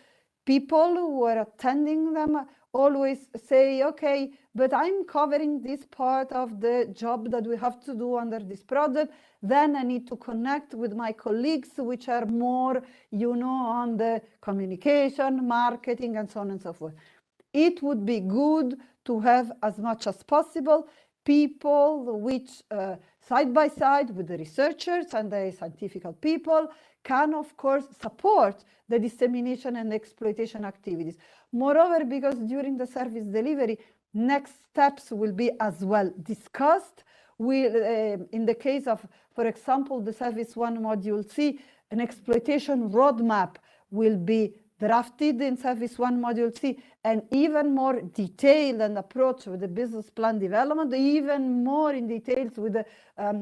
people who are attending them always say, okay, but I'm covering this part of the job that we have to do under this project. Then I need to connect with my colleagues, which are more, on the communication, marketing, and so on and so forth. It would be good to have as much as possible people which side by side with the researchers and the scientific people can, of course, support the dissemination and exploitation activities. Moreover, because during the service delivery, next steps will be as well discussed. In the case of, for example, the Service 1 Module C, an exploitation roadmap will be drafted in Service 1 Module C, and even more detailed and approach with the business plan development, even more in details with the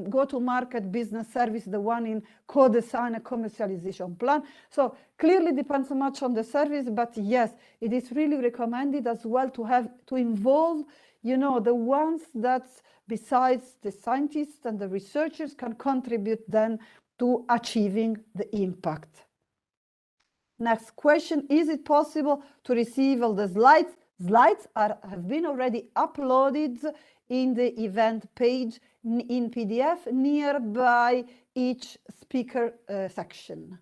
go-to-market business service, the one in co-design and commercialization plan. So clearly depends much on the service, but yes, it is really recommended as well to involve, you know, the ones that besides the scientists and the researchers can contribute then to achieving the impact. Next question, is it possible to receive all the slides? Slides have been already uploaded in the event page in PDF nearby each speaker section.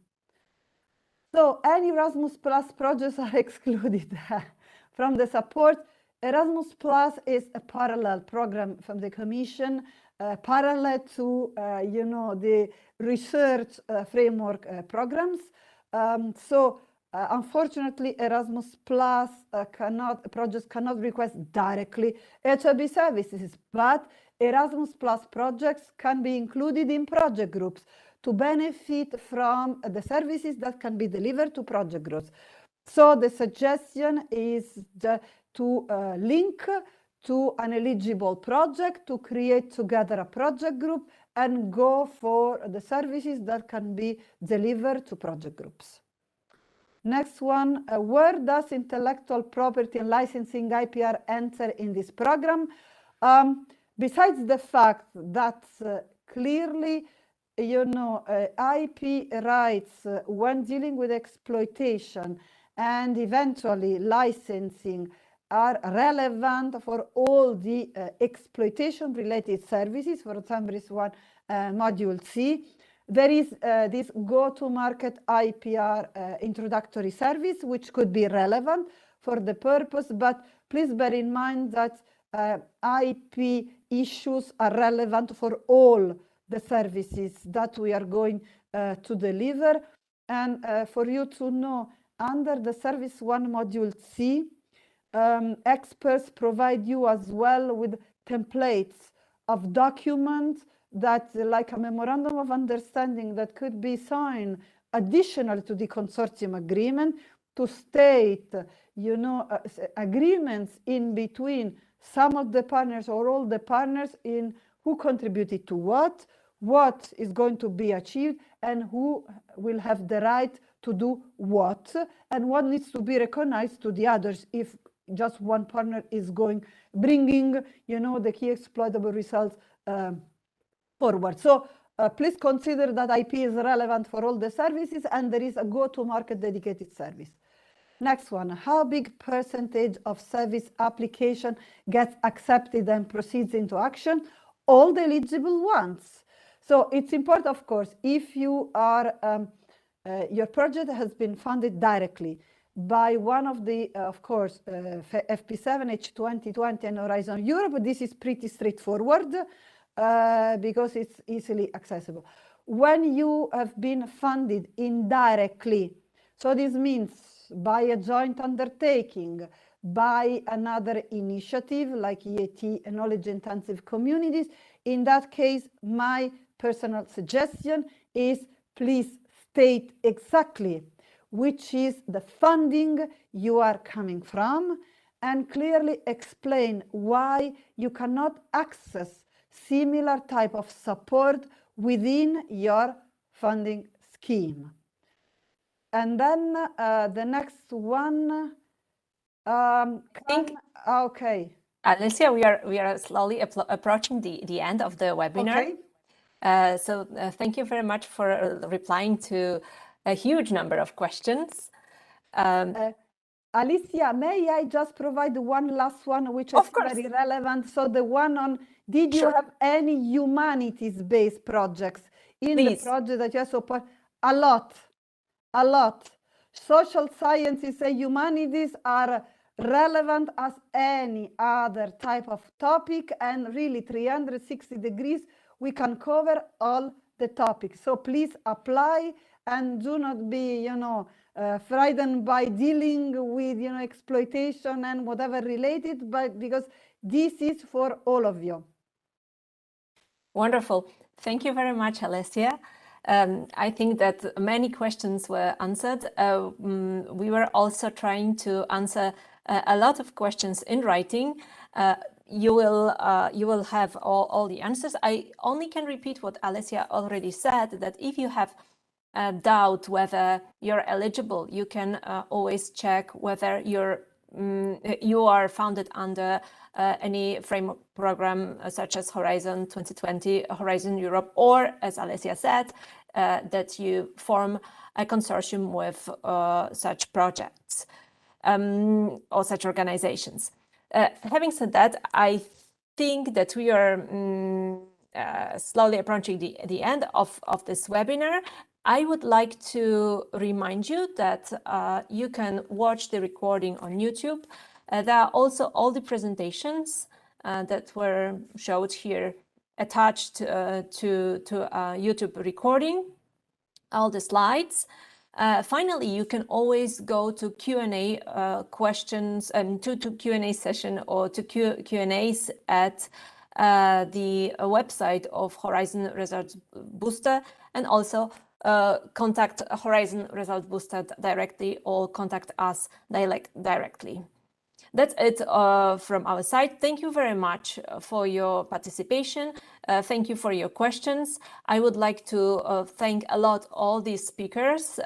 So any Erasmus Plus projects are excluded from the support. Erasmus Plus is a parallel program from the Commission, parallel to you know, the research framework programs. Unfortunately, Erasmus Plus projects cannot request directly HRB services, but Erasmus Plus projects can be included in project groups to benefit from the services that can be delivered to project groups. So the suggestion is to link to an eligible project, to create together a project group and go for the services that can be delivered to project groups. Next one, where does intellectual property and licensing IPR enter in this program? Besides the fact that clearly, you know, IP rights when dealing with exploitation and eventually licensing are relevant for all the exploitation related services, for Service 1 Module C. There is this go-to-market IPR introductory service, which could be relevant for the purpose, but please bear in mind that IP issues are relevant for all the services that we are going to deliver. And for you to know, under the Service 1 Module C, experts provide you as well with templates of documents that, like a memorandum of understanding that could be signed additional to the consortium agreement to state, you know, agreements in between some of the partners or all the partners in who contributed to what is going to be achieved, and who will have the right to do what, and what needs to be recognized to the others if just one partner is bringing, you know, the key exploitable results forward. So please consider that IP is relevant for all the services, and there is a go-to-market dedicated service. Next one, how big percentage of service application gets accepted and proceeds into action? All the eligible ones. So it's important, of course, if you are, your project has been funded directly by one of the, of course, FP7, H2020 and Horizon Europe, this is pretty straightforward because it's easily accessible. When you have been funded indirectly, so this means by a joint undertaking, by another initiative like EAT, knowledge intensive communities, in that case, my personal suggestion is please state exactly which is the funding you are coming from, and clearly explain why you cannot access similar type of support within your funding scheme. And then the next one, okay. Alessia, we are slowly approaching the end of the webinar. Okay. So thank you very much for replying to a huge number of questions. Alicia, may I just provide one last one, which is very relevant? So the one on, did you have any humanities-based projects in the project that you support? A lot. Social sciences and humanities are relevant as any other type of topic, and really 360 degrees, we can cover all the topics. So please apply and do not be, frightened by dealing with, exploitation and whatever related, but because this is for all of you. Wonderful. Thank you very much, Alessia. I think that many questions were answered. We were also trying to answer a lot of questions in writing. You will have all the answers. I only can repeat what Alessia already said, that if you have a doubt whether you're eligible, you can always check whether you are founded under any framework program such as Horizon 2020, Horizon Europe, or as Alessia said, that you form a consortium with such projects or such organizations. Having said that, I think that we are slowly approaching the end of this webinar. I would like to remind you that you can watch the recording on YouTube. There are also all the presentations that were showed here attached to a YouTube recording, all the slides. Finally, you can always go to Q&A questions and to Q&A session or to Q&As at the website of Horizon Results Booster, and also contact Horizon Results Booster directly or contact us directly. That's it from our side. Thank you very much for your participation. Thank you for your questions. I would like to thank a lot all these speakers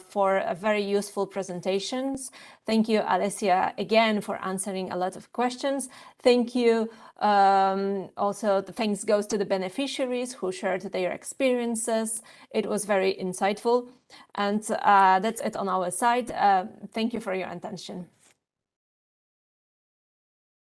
for very useful presentations. Thank you, Alessia, again for answering a lot of questions. Thank you. Also, the thanks goes to the beneficiaries who shared their experiences. It was very insightful. And that's it on our side. Thank you for your attention.